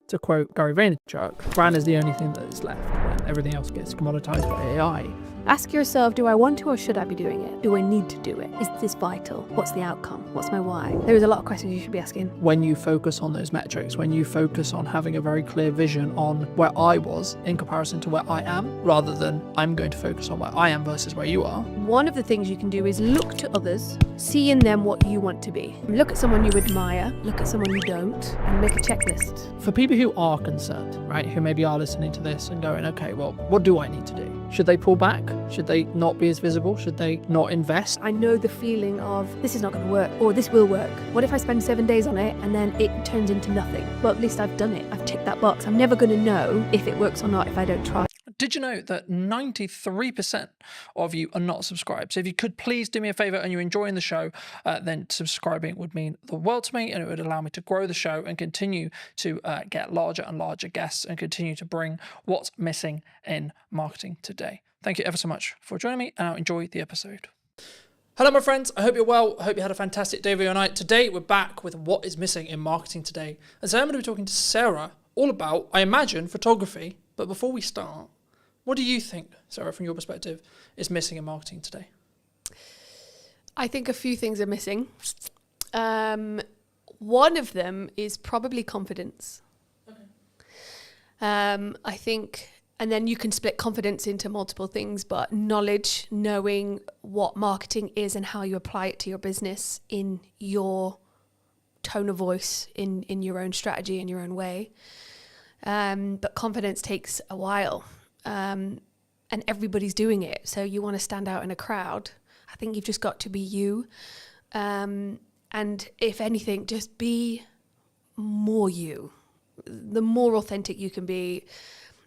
To quote Gary Vaynerchuk, brand is the only thing that is left when everything else gets commoditized by AI. Ask yourself, do I want to or should I be doing it? Do I need to do it? Is this vital? What's the outcome? What's my why? There's a lot of questions you should be asking. When you focus on those metrics, when you focus on having a very clear vision on where I was in comparison to where I am, rather than I'm going to focus on where I am versus where you are. One of the things you can do is look to others, see in them what you want to be. Look at someone you admire, look at someone you don't, and make a checklist. For people who are concerned, right, who maybe are listening to this and going, okay, well, what do I need to do? Should they pull back? Should they not be as visible? Should they not invest? I know the feeling of this is not going to work, or this will work. What if I spend 7 days on it and then it turns into nothing? Well, at least I've done it. I've ticked that box. I'm never going to know if it works or not if I don't try. Did you know that 93% of you are not subscribed? So if you could please do me a favor and you're enjoying the show, then subscribing would mean the world to me, and it would allow me to grow the show and continue to get larger and larger guests and continue to bring what's missing in marketing today. Thank you ever so much for joining me, and I'll enjoy the episode. Hello, my friends. I hope you're well. I hope you had a fantastic day of your night. Today, we're back with what is missing in marketing today. And so I'm going to be talking to Sarah all about, I imagine, photography. But before we start, what do you think, Sarah, from your perspective, is missing in marketing today? I think a few things are missing. One of them is probably confidence. Okay. I think, and then you can split confidence into multiple things, but knowledge, knowing what marketing is and how you apply it to your business in your tone of voice, in your own strategy, in your own way. But confidence takes a while. And everybody's doing it. So you want to stand out in a crowd. I think you've just got to be you. And if anything, just be more you. The more authentic you can be,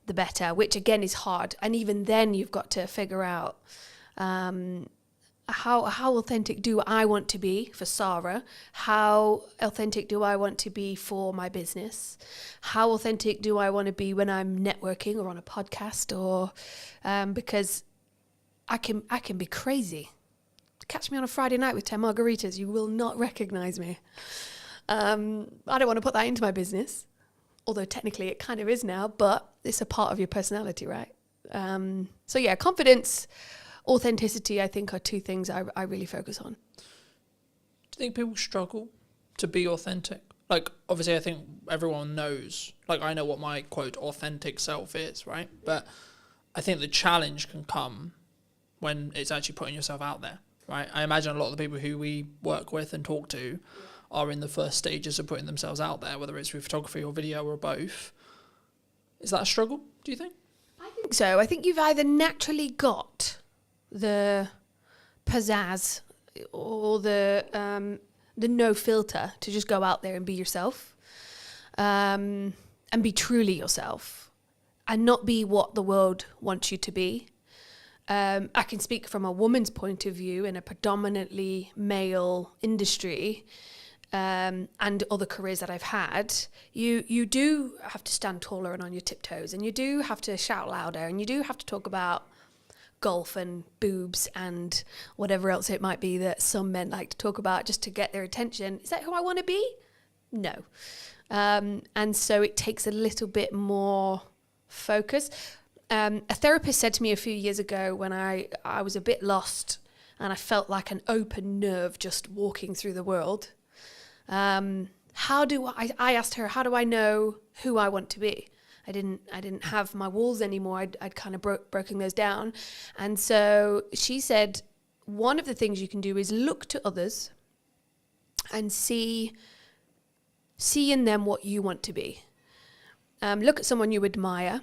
the better, which again is hard. And even then you've got to figure out how authentic do I want to be for Sarah? How authentic do I want to be for my business? How authentic do I want to be when I'm networking or on a podcast? Or because I can be crazy. Catch me on a Friday night with 10 margaritas, you will not recognize me. I don't want to put that into my business, although technically it kind of is now, but it's a part of your personality, right? So yeah, confidence, authenticity, I think, are two things I really focus on. Do you think people struggle to be authentic? Like, obviously, I think everyone knows, like, I know what my, quote, authentic self is, right? But I think the challenge can come when it's actually putting yourself out there, right? I imagine a lot of the people who we work with and talk to are in the first stages of putting themselves out there, whether it's through photography or video or both. Is that a struggle, do you think? I think so. I think you've either naturally got the pizzazz or the no filter to just go out there and be yourself, and be truly yourself and not be what the world wants you to be. I can speak from a woman's point of view in a predominantly male industry, and other careers that I've had. You do have to stand taller and on your tiptoes, and you do have to shout louder, and you do have to talk about golf and boobs and whatever else it might be that some men like to talk about just to get their attention. Is that who I want to be? No. And so it takes a little bit more focus. A therapist said to me a few years ago when I was a bit lost and I felt like an open nerve just walking through the world. I asked her, how do I know who I want to be? I didn't have my walls anymore. I'd kind of broken those down. And so she said, one of the things you can do is look to others and see in them what you want to be. Look at someone you admire,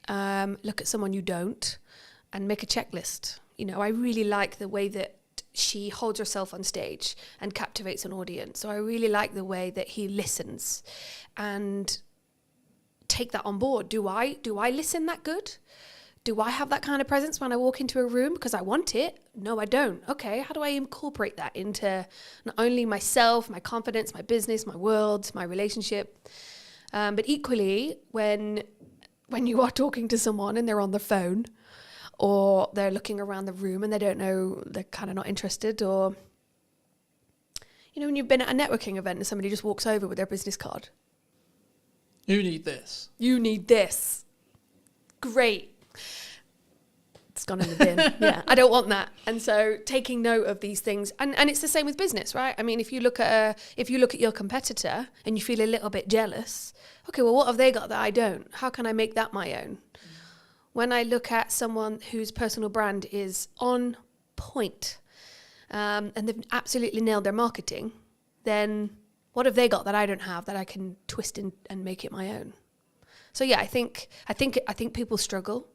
look at someone you don't, and make a checklist. You know, I really like the way that she holds herself on stage and captivates an audience. So I really like the way that he listens and take that on board. Do I listen that good? Do I have that kind of presence when I walk into a room because I want it? No, I don't. Okay, how do I incorporate that into not only myself, my confidence, my business, my world, my relationship, but equally when you are talking to someone and they're on the phone or they're looking around the room and they don't know, they're kind of not interested, or you know, when you've been at a networking event and somebody just walks over with their business card. You need this. You need this. Great. It's gone in the bin. Yeah, I don't want that. And so taking note of these things, and it's the same with business, right? I mean, if you look at your competitor and you feel a little bit jealous, okay, well, what have they got that I don't? How can I make that my own? When I look at someone whose personal brand is on point, and they've absolutely nailed their marketing, then what have they got that I don't have that I can twist in and make it my own? So yeah, I think people struggle.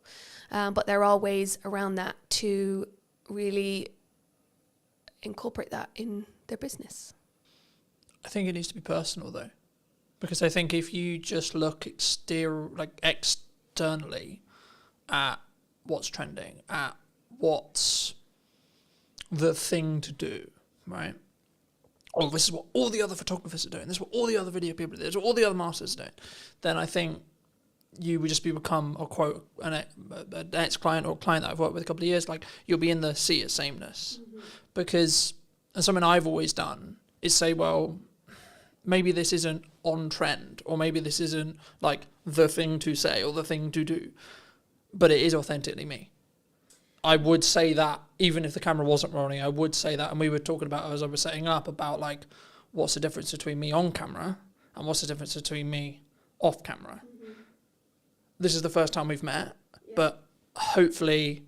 But there are ways around that to really incorporate that in their business. I think it needs to be personal though, because I think if you just look externally at what's trending, at what's the thing to do, right? Oh, this is what all the other photographers are doing. This is what all the other video people are doing. This is what all the other masters are doing. Then I think you would just become an ex-client or a client that I've worked with a couple of years, like you'll be in the sea of sameness. Because, and something I've always done is say, well, maybe this isn't on trend, or maybe this isn't like the thing to say or the thing to do, but it is authentically me. I would say that even if the camera wasn't rolling, I would say that. And we were talking about, as I was setting up, about like, what's the difference between me on camera and what's the difference between me off camera. This is the first time we've met, but hopefully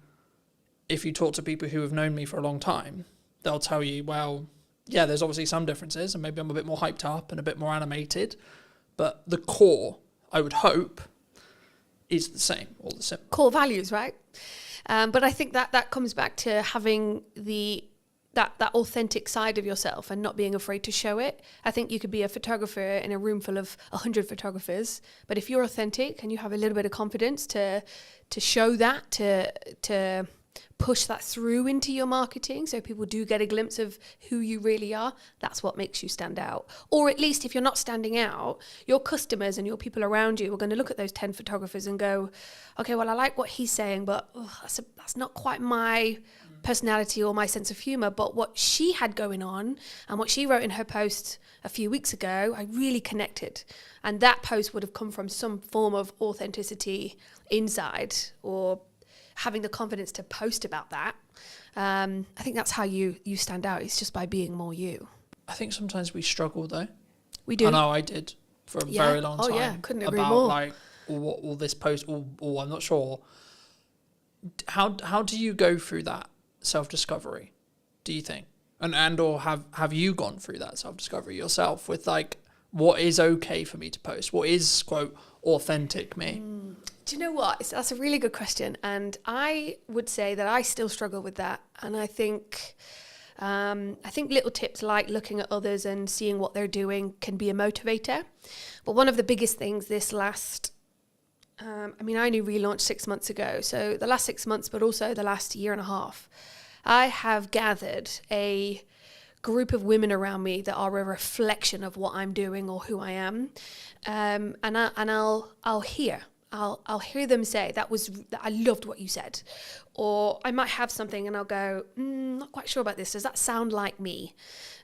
if you talk to people who have known me for a long time, they'll tell you, well, yeah, there's obviously some differences and maybe I'm a bit more hyped up and a bit more animated, but the core, I would hope, is the same or the same. Core values, right? But I think that comes back to having that authentic side of yourself and not being afraid to show it. I think you could be a photographer in a room full of 100 photographers, but if you're authentic and you have a little bit of confidence to show that, to push that through into your marketing so people do get a glimpse of who you really are, that's what makes you stand out. Or at least if you're not standing out, your customers and your people around you are going to look at those 10 photographers and go, okay, well, I like what he's saying, but that's not quite my personality or my sense of humor. But what she had going on and what she wrote in her post a few weeks ago, I really connected. And that post would have come from some form of authenticity inside, or having the confidence to post about that. I think that's how you stand out. It's just by being more you. I think sometimes we struggle though. We do. I know I did for a very long time. Oh yeah, couldn't agree about more. Like all this post, or I'm not sure. How do you go through that self-discovery, do you think? And or have you gone through that self-discovery yourself with like, what is okay for me to post? What is, quote, authentic me? Do you know what? That's a really good question. And I would say that I still struggle with that. And I think little tips like looking at others and seeing what they're doing can be a motivator. But one of the biggest things this last, I only relaunched 6 months ago. So the last 6 months, but also the last year and a half, I have gathered a group of women around me that are a reflection of what I'm doing or who I am. And I'll hear them say, I loved what you said. Or I might have something and I'll go, not quite sure about this. Does that sound like me?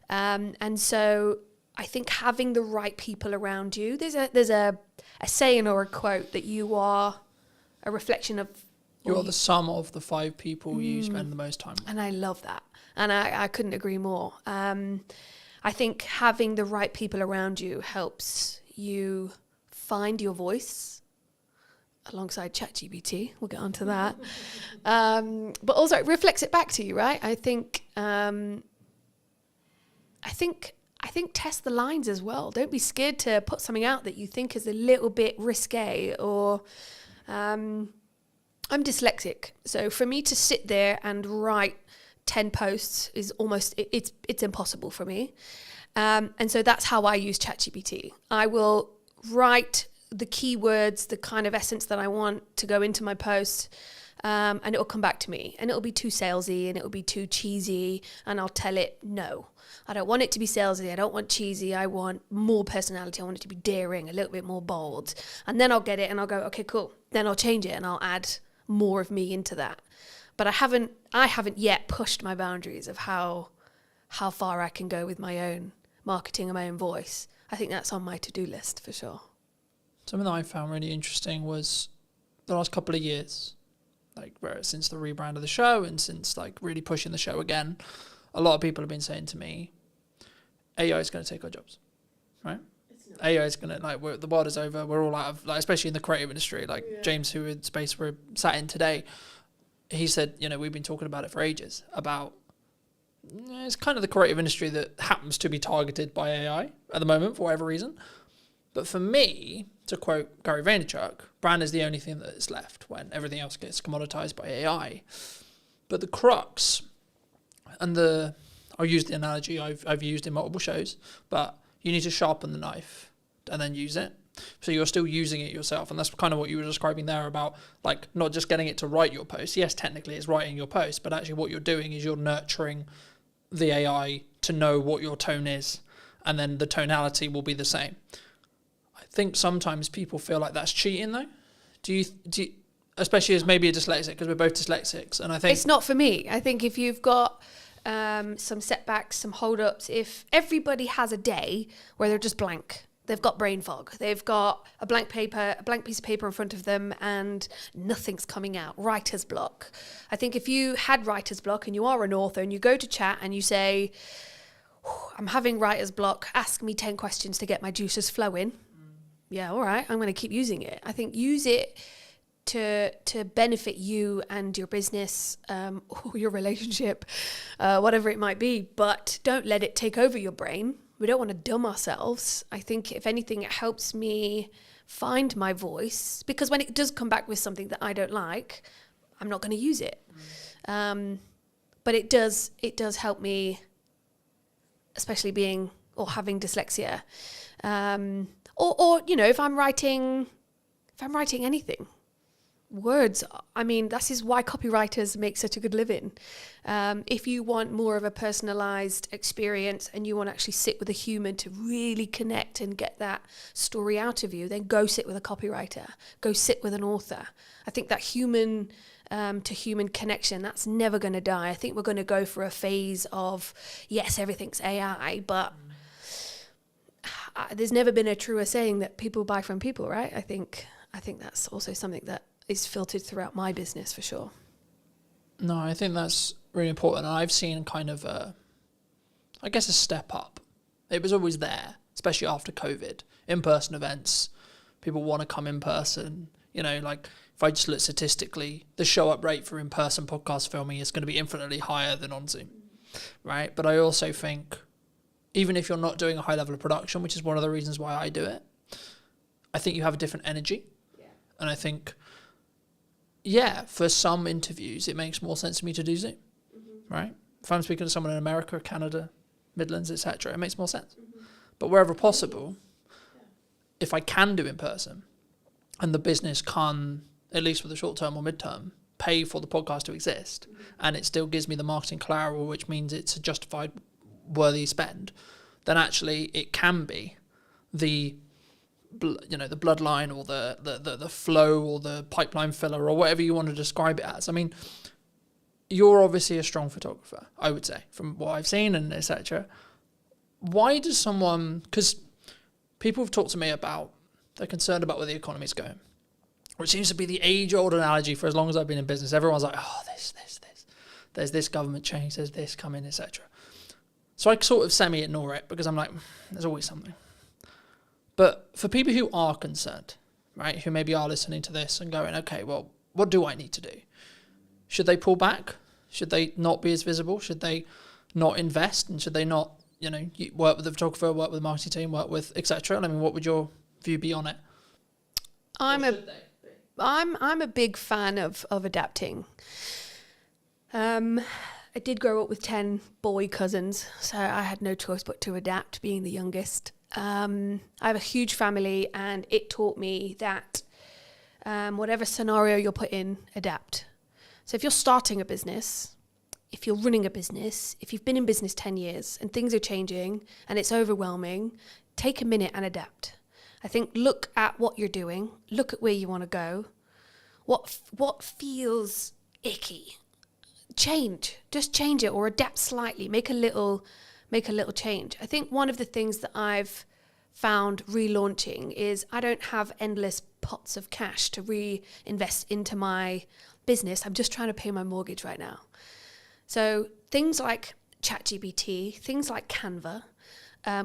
And so I think having the right people around you, there's a saying or a quote that you are a reflection of. You're the sum of the 5 people you spend the most time with. And I love that. And I couldn't agree more. I think having the right people around you helps you find your voice alongside ChatGPT. We'll get onto that. But also it reflects it back to you, right? I think test the lines as well. Don't be scared to put something out that you think is a little bit risque or I'm dyslexic. So for me to sit there and write 10 posts is almost, it's impossible for me. And so that's how I use ChatGPT. I will write the keywords, the kind of essence that I want to go into my post, and it will come back to me. And it will be too salesy and it will be too cheesy. And I'll tell it, no, I don't want it to be salesy. I don't want cheesy. I want more personality. I want it to be daring, a little bit more bold. And then I'll get it and I'll go, okay, cool. Then I'll change it and I'll add more of me into that. But I haven't yet pushed my boundaries of how far I can go with my own marketing and my own voice. I think that's on my to-do list for sure. Something that I found really interesting was the last couple of years, like since the rebrand of the show and since like really pushing the show again, a lot of people have been saying to me, AI is going to take our jobs, right? AI is going to, the world is over. We're all out of, like, especially in the creative industry, like James, who in space we're sat in today, he said, we've been talking about it for ages, about it's kind of the creative industry that happens to be targeted by AI at the moment for whatever reason. But for me, to quote Gary Vaynerchuk, brand is the only thing that is left when everything else gets commoditized by AI. But the crux, and I'll use the analogy I've used in multiple shows, but you need to sharpen the knife and then use it. So you're still using it yourself. And that's kind of what you were describing there about, like, not just getting it to write your post. Yes, technically it's writing your post, but actually what you're doing is you're nurturing the AI to know what your tone is, and then the tonality will be the same. I think sometimes people feel like that's cheating, though. Do you especially as maybe a dyslexic, because we're both dyslexics, and I think it's not for me. I think if you've got some setbacks, some hold-ups, if everybody has a day where they're just blank, they've got brain fog, they've got a blank piece of paper in front of them and nothing's coming out, writer's block. I think if you had writer's block and you are an author and you go to chat and you say, I'm having writer's block, ask me 10 questions to get my juices flowing. Yeah, all right, I'm going to keep using it. I think use it to benefit you and your business, or your relationship, whatever it might be, but don't let it take over your brain. We don't want to dumb ourselves. I think if anything, it helps me find my voice, because when it does come back with something that I don't like, I'm not going to use it. But it does help me, especially being or having dyslexia. Or if I'm writing anything, words, I mean, that is why copywriters make such a good living. If you want more of a personalized experience and you want to actually sit with a human to really connect and get that story out of you, then go sit with a copywriter, go sit with an author. I think that human to human connection, that's never going to die. I think we're going to go for a phase of, yes, everything's AI, but there's never been a truer saying that people buy from people, right? I think that's also something that is filtered throughout my business for sure. No, I think that's really important. And I've seen kind of a step up. It was always there, especially after COVID. In-person events, people want to come in person. Like if I just look statistically, the show up rate for in-person podcast filming is going to be infinitely higher than on Zoom, right? But I also think even if you're not doing a high level of production, which is one of the reasons why I do it, I think you have a different energy. Yeah. And I think, for some interviews, it makes more sense to me to do Zoom, right? If I'm speaking to someone in America, Canada, Midlands, etc., it makes more sense. But wherever possible, if I can do in person, and the business can, at least for the short term or midterm, pay for the podcast to exist, and it still gives me the marketing collateral, which means it's a justified, worthy spend, then actually it can be the bloodline or the flow or the pipeline filler or whatever you want to describe it as. I mean, you're obviously a strong photographer, I would say, from what I've seen and etc. Why does someone, because people have talked to me about, they're concerned about where the economy is going, which seems to be the age-old analogy for as long as I've been in business. Everyone's like, this. There's this government change, there's this coming, etc. So I sort of semi-ignore it because I'm like, there's always something. But for people who are concerned, right, who maybe are listening to this and going, okay, well, what do I need to do? Should they pull back? Should they not be as visible? Should they not invest? And should they not, work with the photographer, work with the marketing team, work with etc.? I mean, what would your view be on it? I'm a big fan of adapting. I did grow up with 10 boy cousins, so I had no choice but to adapt, being the youngest. I have a huge family, and it taught me that whatever scenario you're put in, adapt. So if you're starting a business, if you're running a business, if you've been in business 10 years and things are changing and it's overwhelming, take a minute and adapt. I think look at what you're doing, look at where you want to go, what feels icky. Just change it or adapt slightly, make a little change. I think one of the things that I've found relaunching is I don't have endless pots of cash to reinvest into my business. I'm just trying to pay my mortgage right now. So things like ChatGPT, things like Canva,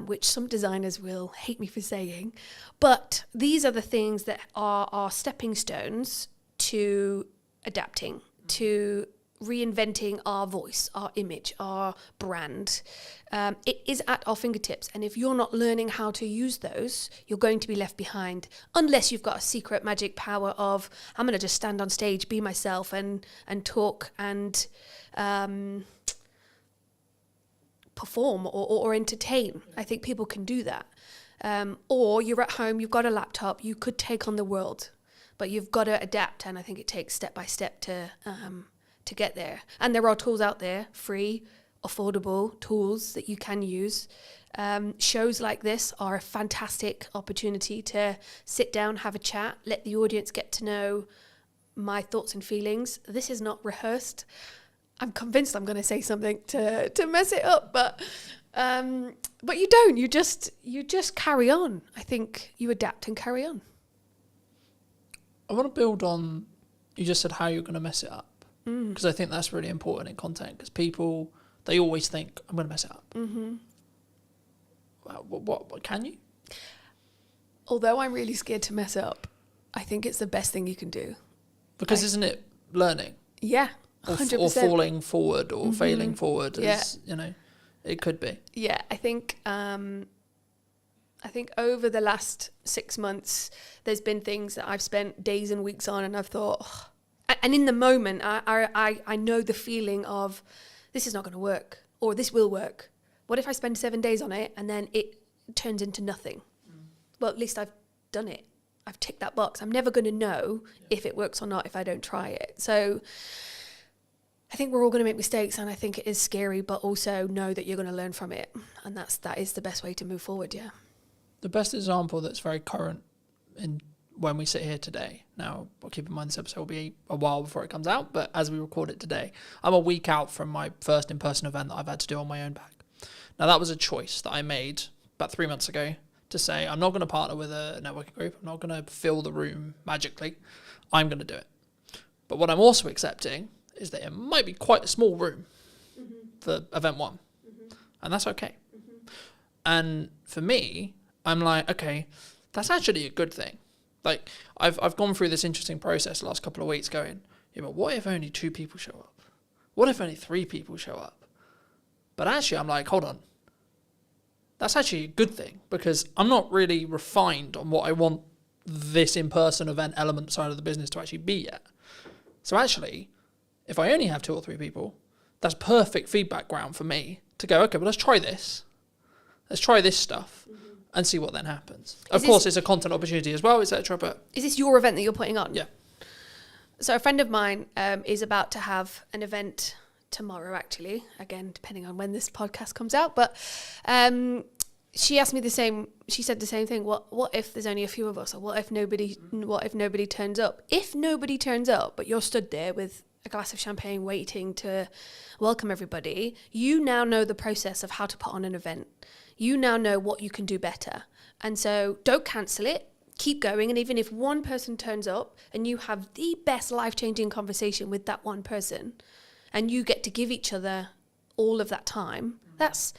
which some designers will hate me for saying, but these are the things that are stepping stones to adapting, to reinventing our voice, our image, our brand. It is at our fingertips. And if you're not learning how to use those, you're going to be left behind, unless you've got a secret magic power of, I'm going to just stand on stage, be myself and talk and perform or entertain. I think people can do that. Or you're at home, you've got a laptop, you could take on the world, but you've got to adapt. And I think it takes step by step to get there. And there are tools out there, free, affordable tools that you can use. Shows like this are a fantastic opportunity to sit down, have a chat, let the audience get to know my thoughts and feelings. This is not rehearsed. I'm convinced I'm going to say something to mess it up, but you don't. You just carry on. I think you adapt and carry on. I want to build on, you just said how you're going to mess it up. Because I think that's really important in content, because people, they always think, I'm going to mess it up. Mm-hmm. Well, what can you? Although I'm really scared to mess up, I think it's the best thing you can do. Because isn't it learning? Yeah, 100%. Or falling forward or failing forward, as, it could be. Yeah, I think over the last 6 months, there's been things that I've spent days and weeks on, and I've thought, and in the moment, I know the feeling of, this is not going to work, or this will work. What if I spend 7 days on it and then it turns into nothing? Well, at least I've done it. I've ticked that box. I'm never going to know if it works or not if I don't try it. So I think we're all going to make mistakes, and I think it is scary, but also know that you're going to learn from it. And that is the best way to move forward, yeah. The best example that's very current in when we sit here today. Now, I'll keep in mind this episode will be a while before it comes out, but as we record it today, I'm a week out from my first in-person event that I've had to do on my own back. Now, that was a choice that I made about 3 months ago to say, I'm not going to partner with a networking group. I'm not going to fill the room magically. I'm going to do it. But what I'm also accepting is that it might be quite a small room for event one. And that's okay. And for me, I'm like, okay, that's actually a good thing. Like, I've gone through this interesting process the last couple of weeks going, yeah, but what if only 2 people show up? What if only 3 people show up? But actually, I'm like, hold on. That's actually a good thing, because I'm not really refined on what I want this in-person event element side of the business to actually be yet. So actually, if I only have 2 or 3 people, that's perfect feedback ground for me to go, okay, well, let's try this. Let's try this stuff and see what then happens. Of course, it's a content opportunity as well, etc. But is this your event that you're putting on? Yeah. So a friend of mine is about to have an event tomorrow, actually, again, depending on when this podcast comes out. But she asked me she said the same thing. What if there's only a few of us? Or what if nobody turns up? If nobody turns up, but you're stood there with a glass of champagne waiting to welcome everybody, you now know the process of how to put on an event. You now know what you can do better. And so don't cancel it. Keep going. And even if one person turns up and you have the best life-changing conversation with that one person, and you get to give each other all of that time, that's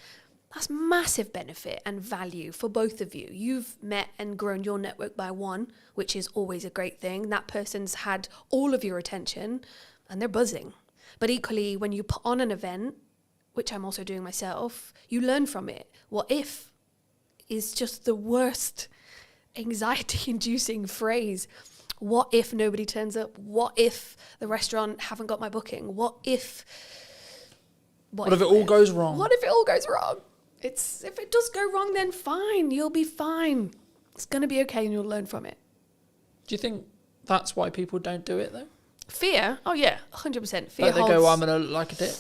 massive benefit and value for both of you. You've met and grown your network by one, which is always a great thing. That person's had all of your attention and they're buzzing. But equally, when you put on an event, which I'm also doing myself, you learn from it. What if is just the worst anxiety-inducing phrase. What if nobody turns up? What if the restaurant haven't got my booking? What if it all goes wrong? What if it all goes wrong? If it does go wrong, then fine. You'll be fine. It's going to be okay and you'll learn from it. Do you think that's why people don't do it, though? Fear? Oh, yeah, 100%. Fear like they go, I'm going to look like a dick.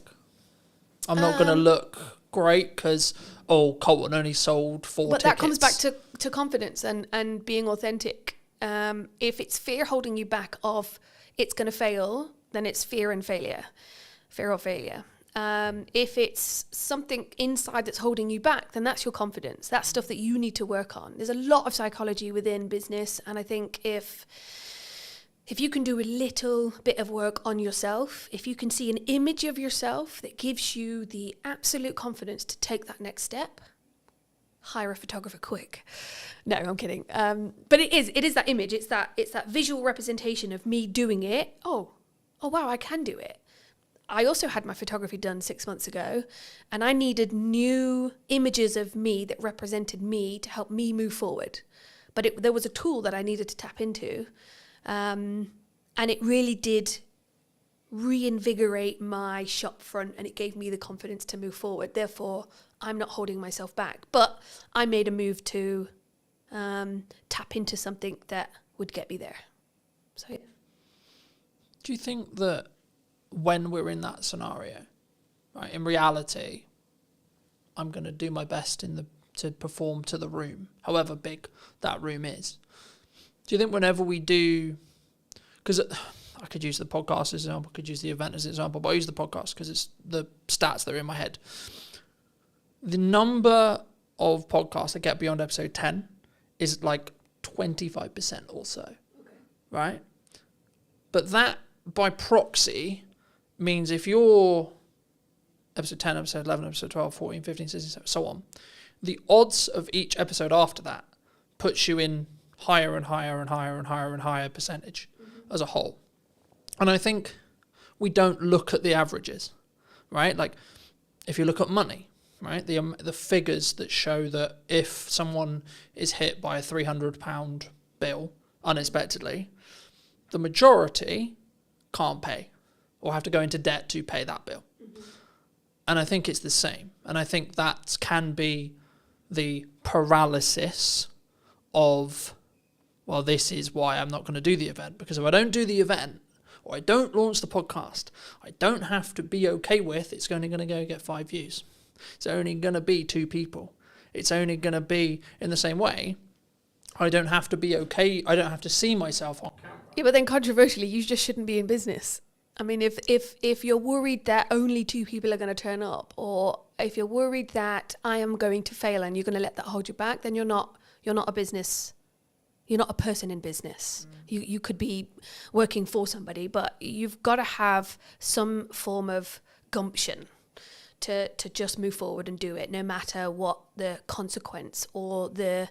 I'm not going to look great because, Colton only sold 4 tickets. But that comes back to confidence and being authentic. If it's fear holding you back of it's going to fail, then it's fear and failure. Fear or failure. If it's something inside that's holding you back, then that's your confidence. That's stuff that you need to work on. There's a lot of psychology within business, and I think if you can do a little bit of work on yourself, if you can see an image of yourself that gives you the absolute confidence to take that next step, hire a photographer quick. No, I'm kidding. But it is that image. It's that visual representation of me doing it. Oh wow, I can do it. I also had my photography done 6 months ago, and I needed new images of me that represented me to help me move forward. But there was a tool that I needed to tap into, and it really did reinvigorate my shop front, and it gave me the confidence to move forward. Therefore, I'm not holding myself back. But I made a move to tap into something that would get me there. So yeah. Do you think that when we're in that scenario, right, in reality, I'm going to do my best to perform to the room, however big that room is? Do you think whenever we do, because I could use the podcast as an example, I could use the event as an example, but I use the podcast because it's the stats that are in my head. The number of podcasts that get beyond episode 10 is like 25% or so, okay, right? But that, by proxy, means if you're episode 10, episode 11, episode 12, 14, 15, 16, so on, the odds of each episode after that puts you in higher and higher and higher and higher and higher percentage as a whole. And I think we don't look at the averages, right? Like if you look at money, right, the figures that show that if someone is hit by a £300 bill unexpectedly, the majority can't pay or have to go into debt to pay that bill. Mm-hmm. And I think it's the same. And I think that can be the paralysis of, well, this is why I'm not going to do the event. Because if I don't do the event or I don't launch the podcast, I don't have to be okay with it's only going to go get 5 views. It's only going to be 2 people. It's only going to be in the same way. I don't have to be okay. I don't have to see myself on camera. Yeah, but then controversially, you just shouldn't be in business. I mean, if you're worried that only 2 people are going to turn up, or if you're worried that I am going to fail and you're going to let that hold you back, then you're not a business. You're not a person in business. You could be working for somebody, but you've got to have some form of gumption to just move forward and do it, no matter what the consequence or the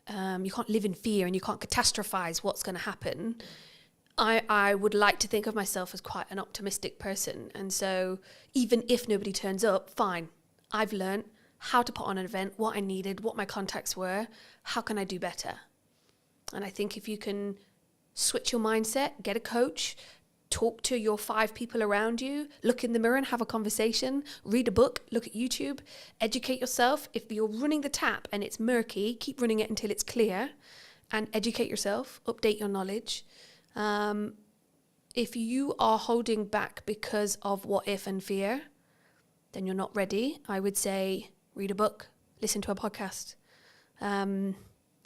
you can't live in fear and you can't catastrophize what's going to happen. I would like to think of myself as quite an optimistic person. And so even if nobody turns up, fine. I've learned how to put on an event, what I needed, what my contacts were, how can I do better? And I think if you can switch your mindset, get a coach, talk to your 5 people around you, look in the mirror and have a conversation, read a book, look at YouTube, educate yourself. If you're running the tap and it's murky, keep running it until it's clear and educate yourself, update your knowledge. If you are holding back because of what if and fear, then you're not ready. I would say read a book, listen to a podcast,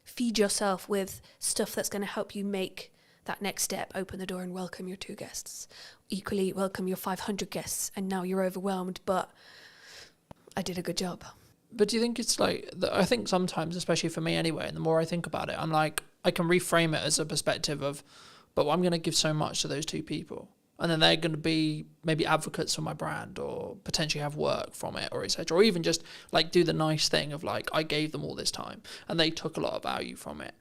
feed yourself with stuff that's going to help you make that next step, open the door and welcome your 2 guests. Equally, welcome your 500 guests, and now you're overwhelmed, but I did a good job. But do you think it's like, I think sometimes, especially for me anyway, and the more I think about it, I'm like, I can reframe it as a perspective of, but I'm going to give so much to those 2 people. And then they're going to be maybe advocates for my brand or potentially have work from it or etc. Or even just like do the nice thing of like, I gave them all this time and they took a lot of value from it.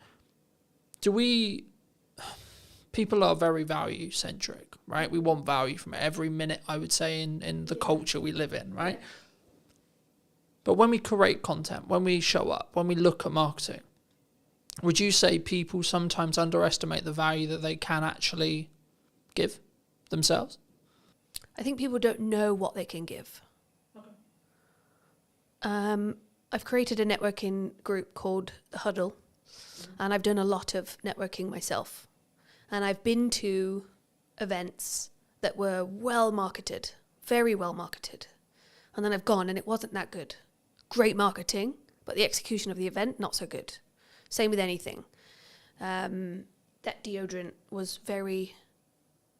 People are very value centric, right? We want value from it every minute, I would say, in the culture we live in, right? But when we create content, when we show up, when we look at marketing, would you say people sometimes underestimate the value that they can actually give themselves? I think people don't know what they can give. Okay. I've created a networking group called The Huddle, and I've done a lot of networking myself. And I've been to events that were well marketed, very well marketed. And then I've gone and it wasn't that good. Great marketing, but the execution of the event, not so good. Same with anything. That deodorant was very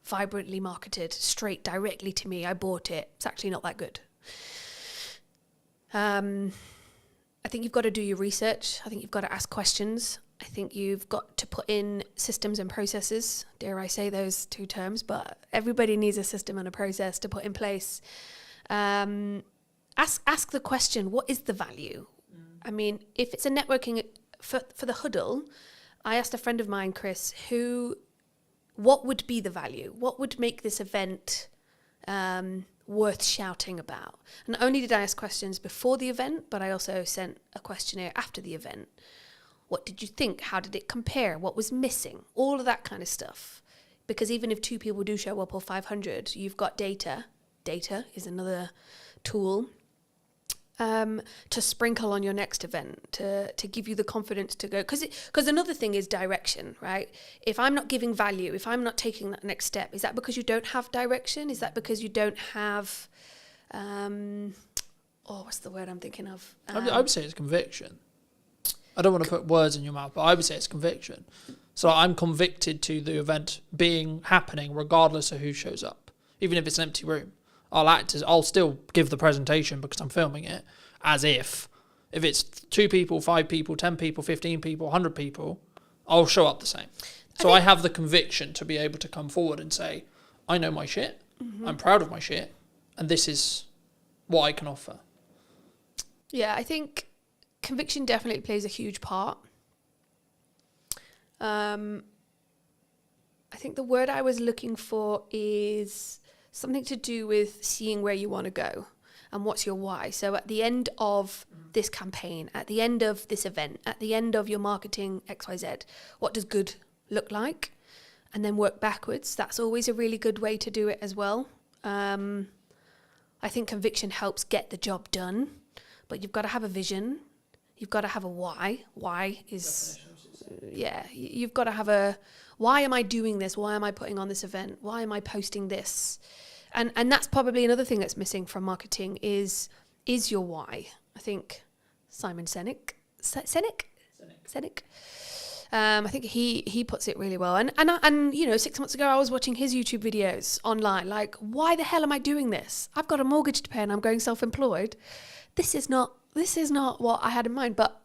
vibrantly marketed straight directly to me. I bought it. It's actually not that good. I think you've got to do your research. I think you've got to ask questions. I think you've got to put in systems and processes. Dare I say those two terms, but everybody needs a system and a process to put in place. Ask the question, what is the value? I mean, if it's a networking for the huddle, I asked a friend of mine, Chris, what would be the value? What would make this event worth shouting about? And not only did I ask questions before the event, but I also sent a questionnaire after the event. What did you think? How did it compare? What was missing? All of that kind of stuff. Because even if 2 people do show up or 500, you've got data. Data is another tool to sprinkle on your next event, to give you the confidence to go. Because another thing is direction, right? If I'm not giving value, if I'm not taking that next step, is that because you don't have direction? Is that because you don't have, what's the word I'm thinking of? I would say it's conviction. I don't want to put words in your mouth, but I would say it's conviction. So I'm convicted to the event happening regardless of who shows up. Even if it's an empty room, I'll still give the presentation because I'm filming it as if it's 2 people, 5 people, 10 people, 15 people, 100 people, I'll show up the same. So I have the conviction to be able to come forward and say, I know my shit, I'm proud of my shit, and this is what I can offer. Yeah, I think conviction definitely plays a huge part. I think the word I was looking for is something to do with seeing where you want to go and what's your why. So at the end of this campaign, at the end of this event, at the end of your marketing XYZ, what does good look like? And then work backwards. That's always a really good way to do it as well. I think conviction helps get the job done, but you've got to have a vision. You've got to have a why. Why is, you've got to have a, why am I doing this? Why am I putting on this event? Why am I posting this? And that's probably another thing that's missing from marketing is your why. I think Simon Sinek, I think he puts it really well. And 6 months ago I was watching his YouTube videos online. Like, why the hell am I doing this? I've got a mortgage to pay and I'm going self-employed. This is not what I had in mind. But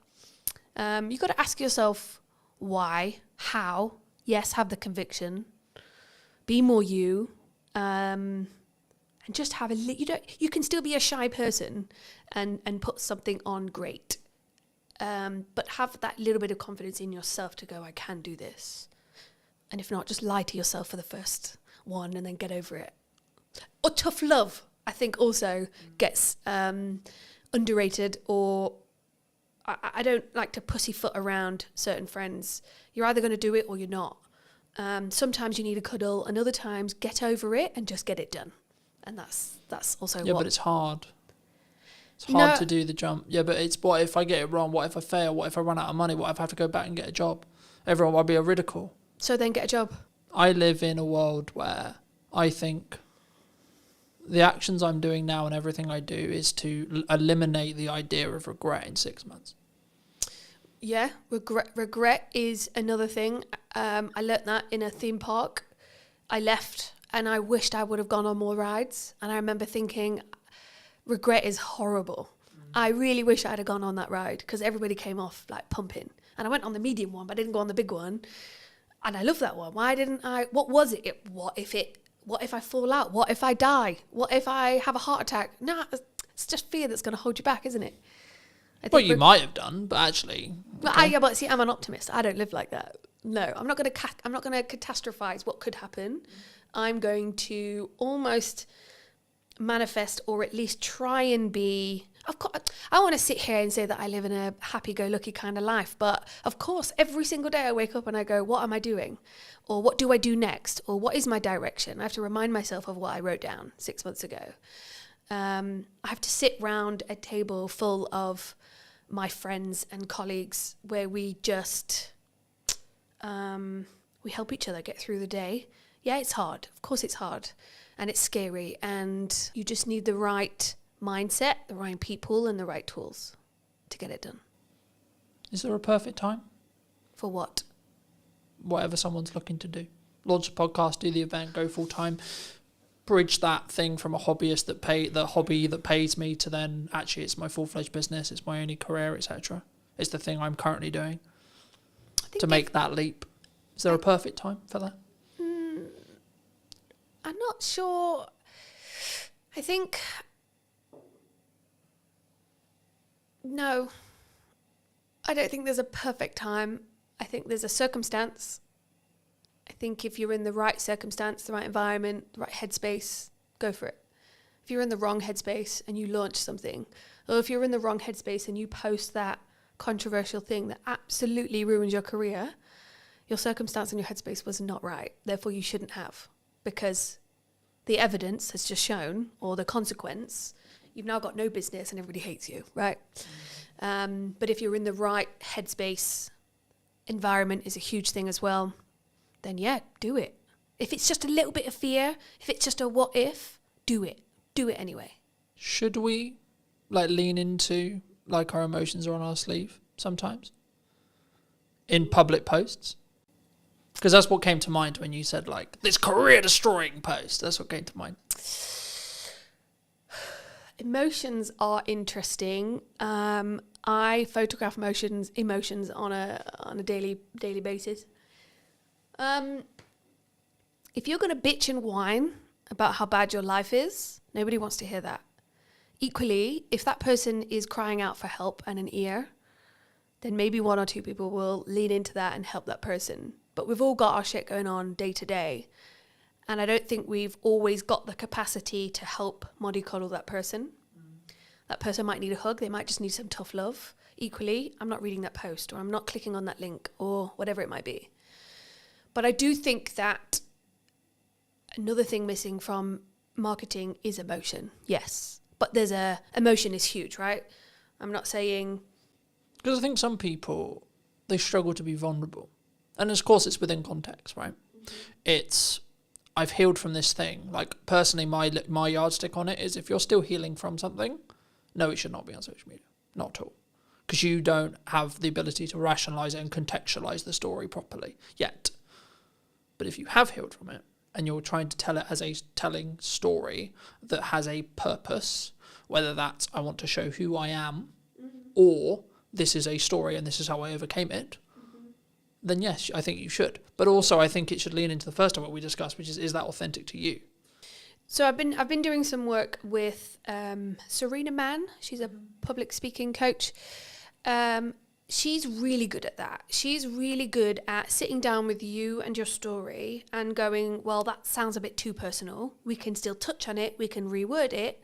you've got to ask yourself why, how. Yes, have the conviction. Be more you. And just have you can still be a shy person and put something on great. But have that little bit of confidence in yourself to go, I can do this. And if not, just lie to yourself for the first one and then get over it. Or tough love, I think also gets underrated, or I don't like to pussyfoot around certain friends. You're either going to do it or you're not. Sometimes you need a cuddle, and other times get over it and just get it done. And that's also but it's hard. It's hard to do the jump. Yeah, but it's what if I get it wrong? What if I fail? What if I run out of money? What if I have to go back and get a job? Everyone will be a ridicule. So then get a job. I live in a world where I think the actions I'm doing now and everything I do is to eliminate the idea of regret in 6 months. Yeah, regret is another thing. I learnt that in a theme park. I left and I wished I would have gone on more rides. And I remember thinking, regret is horrible. I really wish I'd have gone on that ride because everybody came off like pumping. And I went on the medium one, but I didn't go on the big one. And I love that one. Why didn't I? What was it? What if I fall out? What if I die? What if I have a heart attack? Nah, it's just fear that's going to hold you back, isn't it? Well, you might have done, but actually. Okay. But see, I'm an optimist. I don't live like that. No, I'm not going to catastrophize what could happen. I'm going to almost manifest, or at least try and be. Of course, I want to sit here and say that I live in a happy-go-lucky kind of life, but of course, every single day I wake up and I go, "What am I doing?" Or "What do I do next?" Or "What is my direction?" I have to remind myself of what I wrote down 6 months ago. I have to sit round a table full of my friends and colleagues where we just we help each other get through the day. Yeah, it's hard. Of course it's hard. And it's scary. And you just need the right mindset, the right people, and the right tools to get it done. Is there a perfect time? For what? Whatever someone's looking to do. launch a podcast, do the event, go full time, bridge that thing from a hobbyist the hobby that pays me to then actually it's my full-fledged business, it's my only career, etc. It's the thing I'm currently doing to make that leap. Is there a perfect time for that? I'm not sure. I think no. I don't think there's a perfect time. I think there's a circumstance. I think if you're in the right circumstance, the right environment, the right headspace, go for it. If you're in the wrong headspace and you launch something, or if you're in the wrong headspace and you post that controversial thing that absolutely ruins your career, your circumstance and your headspace was not right. Therefore, you shouldn't have, because the evidence has just shown, or the consequence, you've now got no business and everybody hates you, right? But if you're in the right headspace, environment is a huge thing as well, then yeah, do it. If it's just a little bit of fear, if it's just a what if, do it. Do it anyway. Should we lean into our emotions are on our sleeve sometimes in public posts? Because that's what came to mind when you said this career destroying post. That's what came to mind. Emotions are interesting. I photograph emotions on a daily basis. If you're going to bitch and whine about how bad your life is, nobody wants to hear that. Equally, if that person is crying out for help and an ear, then maybe one or two people will lean into that and help that person. But we've all got our shit going on day to day. And I don't think we've always got the capacity to help mollycoddle that person. That person might need a hug. They might just need some tough love. Equally, I'm not reading that post, or I'm not clicking on that link, or whatever it might be. But I do think that another thing missing from marketing is emotion. Yes. But emotion is huge, right? I'm not saying... Because I think some people, they struggle to be vulnerable. And of course it's within context, right? Mm-hmm. It's, I've healed from this thing. Personally, my yardstick on it is if you're still healing from something, no, it should not be on social media. Not at all. Because you don't have the ability to rationalise it and contextualise the story properly yet. But if you have healed from it, and you're trying to tell it as a telling story that has a purpose, whether that's I want to show who I am, or this is a story and this is how I overcame it, then yes, I think you should. But also I think it should lean into the first topic we discussed, which is that authentic to you? So I've been doing some work with Serena Mann. She's a public speaking coach. She's really good at that. She's really good at sitting down with you and your story and going, well, that sounds a bit too personal. We can still touch on it. We can reword it.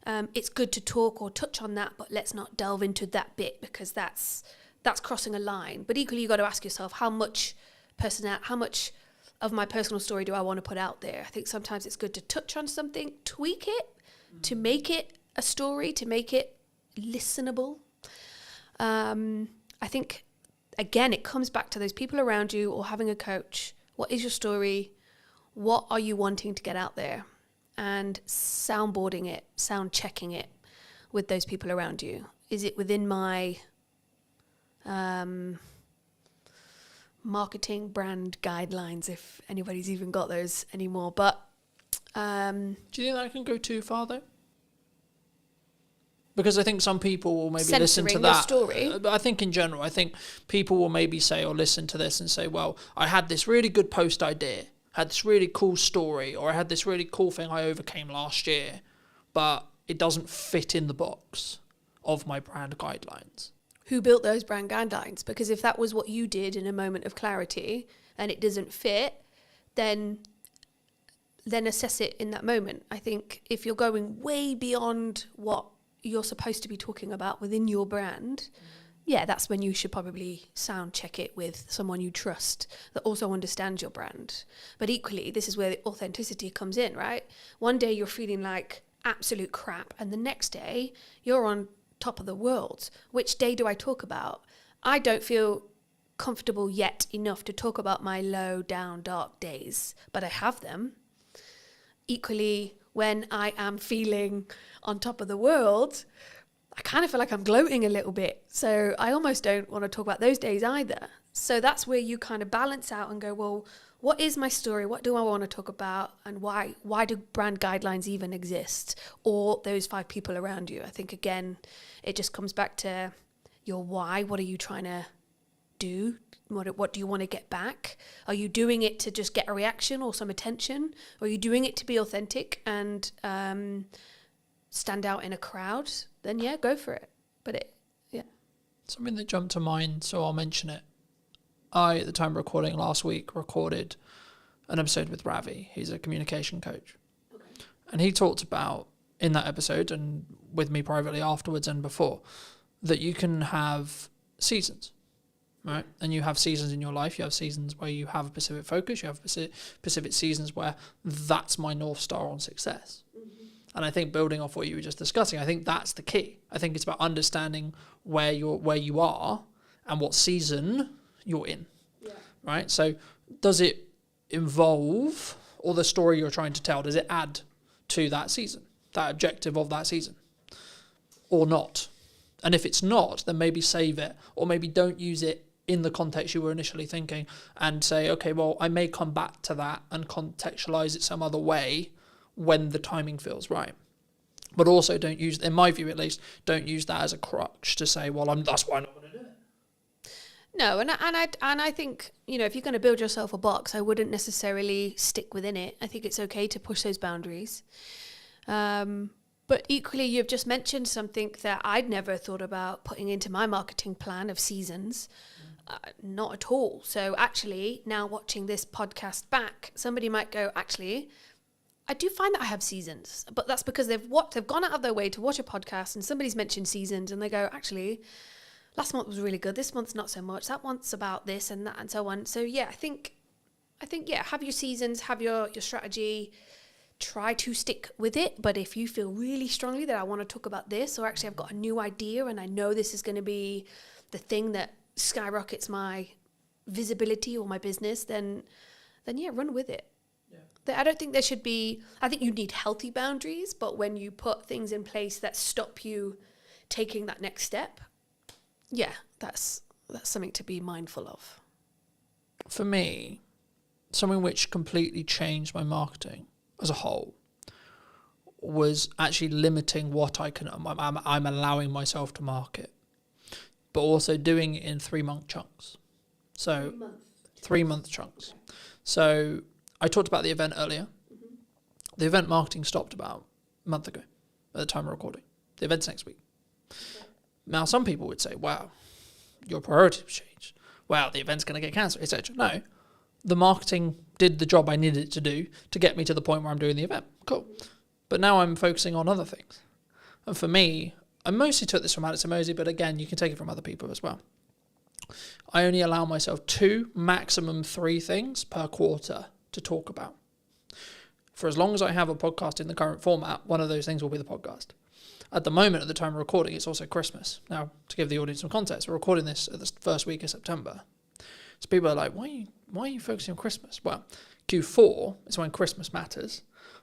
It's good to talk or touch on that, but let's not delve into that bit because that's crossing a line. But equally, you've got to ask yourself, how much of my personal story do I want to put out there? I think sometimes it's good to touch on something, tweak it, to make it a story, to make it listenable. I think, again, it comes back to those people around you or having a coach. What is your story? What are you wanting to get out there? And soundboarding it, sound checking it with those people around you. Is it within my marketing brand guidelines, if anybody's even got those anymore? But do you think that can go too far, though? Because I think some people will maybe listen to that. Story. But I think in general, I think people will maybe say or listen to this and say, well, I had this really good post idea, had this really cool story, or I had this really cool thing I overcame last year, but it doesn't fit in the box of my brand guidelines. Who built those brand guidelines? Because if that was what you did in a moment of clarity and it doesn't fit, then assess it in that moment. I think if you're going way beyond what you're supposed to be talking about within your brand, yeah, that's when you should probably sound check it with someone you trust that also understands your brand. But equally, this is where the authenticity comes in, right? One day you're feeling like absolute crap, and the next day you're on top of the world. Which day do I talk about? I don't feel comfortable yet enough to talk about my low, down, dark days, but I have them. Equally, when I am feeling on top of the world, I kind of feel like I'm gloating a little bit. So I almost don't want to talk about those days either. So that's where you kind of balance out and go, well, what is my story? What do I want to talk about? And why do brand guidelines even exist? Or those 5 people around you? I think, again, it just comes back to your why. What are you trying to do? What do you want to get back? Are you doing it to just get a reaction or some attention? Or are you doing it to be authentic and stand out in a crowd? Then yeah, go for it. But something that jumped to mind, so I'll mention it. I, at the time of recording last week, recorded an episode with Ravi. He's a communication coach. Okay. And he talked about, in that episode, and with me privately afterwards and before, that you can have seasons, right? And you have seasons in your life. You have seasons where you have a specific focus. You have specific seasons where that's my North Star on success. Mm-hmm. And I think, building off what you were just discussing, I think that's the key. I think it's about understanding where you are and what season you're in, right? So does it involve, or the story you're trying to tell, does it add to that season, that objective of that season, or not? And if it's not, then maybe save it, or maybe don't use it in the context you were initially thinking, and say, okay, well, I may come back to that and contextualize it some other way when the timing feels right. But also don't use, in my view at least, don't use that as a crutch to say, well, that's why I'm not going to do it. No, and I think, if you're going to build yourself a box, I wouldn't necessarily stick within it. I think it's okay to push those boundaries. But equally, you've just mentioned something that I'd never thought about putting into my marketing plan of seasons. Not at all. So actually, now watching this podcast back, somebody might go, actually, I do find that I have seasons, but that's because they've gone out of their way to watch a podcast and somebody's mentioned seasons and they go, actually, last month was really good. This month's not so much. That month's about this and that and so on. So yeah, I think have your seasons, have your strategy, try to stick with it. But if you feel really strongly that I want to talk about this, or actually I've got a new idea and I know this is going to be the thing that skyrockets my visibility or my business, then yeah, run with it. I don't think there should be, I think you need healthy boundaries, but when you put things in place that stop you taking that next step, yeah, that's something to be mindful of. For me, something which completely changed my marketing as a whole was actually limiting what I'm allowing myself to market, but also doing it in 3-month chunks. So 3-month chunks. So I talked about the event earlier. Mm-hmm. The event marketing stopped about a month ago at the time of recording. The event's next week. Okay. Now, some people would say, wow, your priorities have changed. Wow, the event's going to get cancelled, etc. No, the marketing did the job I needed it to do to get me to the point where I'm doing the event. Cool. But now I'm focusing on other things. And for me, I mostly took this from Alex Emosi, but again, you can take it from other people as well. I only allow myself 2, maximum 3 things per quarter to talk about. For as long as I have a podcast in the current format, one of those things will be the podcast. At the moment, at the time of recording, it's also Christmas. Now, to give the audience some context, we're recording this at the first week of September. So people are like, why are you focusing on Christmas? Well, Q4 is when Christmas matters.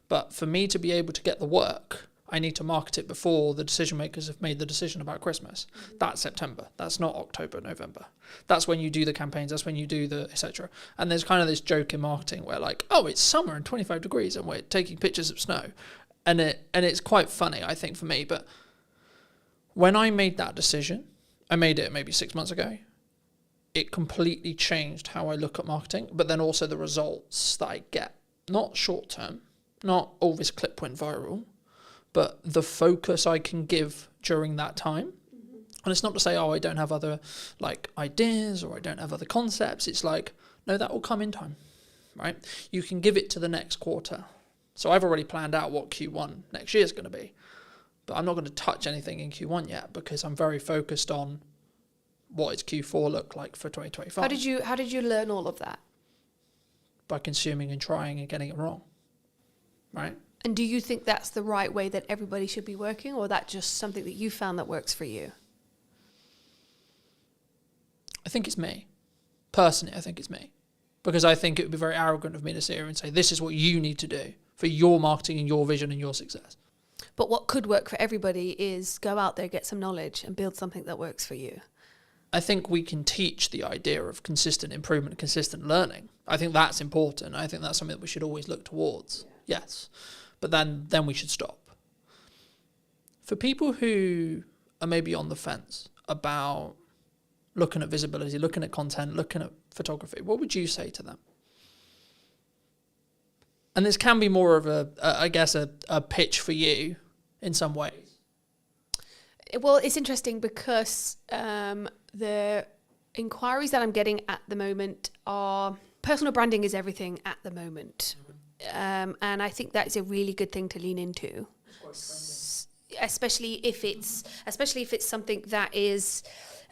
But for me to be able to get the work, I need to market it before the decision makers have made the decision about Christmas. Mm-hmm. That's September. That's not October, November. That's when you do the campaigns. That's when you do the etc. And there's kind of this joke in marketing where like, oh, it's summer and 25 degrees and we're taking pictures of snow. And it's quite funny, I think, for me. But when I made that decision, I made it maybe 6 months ago, it completely changed how I look at marketing, but then also the results that I get. Not short term, not, oh, this clip went viral, but the focus I can give during that time. Mm-hmm. And it's not to say, oh, I don't have other like ideas or I don't have other concepts. It's like, no, that will come in time, right? You can give it to the next quarter. So I've already planned out what Q1 next year is going to be, but I'm not going to touch anything in Q1 yet because I'm very focused on what does Q4 look like for 2025. How did you learn all of that? By consuming and trying and getting it wrong, right? And do you think that's the right way that everybody should be working, or that just something that you found that works for you? I think it's me. Personally, I think it's me. Because I think it would be very arrogant of me to sit here and say, this is what you need to do for your marketing and your vision and your success. But what could work for everybody is go out there, get some knowledge and build something that works for you. I think we can teach the idea of consistent improvement, consistent learning. I think that's important. I think that's something that we should always look towards. Yes. But then we should stop. For people who are maybe on the fence about looking at visibility, looking at content, looking at photography, what would you say to them? And this can be more of a pitch for you in some ways. Well, it's interesting because the inquiries that I'm getting at the moment are personal branding is everything at the moment. And I think that is a really good thing to lean into, especially if it's something that is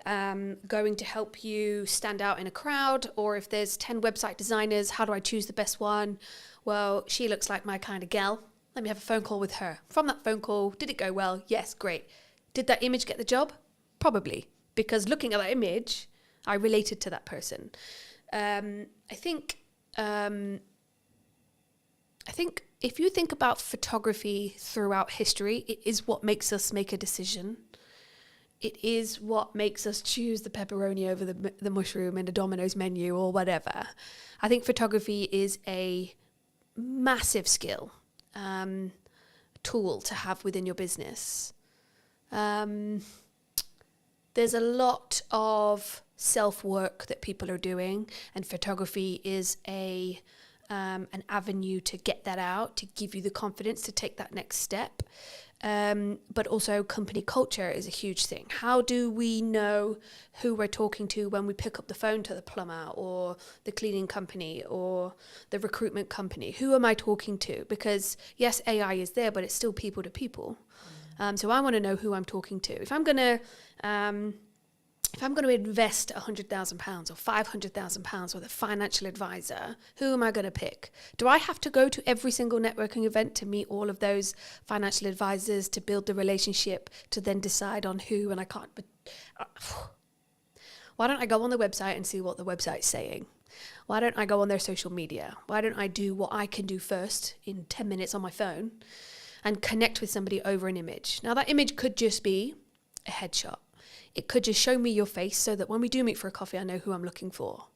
going to help you stand out in a crowd, or if there's 10 website designers, how do I choose the best one? Well, she looks like my kind of gal. Let me have a phone call with her. From that phone call, did it go well? Yes, great. Did that image get the job? Probably, because looking at that image, I related to that person. I think if you think about photography throughout history, it is what makes us make a decision. It is what makes us choose the pepperoni over the mushroom in a Domino's menu or whatever. I think photography is a massive skill, tool to have within your business. There's a lot of self-work that people are doing, and photography is an avenue to get that out, to give you the confidence to take that next step. But also company culture is a huge thing. How do we know who we're talking to when we pick up the phone to the plumber or the cleaning company or the recruitment company? Who am I talking to? Because yes, AI is there, but it's still people to people. So I want to know who I'm talking to. If I'm going to invest £100,000 or £500,000 with a financial advisor, who am I going to pick? Do I have to go to every single networking event to meet all of those financial advisors, to build the relationship, to then decide on who? And I can't. But why don't I go on the website and see what the website's saying? Why don't I go on their social media? Why don't I do what I can do first in 10 minutes on my phone and connect with somebody over an image? Now, that image could just be a headshot. It could just show me your face so that when we do meet for a coffee, I know who I'm looking for.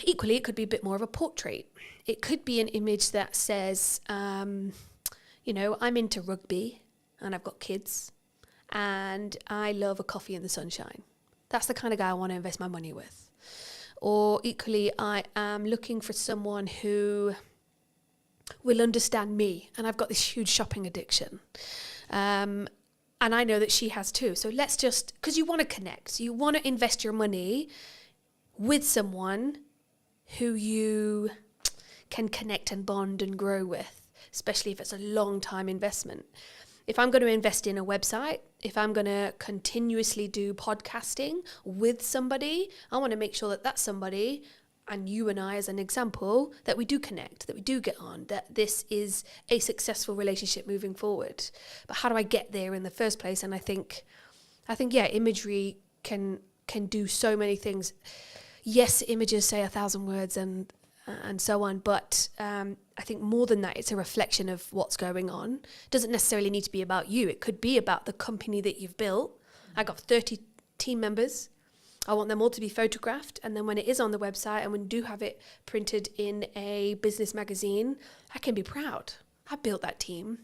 Equally, it could be a bit more of a portrait. It could be an image that says, I'm into rugby and I've got kids and I love a coffee in the sunshine. That's the kind of guy I want to invest my money with. Or equally, I am looking for someone who will understand me, and I've got this huge shopping addiction. And I know that she has too. So let's just, because you want to connect, you want to invest your money with someone who you can connect and bond and grow with, especially if it's a long time investment. If I'm going to invest in a website, if I'm going to continuously do podcasting with somebody, I want to make sure that that's somebody, and you and I as an example, that we do connect, that we do get on, that this is a successful relationship moving forward. But how do I get there in the first place? And I think imagery can do so many things. Yes, images say 1,000 words and so on, but I think more than that, it's a reflection of what's going on. It doesn't necessarily need to be about you. It could be about the company that you've built. I got 30 team members. I want them all to be photographed, and then when it is on the website and when we do have it printed in a business magazine, I can be proud. I built that team,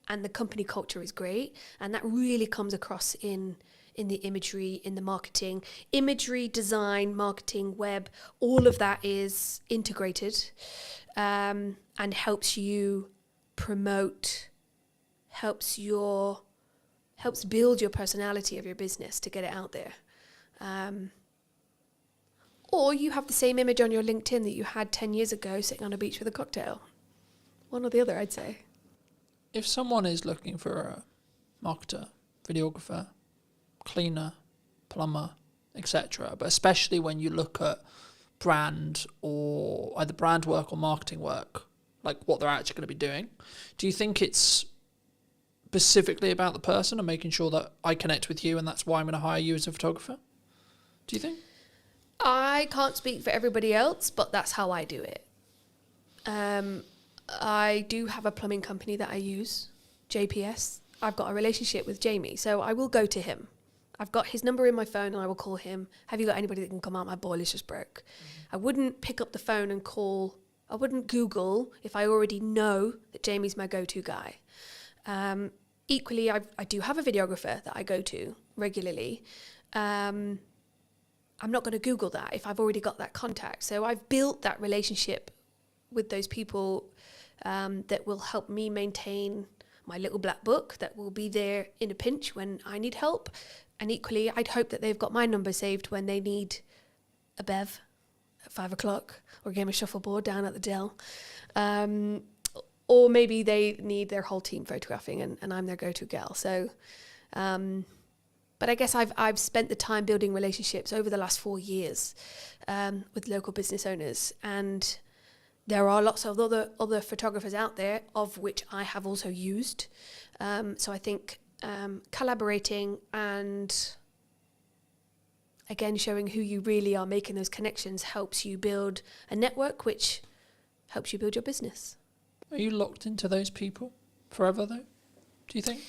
and the company culture is great, and that really comes across in the imagery, in the marketing. Imagery, design, marketing, web, all of that is integrated and helps you promote, helps build your personality of your business to get it out there. Or you have the same image on your LinkedIn that you had 10 years ago sitting on a beach with a cocktail. One or the other, I'd say. If someone is looking for a marketer, videographer, cleaner, plumber, etc., but especially when you look at brand or either brand work or marketing work, like what they're actually going to be doing, do you think it's specifically about the person and making sure that I connect with you and that's why I'm going to hire you as a photographer? Do you think? I can't speak for everybody else, but that's how I do it. I do have a plumbing company that I use, JPS. I've got a relationship with Jamie, so I will go to him. I've got his number in my phone and I will call him. Have you got anybody that can come out? My boiler's just broke. I wouldn't pick up the phone and call. I wouldn't Google if I already know that Jamie's my go-to guy. Equally, I do have a videographer that I go to regularly. I'm not going to Google that if I've already got that contact. So I've built that relationship with those people that will help me maintain my little black book, that will be there in a pinch when I need help. And equally, I'd hope that they've got my number saved when they need a bev at 5 o'clock or a game of shuffleboard down at the Dell. Or maybe they need their whole team photographing and I'm their go-to gal. So, but I guess I've spent the time building relationships over the last 4 years with local business owners, and there are lots of other photographers out there, of which I have also used. So I think collaborating and, again, showing who you really are, making those connections, helps you build a network, which helps you build your business. Are you locked into those people forever, though? Do you think?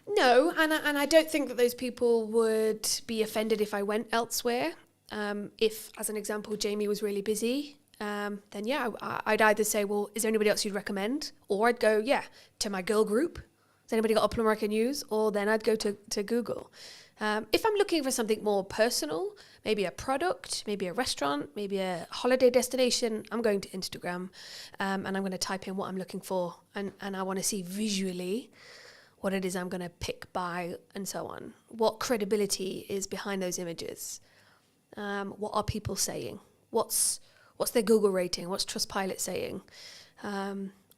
No, and I don't think that those people would be offended if I went elsewhere. If, as an example, Jamie was really busy, then yeah, I'd either say, well, is there anybody else you'd recommend? Or I'd go, yeah, to my girl group. Has anybody got a plumber I can use? Or then I'd go to Google. If I'm looking for something more personal, maybe a product, maybe a restaurant, maybe a holiday destination, I'm going to Instagram, and I'm going to type in what I'm looking for, and I want to see visually what it is I'm going to pick, buy, and so on. What credibility is behind those images? What are people saying? What's their Google rating? What's Trustpilot saying?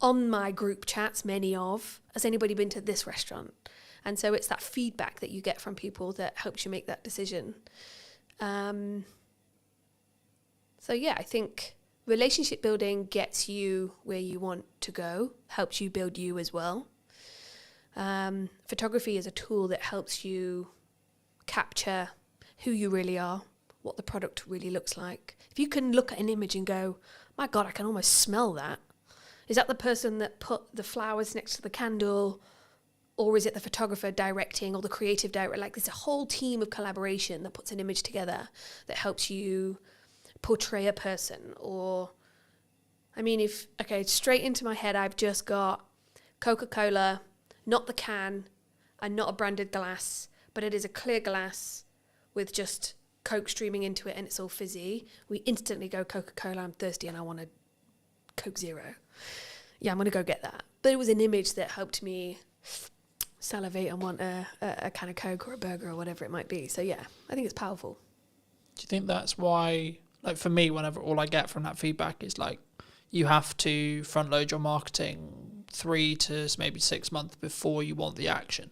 On my group chats, has anybody been to this restaurant? And so it's that feedback that you get from people that helps you make that decision. So yeah, I think relationship building gets you where you want to go, helps you build you as well. Photography is a tool that helps you capture who you really are, what the product really looks like. If you can look at an image and go, my God, I can almost smell that. Is that the person that put the flowers next to the candle? Or is it the photographer directing, or the creative director? Like, there's a whole team of collaboration that puts an image together that helps you portray a person. Or, I mean, straight into my head, I've just got Coca-Cola, not the can, and not a branded glass, but it is a clear glass with just Coke streaming into it and it's all fizzy. We instantly go, Coca-Cola, I'm thirsty and I want a Coke Zero. Yeah, I'm going to go get that. But it was an image that helped me salivate and want a can of Coke or a burger or whatever it might be. So yeah, I think it's powerful. Do you think that's why, like for me, whenever all I get from that feedback is like, you have to front load your marketing 3 to maybe 6 months before you want the action?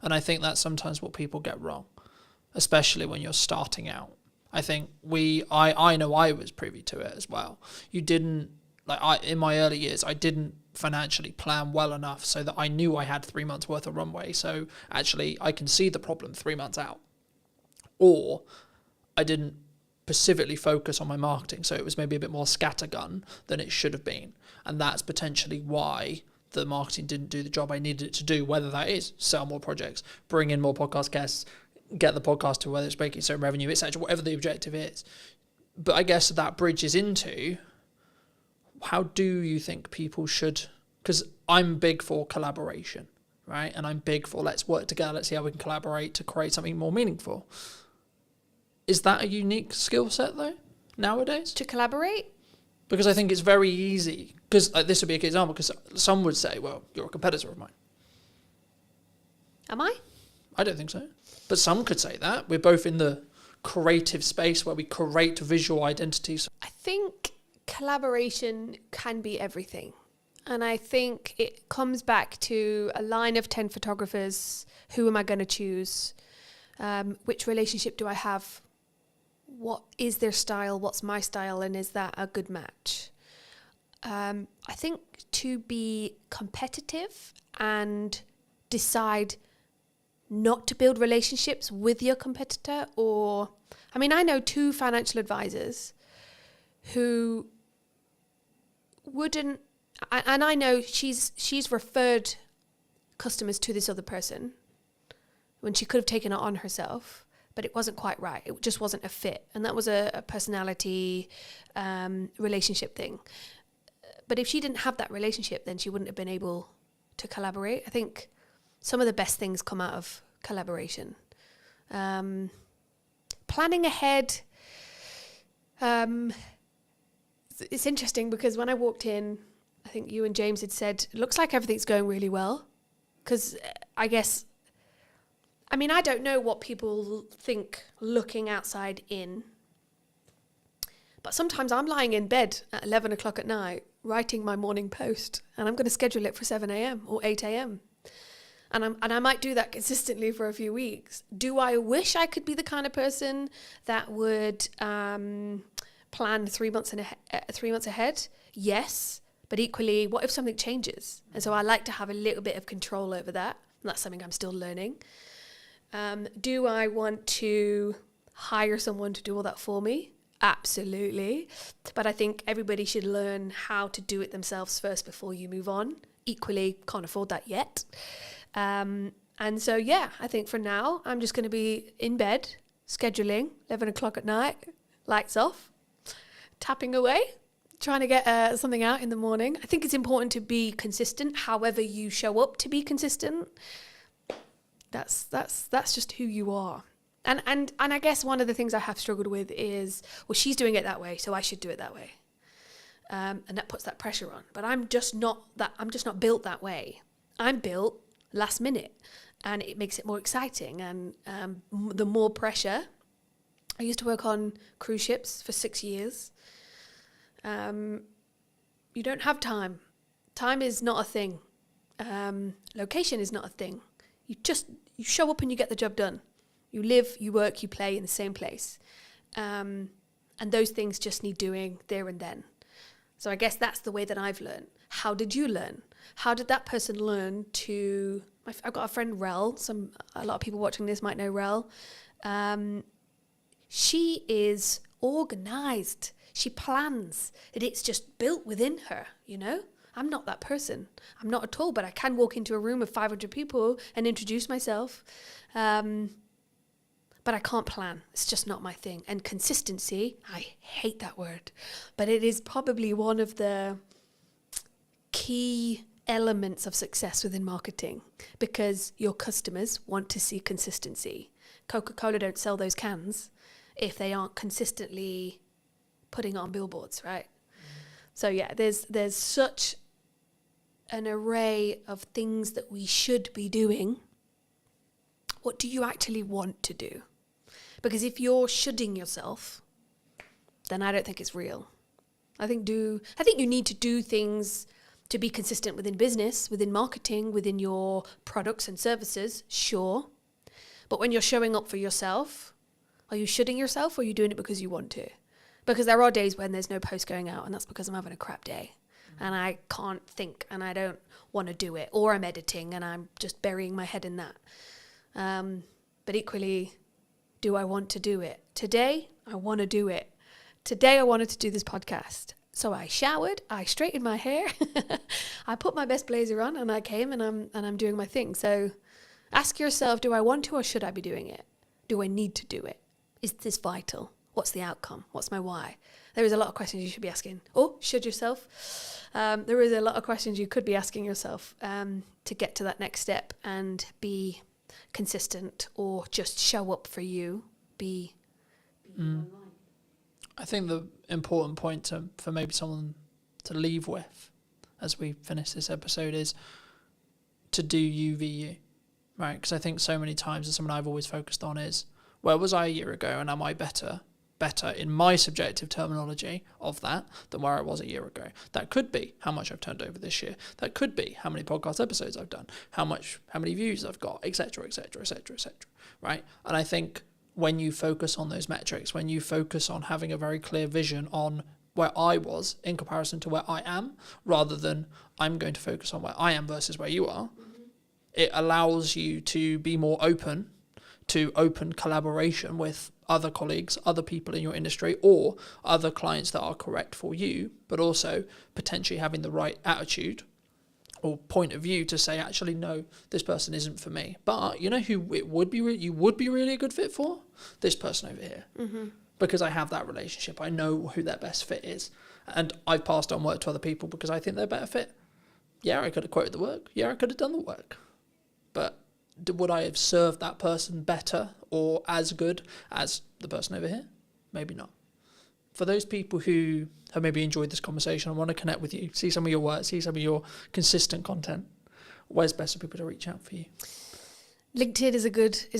And I think that's sometimes what people get wrong, especially when you're starting out. I think I know I was privy to it as well. You didn't, in my early years, I didn't financially plan well enough so that I knew I had 3 months worth of runway. So actually I can see the problem 3 months out. Or I didn't specifically focus on my marketing, so it was maybe a bit more scattergun than it should have been. And that's potentially why the marketing didn't do the job I needed it to do, whether that is sell more projects, bring in more podcast guests, get the podcast to whether it's making certain revenue, etc., whatever the objective is. But I guess that bridges into, how do you think people should, because I'm big for collaboration, right? And I'm big for let's work together, let's see how we can collaborate to create something more meaningful. Is that a unique skill set though, nowadays? To collaborate? Because I think it's very easy, because this would be a good example, because some would say, well, you're a competitor of mine. Am I? I don't think so. But some could say that. We're both in the creative space where we create visual identities. I think collaboration can be everything. And I think it comes back to a line of 10 photographers. Who am I going to choose? Which relationship do I have? What is their style? What's my style? And is that a good match? I think to be competitive and decide not to build relationships with your competitor, or, I mean, I know 2 financial advisors who wouldn't, and I know she's referred customers to this other person when she could have taken it on herself, but it wasn't quite right. It just wasn't a fit. And that was a personality relationship thing. But if she didn't have that relationship, then she wouldn't have been able to collaborate. I think some of the best things come out of collaboration. Planning ahead. It's interesting because when I walked in, I think you and James had said, it looks like everything's going really well. Because I don't know what people think looking outside in. But sometimes I'm lying in bed at 11 o'clock at night, writing my morning post, and I'm going to schedule it for 7 a.m. or 8 a.m. And I might do that consistently for a few weeks. Do I wish I could be the kind of person that would plan 3 months ahead? Yes. But equally, what if something changes? And so I like to have a little bit of control over that. And that's something I'm still learning. Do I want to hire someone to do all that for me? Absolutely. But I think everybody should learn how to do it themselves first before you move on. Equally, can't afford that yet. And so, I think for now, I'm just going to be in bed, scheduling, 11 o'clock at night, lights off, tapping away, trying to get something out in the morning. I think it's important to be consistent, however you show up to be consistent. That's just who you are. And I guess one of the things I have struggled with is, well, she's doing it that way, so I should do it that way. And that puts that pressure on. But I'm just not built that way. I'm built last minute, and it makes it more exciting. And the more pressure. I used to work on cruise ships for 6 years. You don't have time. Time is not a thing. Location is not a thing. You show up and you get the job done. You live, you work, you play in the same place. And those things just need doing there and then. So I guess that's the way that I've learned. How did you learn? How did that person learn to... I've got a friend, Rel. A lot of people watching this might know Rel. She is organised. She plans. It's just built within her, you know? I'm not that person. I'm not at all, but I can walk into a room of 500 people and introduce myself. But I can't plan. It's just not my thing. And consistency, I hate that word, but it is probably one of the key elements of success within marketing, because your customers want to see consistency. Coca-Cola don't sell those cans if they aren't consistently putting it on billboards, right? So there's such an array of things that we should be doing. What do you actually want to do? Because if you're shoulding yourself, then I don't think it's real. I think you need to do things to be consistent within business, within marketing, within your products and services, sure. But when you're showing up for yourself, are you shoulding yourself, or are you doing it because you want to? Because there are days when there's no post going out, and that's because I'm having a crap day and I can't think and I don't want to do it, or I'm editing and I'm just burying my head in that. But equally, do I want to do it? Today, I want to do it. Today, I wanted to do this podcast. So I showered, I straightened my hair, I put my best blazer on, and I came and I'm doing my thing. So ask yourself, do I want to, or should I be doing it? Do I need to do it? Is this vital? What's the outcome? What's my why? There is a lot of questions you should be asking. Or should yourself? There is a lot of questions you could be asking yourself to get to that next step and be consistent, or just show up for you, be online. I think the important point for maybe someone to leave with as we finish this episode is to do you v you, right? Because I think so many times, and something I've always focused on is, where was I a year ago, and am I better in my subjective terminology of that than where I was a year ago? That could be how much I've turned over this year. That could be how many podcast episodes I've done, how many views I've got, etc., etc., etc., etc. Right? And I think when you focus on those metrics, when you focus on having a very clear vision on where I was in comparison to where I am, rather than I'm going to focus on where I am versus where you are, it allows you to be more open to open collaboration with other colleagues, other people in your industry, or other clients that are correct for you, but also potentially having the right attitude or point of view to say, actually, no, this person isn't for me. But you know who it would be? You would be really a good fit for? This person over here. Because I have that relationship. I know who their best fit is. And I've passed on work to other people because I think they're better fit. Yeah, I could have quoted the work. Yeah, I could have done the work. But would I have served that person better or as good as the person over here? Maybe not. For those people who have maybe enjoyed this conversation and want to connect with you, see some of your work, see some of your consistent content, where's best for people to reach out for you? LinkedIn is a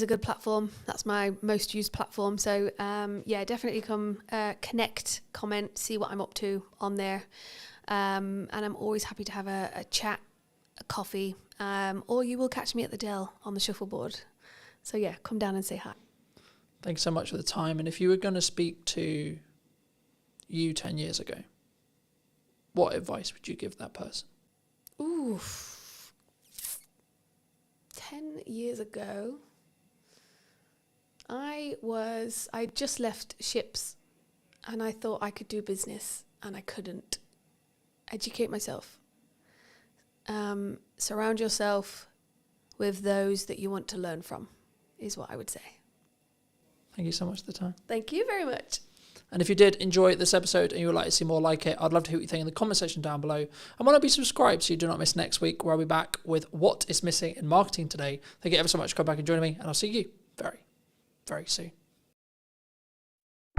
good platform. That's my most used platform. So yeah, definitely come connect, comment, see what I'm up to on there. And I'm always happy to have a chat, a coffee, or you will catch me at the Dell on the shuffleboard. So yeah, come down and say hi. Thanks so much for the time. And if you were going to speak to you 10 years ago, what advice would you give that person? Ooh. 10 years ago, I just left ships and I thought I could do business and I couldn't. Educate myself. Surround yourself with those that you want to learn from is what I would say. Thank you so much for the time. Thank you very much. And if you did enjoy this episode and you would like to see more like it, I'd love to hear what you think in the comment section down below. And why not be subscribed so you do not miss next week, where I'll be back with what is missing in marketing today. Thank you ever so much for coming back and joining me, and I'll see you very, very soon.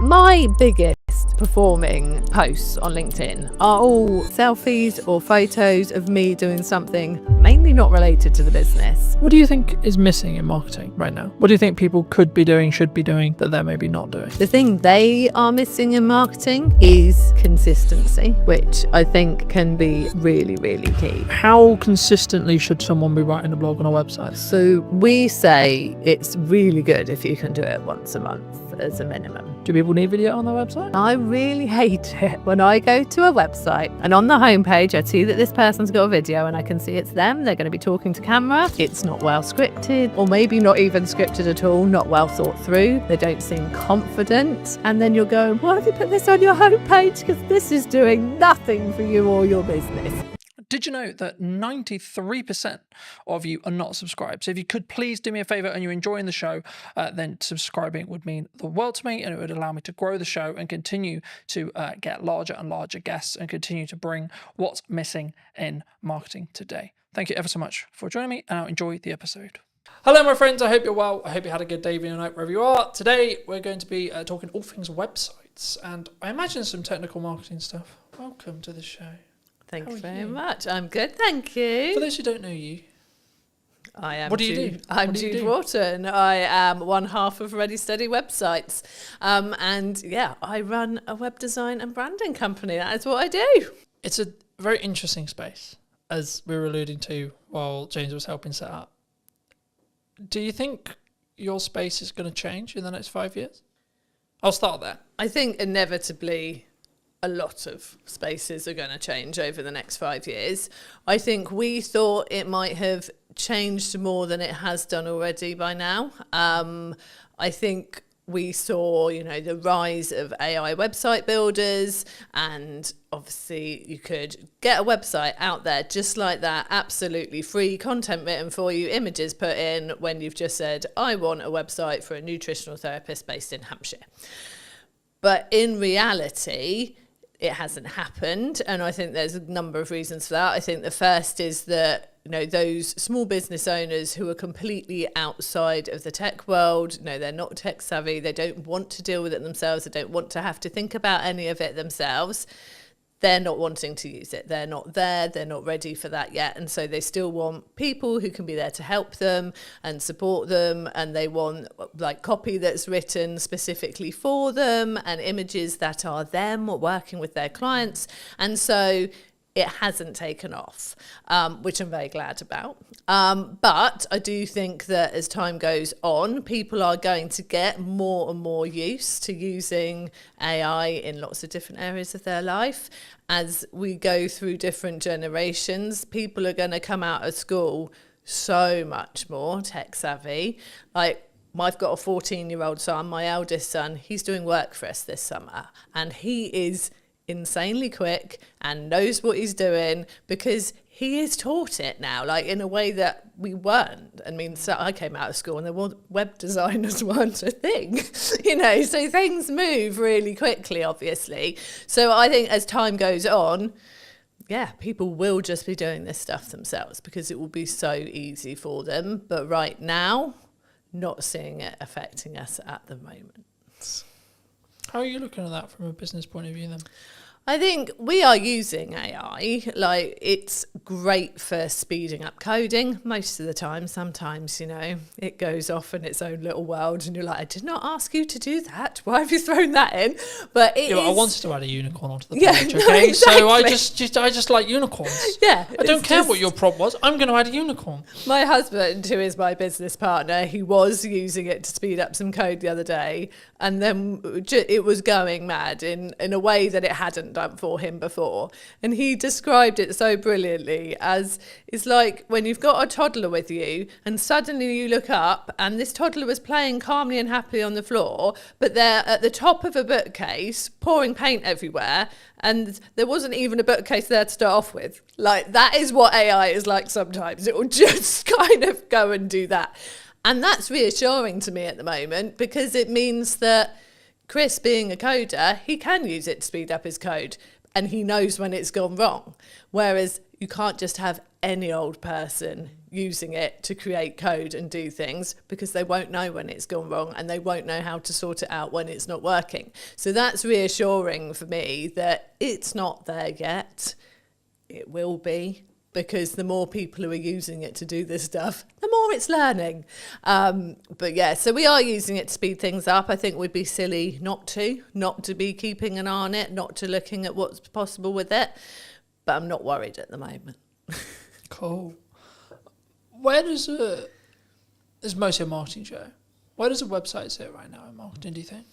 My biggest performing posts on LinkedIn are all selfies or photos of me doing something mainly not related to the business. What do you think is missing in marketing right now? What do you think people could be doing, should be doing, that they're maybe not doing? The thing they are missing in marketing is consistency, which I think can be really, really key. How consistently should someone be writing a blog on a website? So we say it's really good if you can do it once a month as a minimum. Do people need video on their website? I really hate it when I go to a website and on the homepage I see that this person's got a video and I can see it's them, they're going to be talking to camera. It's not well scripted, or maybe not even scripted at all, not well thought through. They don't seem confident. And then you're going, why have you put this on your homepage? Because this is doing nothing for you or your business. Did you know that 93% of you are not subscribed? So if you could please do me a favor and you're enjoying the show, then subscribing would mean the world to me, and it would allow me to grow the show and continue to get larger and larger guests and continue to bring what's missing in marketing today. Thank you ever so much for joining me, and I'll enjoy the episode. Hello, my friends. I hope you're well. I hope you had a good day, evening, or night, wherever you are. Today, we're going to be talking all things websites, and I imagine some technical marketing stuff. Welcome to the show. Thank you very much. I'm good, thank you. For those who don't know you, I am. What do you do? I'm Jude Wharton. I am one half of Ready Steady Websites, and yeah, I run a web design and branding company. That is what I do. It's a very interesting space, as we were alluding to while James was helping set up. Do you think your space is going to change in the next 5 years? I'll start there. I think inevitably a lot of spaces are going to change over the next 5 years. I think we thought it might have changed more than it has done already by now. I think we saw, the rise of AI website builders, and obviously you could get a website out there just like that, absolutely free, content written for you, images put in, when you've just said, I want a website for a nutritional therapist based in Hampshire. But in reality, it hasn't happened, and I think there's a number of reasons for that. I think the first is that those small business owners who are completely outside of the tech world, they're not tech savvy, they don't want to deal with it themselves, they don't want to have to think about any of it themselves. They're not wanting to use it. They're not there. They're not ready for that yet. And so they still want people who can be there to help them and support them. And they want copy that's written specifically for them and images that are them working with their clients. And so it hasn't taken off, which I'm very glad about. But I do think that as time goes on, people are going to get more and more used to using AI in lots of different areas of their life. As we go through different generations, people are going to come out of school so much more tech savvy. I've got a 14-year-old son, my eldest son, he's doing work for us this summer, and he is insanely quick and knows what he's doing, because he is taught it now, like in a way that we weren't. I mean, so I came out of school and there were web designers weren't a thing, so things move really quickly, obviously. So I think as time goes on, yeah, people will just be doing this stuff themselves because it will be so easy for them. But right now, not seeing it affecting us at the moment. How are you looking at that from a business point of view then? I think we are using AI. Like, it's great for speeding up coding most of the time. Sometimes, it goes off in its own little world and you're like, I did not ask you to do that. Why have you thrown that in? But I wanted to add a unicorn onto the page, Yeah, okay? no, So I exactly. I just like unicorns. Yeah. I don't care what your prompt was. I'm going to add a unicorn. My husband, who is my business partner, he was using it to speed up some code the other day, and then it was going mad in a way that it hadn't done for him before. And he described it so brilliantly as, it's like when you've got a toddler with you and suddenly you look up and this toddler was playing calmly and happily on the floor, but they're at the top of a bookcase pouring paint everywhere, and there wasn't even a bookcase there to start off with. Like, that is what AI is like sometimes. It will just kind of go and do that. And that's reassuring to me at the moment, because it means that Chris, being a coder, he can use it to speed up his code, and he knows when it's gone wrong. Whereas you can't just have any old person using it to create code and do things, because they won't know when it's gone wrong and they won't know how to sort it out when it's not working. So that's reassuring for me that it's not there yet. It will be, because the more people who are using it to do this stuff, the more it's learning. But yeah, so we are using it to speed things up. I think we'd be silly not to be keeping an eye on it, not to looking at what's possible with it. But I'm not worried at the moment. Cool. Where does it's mostly a marketing show. Where does a website sit right now in marketing, do you think?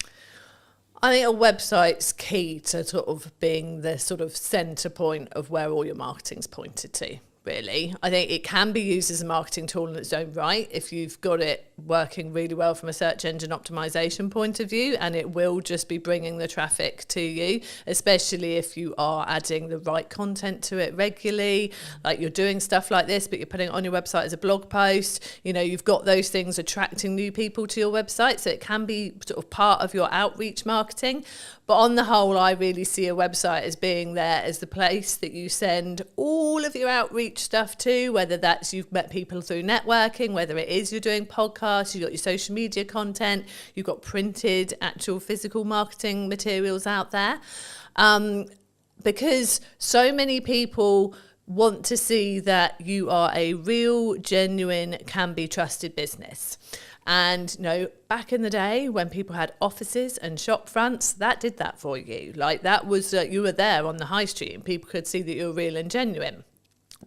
I think a website's key to sort of being the sort of centre point of where all your marketing's pointed to, really. I think it can be used as a marketing tool in its own right if you've got it working really well from a search engine optimization point of view, and it will just be bringing the traffic to you, especially if you are adding the right content to it regularly, like you're doing stuff like this but you're putting it on your website as a blog post. You've got those things attracting new people to your website, so it can be sort of part of your outreach marketing. But on the whole, I really see a website as being there as the place that you send all of your outreach stuff to, whether that's you've met people through networking, whether it is you're doing podcasts, you've got your social media content, you've got printed, actual physical marketing materials out there. Because so many people want to see that you are a real, genuine, can be trusted business. And, back in the day when people had offices and shop fronts, that did that for you. Like, that was, you were there on the high street and people could see that you were real and genuine.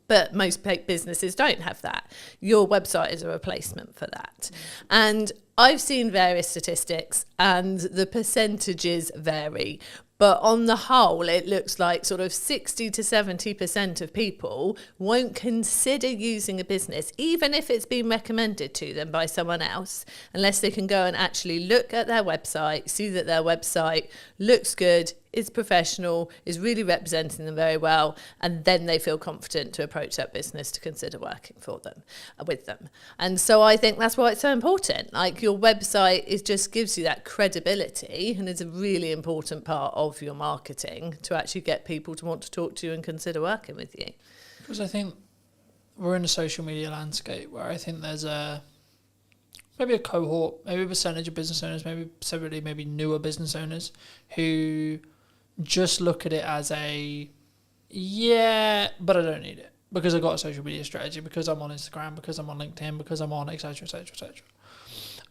But most businesses don't have that. Your website is a replacement for that. And I've seen various statistics and the percentages vary. But on the whole, it looks like sort of 60 to 70% of people won't consider using a business, even if it's been recommended to them by someone else, unless they can go and actually look at their website, see that their website looks good, is professional, is really representing them very well, and then they feel confident to approach that business to consider working with them. And so I think that's why it's so important. Like, your website just gives you that credibility, and is a really important part of your marketing to actually get people to want to talk to you and consider working with you. Because I think we're in a social media landscape where I think there's maybe a cohort, maybe a percentage of business owners, maybe newer business owners who just look at it as but I don't need it because I've got a social media strategy, because I'm on Instagram, because I'm on LinkedIn, because I'm on etc, etc, etc.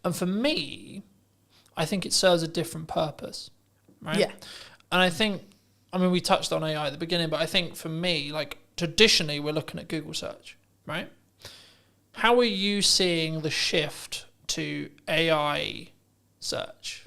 And for me, I think it serves a different purpose, right? Yeah. And I think, we touched on AI at the beginning, but I think for me, like, traditionally we're looking at Google search, right? How are you seeing the shift to AI search?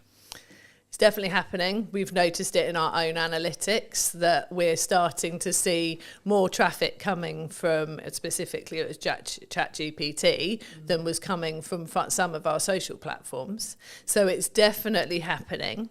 It's definitely happening. We've noticed it in our own analytics that we're starting to see more traffic coming from, specifically it was ChatGPT, than was coming from some of our social platforms. So it's definitely happening.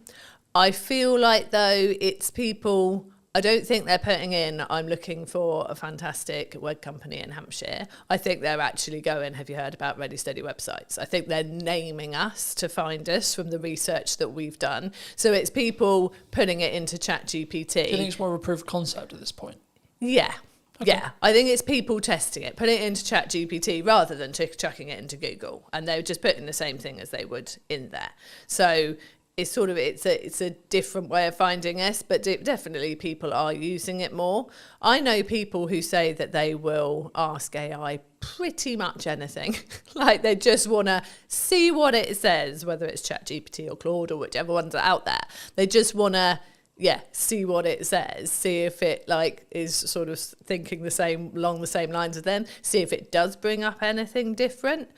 I feel like, though, it's people, I don't think they're putting in, I'm looking for a fantastic web company in Hampshire. I think they're actually going, have you heard about Ready Steady websites? I think they're naming us to find us from the research that we've done. So it's people putting it into ChatGPT. Do you think it's more of a proof of concept at this point? Yeah. Okay. Yeah, I think it's people testing it, putting it into ChatGPT rather than chucking it into Google, and they're just putting the same thing as they would in there. So it's sort of it's a different way of finding us, but definitely people are using it more. I know people who say that they will ask AI pretty much anything, like they just want to see what it says, whether it's ChatGPT or Claude or whichever ones are out there. They just want to see what it says, see if it like is sort of thinking the same along the same lines as them, see if it does bring up anything different.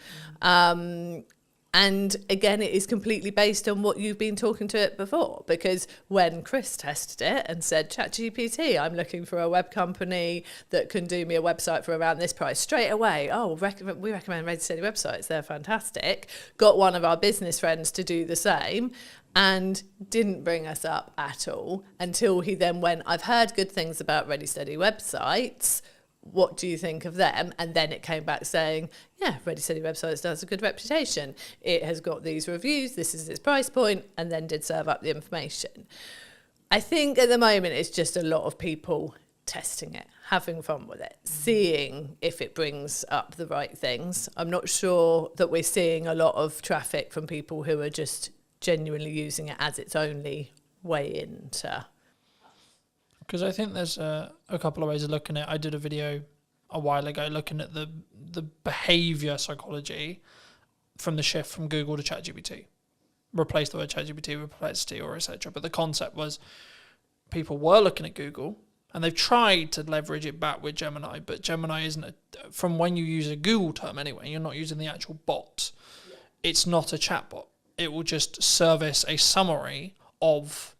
And again, it is completely based on what you've been talking to it before, because when Chris tested it and said, ChatGPT, I'm looking for a web company that can do me a website for around this price, straight away, we recommend Ready Steady websites, they're fantastic. Got one of our business friends to do the same, and didn't bring us up at all until he then went, I've heard good things about Ready Steady websites. What do you think of them? And then it came back saying, yeah, Ready Steady websites does a good reputation. It has got these reviews. This is its price point, and then did serve up the information. I think at the moment it's just a lot of people testing it, having fun with it, seeing if it brings up the right things. I'm not sure that we're seeing a lot of traffic from people who are just genuinely using it as its only way into. Because I think there's a couple of ways of looking at it. I did a video a while ago looking at the behavior psychology from the shift from Google to ChatGPT. Replace the word ChatGPT with Perplexity or etc. But the concept was people were looking at Google and they've tried to leverage it back with Gemini, but Gemini isn't from when you use a Google term anyway, you're not using the actual bot. Yeah. It's not a chatbot. It will just service a summary of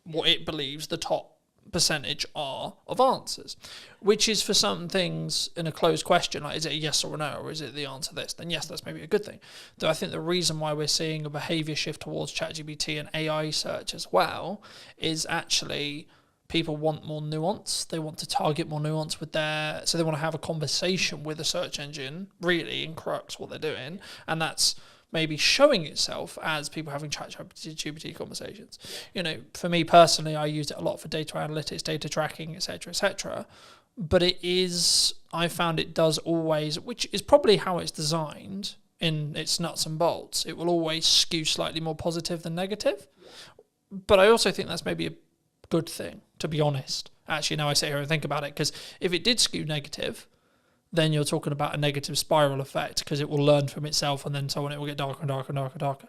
what it believes the top percentage are of answers, which is for some things in a closed question, like is it a yes or a no, or is it the answer this, then yes, that's maybe a good thing. Though I think the reason why we're seeing a behavior shift towards ChatGPT and AI search as well is actually people want more nuance. They want to target more nuance with so they want to have a conversation with a search engine, really, in crux what they're doing, and that's maybe showing itself as people having ChatGPT conversations. You know, for me personally, I use it a lot for data analytics, data tracking, etc., etc. But I found it does always, which is probably how it's designed in its nuts and bolts, it will always skew slightly more positive than negative. But I also think that's maybe a good thing, to be honest. Actually, now I sit here and think about it, because if it did skew negative, then you're talking about a negative spiral effect, because it will learn from itself and then so on, it will get darker and darker and darker and darker.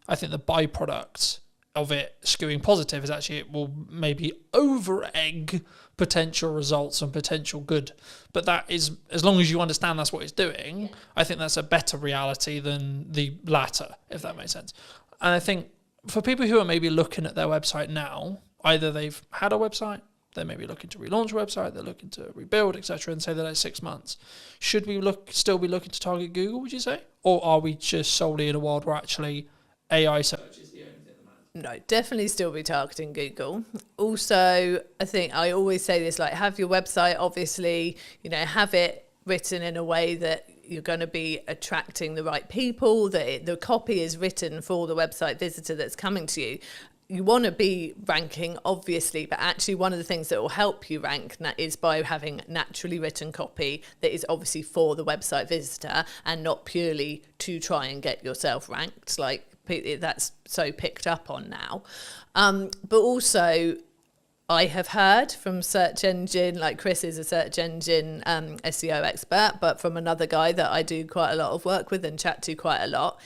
I think the byproduct of it skewing positive is actually it will maybe over-egg potential results and potential good. But that is, as long as you understand that's what it's doing, I think that's a better reality than the latter, if that makes sense. And I think for people who are maybe looking at their website now, either they've had a website, they may be looking to relaunch a website, they're looking to rebuild, etc., and say that it's 6 months. Should we still be looking to target Google, would you say? Or are we just solely in a world where actually AI search is the only thing that matters? No, definitely still be targeting Google. Also, I think I always say this, like, have your website, obviously, have it written in a way that you're going to be attracting the right people, that the copy is written for the website visitor that's coming to you. You want to be ranking, obviously, but actually one of the things that will help you rank is by having naturally written copy that is obviously for the website visitor and not purely to try and get yourself ranked, like that's so picked up on now. But also, I have heard from search engine, like Chris is a search engine SEO expert, but from another guy that I do quite a lot of work with and chat to quite a lot,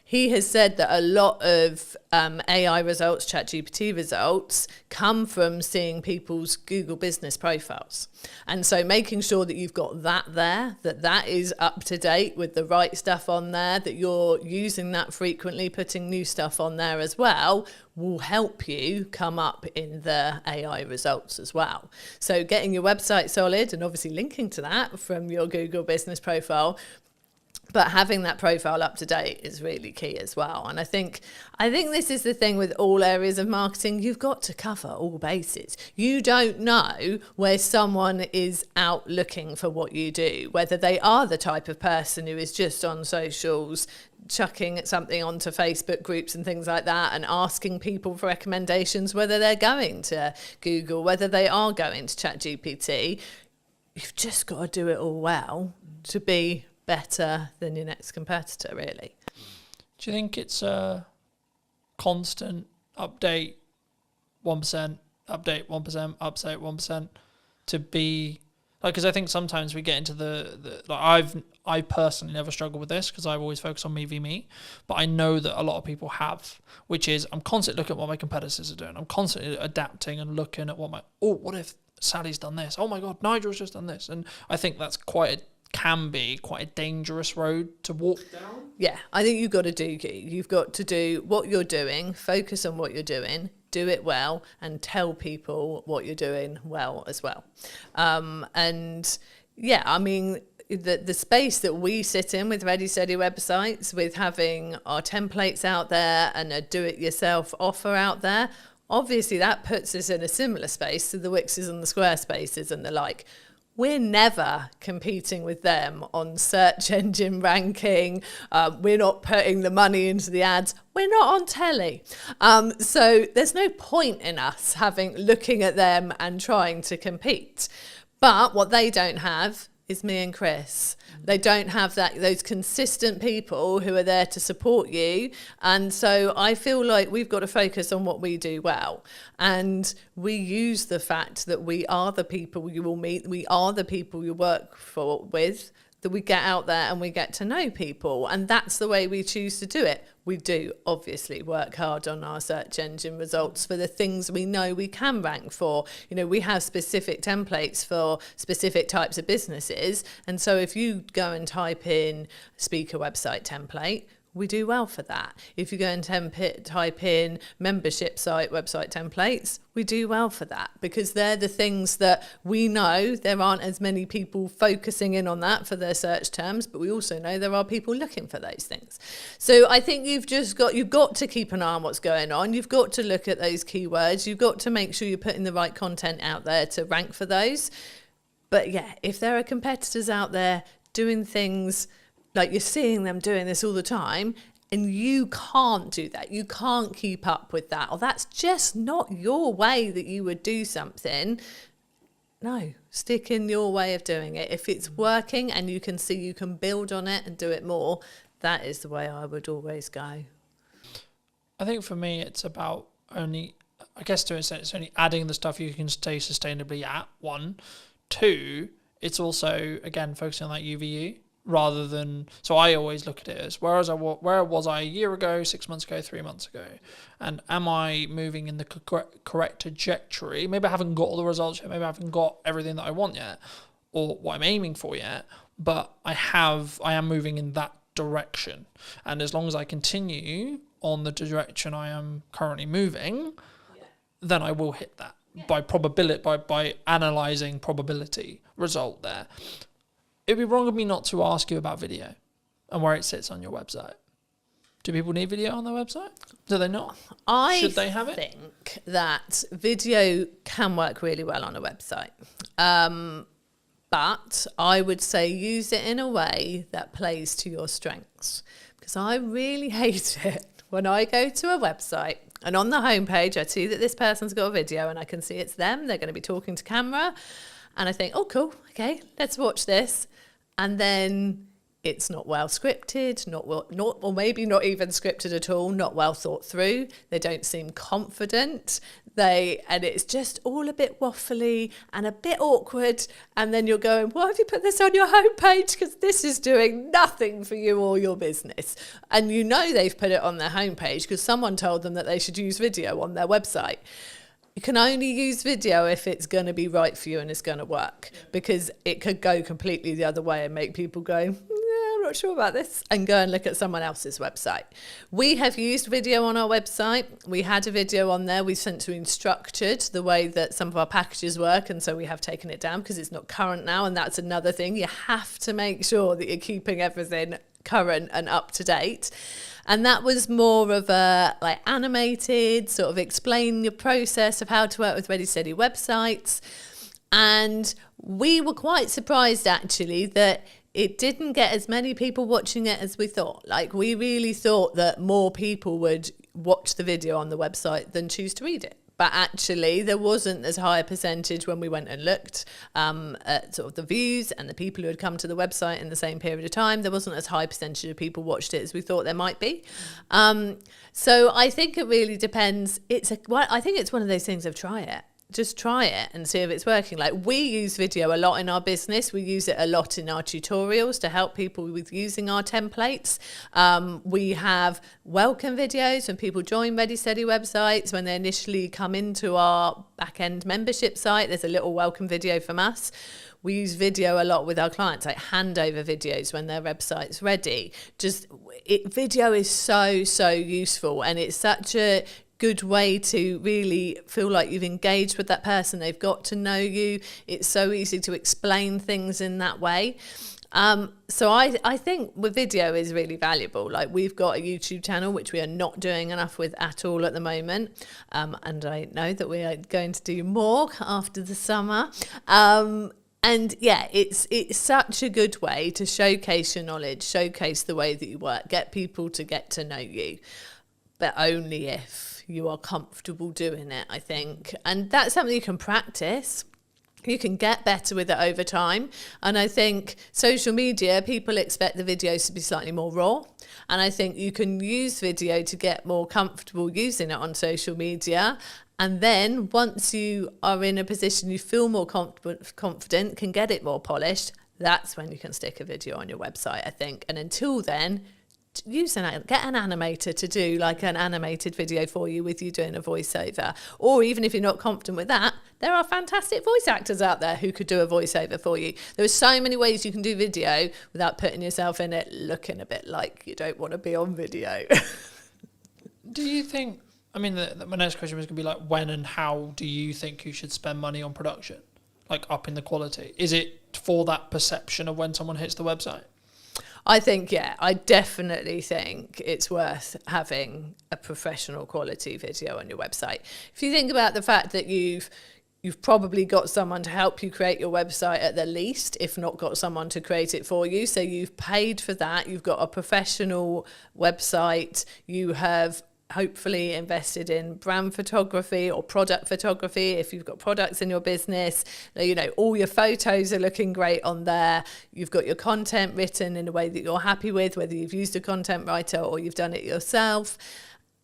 he has said that a lot of AI results, ChatGPT results, come from seeing people's Google business profiles. And so making sure that you've got that there, that is up to date with the right stuff on there, that you're using that frequently, putting new stuff on there as well, will help you come up in the AI results as well. So getting your website solid and obviously linking to that from your Google business profile, But having that profile up to date is really key as well. And I think this is the thing with all areas of marketing. You've got to cover all bases. You don't know where someone is out looking for what you do, whether they are the type of person who is just on socials, chucking something onto Facebook groups and things like that and asking people for recommendations, whether they're going to Google, whether they are going to ChatGPT. You've just got to do it all well to be better than your next competitor, really. Do you think it's a constant update 1%, update 1%, update 1% to be like, because I think sometimes we get into the like I personally never struggle with this because I've always focused on me v me, but I know that a lot of people have, which is I'm constantly looking at what my competitors are doing. I'm constantly adapting and looking at what if Sally's done this? Oh my God, Nigel's just done this. And I think that's can be quite a dangerous road to walk down. Yeah, I think you've got to do what you're doing, focus on what you're doing, do it well, and tell people what you're doing well as well. And yeah, I mean, the space that we sit in with Ready Steady websites, with having our templates out there and a do-it-yourself offer out there, obviously that puts us in a similar space to the Wixes and the Squarespaces and the like. We're never competing with them on search engine ranking. We're not putting the money into the ads. We're not on telly. So there's no point in us looking at them and trying to compete. But what they don't have is me and Chris. They don't have those consistent people who are there to support you. And so I feel like we've got to focus on what we do well. And we use the fact that we are the people you will meet, we are the people you work with, that we get out there and we get to know people. And that's the way we choose to do it. We do obviously work hard on our search engine results for the things we know we can rank for. You know, we have specific templates for specific types of businesses. And so if you go and type in speaker website template, we do well for that. If you go and type in membership site website templates, we do well for that, because they're the things that we know there aren't as many people focusing in on that for their search terms, but we also know there are people looking for those things. So I think you've got to keep an eye on what's going on. You've got to look at those keywords. You've got to make sure you're putting the right content out there to rank for those. But yeah, if there are competitors out there doing things like you're seeing them doing this all the time, and you can't do that, you can't keep up with that, or that's just not your way that you would do something, no, stick in your way of doing it. If it's working and you can see you can build on it and do it more, that is the way I would always go. I think for me, it's about only adding the stuff you can stay sustainably at, 1. 2, it's also, again, focusing on that UVU. Rather than, so I always look at it as where was I a year ago, 6 months ago, 3 months ago, and am I moving in the correct trajectory? Maybe I haven't got all the results yet, maybe I haven't got everything that I want yet, or what I'm aiming for yet, but I am moving in that direction, and as long as I continue on the direction I am currently moving, then I will hit that by probability, by analysing probability result there. It'd be wrong of me not to ask you about video and where it sits on your website. Do people need video on their website? Do they not? Should they have it? I think that video can work really well on a website. But I would say use it in a way that plays to your strengths. Because I really hate it when I go to a website and on the homepage I see that this person's got a video and I can see it's them, they're going to be talking to camera. And I think, oh, cool, okay, let's watch this. And then it's not well scripted, or maybe not even scripted at all, not well thought through. They don't seem confident. And it's just all a bit waffly and a bit awkward. And then you're going, why have you put this on your homepage? Because this is doing nothing for you or your business. And you know they've put it on their homepage because someone told them that they should use video on their website. You can only use video if it's going to be right for you and it's going to work, because it could go completely the other way and make people go, I'm not sure about this, and go and look at someone else's website. We have used video on our website. We had a video on there. We've since restructured the way that some of our packages work, and so we have taken it down because it's not current now, and that's another thing. You have to make sure that you're keeping everything current and up to date. And that was more of a like animated, sort of explain your process of how to work with Ready Steady websites. And we were quite surprised actually that it didn't get as many people watching it as we thought. Like, we really thought that more people would watch the video on the website than choose to read it. But actually, there wasn't as high a percentage when we went and looked at sort of the views and the people who had come to the website in the same period of time. There wasn't as high a percentage of people watched it as we thought there might be. So I think it really depends. I think it's one of those things of try it. Just try it and see if it's working. Like, we use video a lot in our business. We use it a lot in our tutorials to help people with using our templates. We have welcome videos when people join Ready Steady websites. When they initially come into our back-end membership site, there's a little welcome video from us. We use video a lot with our clients, like handover videos when their website's ready. Video is so useful, and it's such a good way to really feel like you've engaged with that person. They've got to know you. It's so easy to explain things in that way. So I think with video is really valuable. Like, we've got a YouTube channel, which we are not doing enough with at all at the moment. And I know that we are going to do more after the summer. And yeah, it's such a good way to showcase your knowledge, showcase the way that you work, get people to get to know you, but only if you are comfortable doing it, I think. And that's something you can practice. You can get better with it over time. And I think social media, people expect the videos to be slightly more raw. And I think you can use video to get more comfortable using it on social media. And then once you are in a position you feel more confident, can get it more polished, that's when you can stick a video on your website, I think. And until then, get an animator to do like an animated video for you with you doing a voiceover. Or even if you're not confident with that, there are fantastic voice actors out there who could do a voiceover for you. There are so many ways you can do video without putting yourself in it looking a bit like you don't want to be on video. Do you think, I mean, my next question was going to be like, when and how do you think you should spend money on production? Like, upping the quality? Is it for that perception of when someone hits the website? I think, yeah, I definitely think it's worth having a professional quality video on your website. If you think about the fact that you've probably got someone to help you create your website at the least, if not got someone to create it for you. So you've paid for that. You've got a professional website. You have hopefully invested in brand photography or product photography. If you've got products in your business, you know, all your photos are looking great on there. You've got your content written in a way that you're happy with, whether you've used a content writer or you've done it yourself.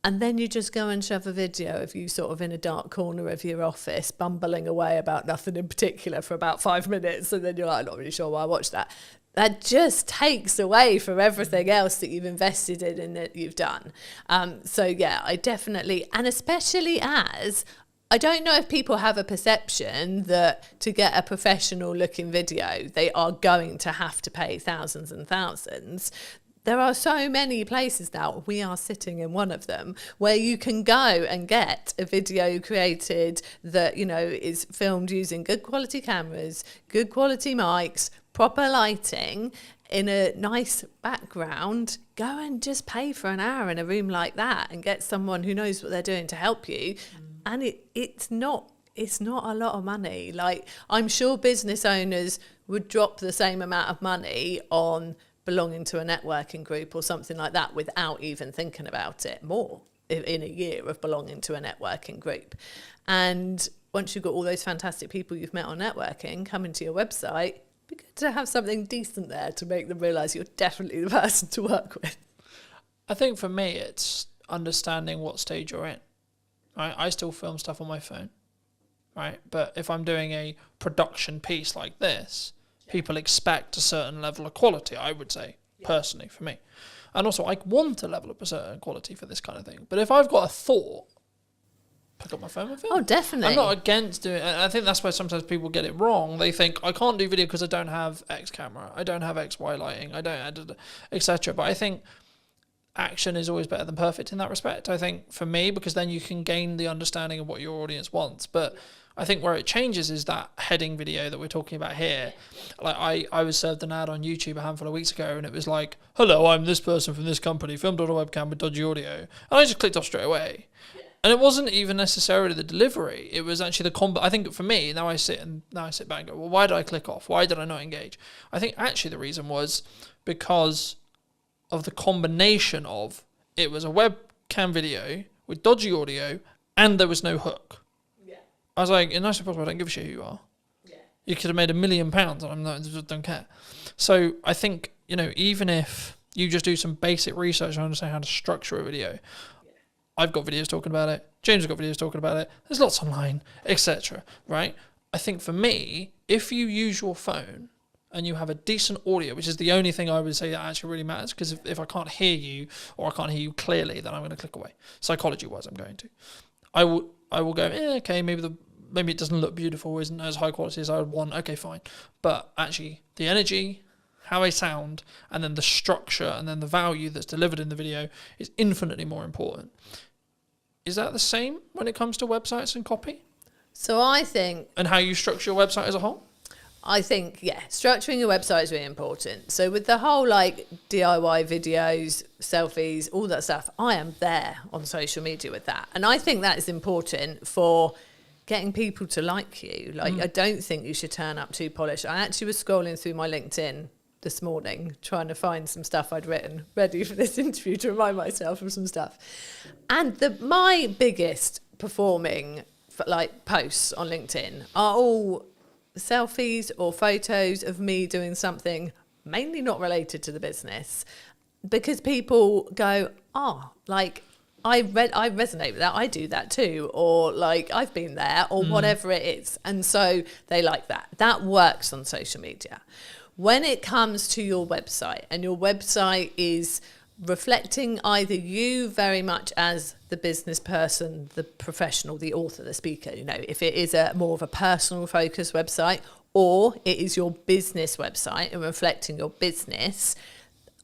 And then you just go and shove a video of you sort of in a dark corner of your office, bumbling away about nothing in particular for about 5 minutes. And then you're like, I'm not really sure why I watched that. That just takes away from everything else that you've invested in and that you've done. So yeah, I definitely, and especially as, I don't know if people have a perception that to get a professional looking video, they are going to have to pay thousands and thousands. There are so many places now, we are sitting in one of them, where you can go and get a video created that, you know, is filmed using good quality cameras, good quality mics, proper lighting, in a nice background. Go and just pay for an hour in a room like that and get someone who knows what they're doing to help you. And it's not a lot of money. Like, I'm sure business owners would drop the same amount of money on belonging to a networking group or something like that without even thinking about it more in a year of belonging to a networking group. And once you've got all those fantastic people you've met on networking coming to your website, it'd be good to have something decent there to make them realise you're definitely the person to work with. I think for me, it's understanding what stage you're in. Right? I still film stuff on my phone, right? But if I'm doing a production piece like this, people expect a certain level of quality, I would say, personally, for me. And also, I want a level of a certain quality for this kind of thing. But if I've got a thought, pick up my phone and film. Oh, definitely. I'm not against doing it. I think that's where sometimes people get it wrong. They think, I can't do video because I don't have X camera, I don't have XY lighting, I don't, etc. But I think action is always better than perfect in that respect. I think for me, because then you can gain the understanding of what your audience wants. But I think where it changes is that heading video that we're talking about here. Like I was served an ad on YouTube a handful of weeks ago, and it was like, "Hello, I'm this person from this company, filmed on a webcam with dodgy audio," and I just clicked off straight away. And it wasn't even necessarily the delivery; it was actually the I think for me, now I sit back and go, "Well, why did I click off? Why did I not engage?" I think actually the reason was because of the combination of it was a webcam video with dodgy audio, and there was no hook. I was like, in nicely possible, I don't give a shit who you are. Yeah. You could have made £1 million and I don't care. So I think, even if you just do some basic research and understand how to structure a video, I've got videos talking about it. James has got videos talking about it. There's lots online, etc. Right? I think for me, if you use your phone and you have a decent audio, which is the only thing I would say that actually really matters, because if I can't hear you or I can't hear you clearly, then I'm going to click away. Psychology-wise, I'm going to. I will go, okay, maybe it doesn't look beautiful, isn't as high quality as I would want. Okay, fine. But actually, the energy, how I sound, and then the structure, and then the value that's delivered in the video is infinitely more important. Is that the same when it comes to websites and copy? So I think... And how you structure your website as a whole? I think, structuring your website is really important. So with the whole DIY videos, selfies, all that stuff, I am there on social media with that. And I think that is important for getting people to like you. I don't think you should turn up too polished. I actually was scrolling through my LinkedIn this morning, trying to find some stuff I'd written ready for this interview to remind myself of some stuff. And my biggest performing posts on LinkedIn are all selfies or photos of me doing something mainly not related to the business, because people go, I resonate with that, I do that too, or I've been there, or whatever it is, and so they like that works on social media. When it comes to your website, and your website is reflecting either you very much as the business person, the professional, the author, the speaker, if it is a more of a personal focused website, or it is your business website and reflecting your business,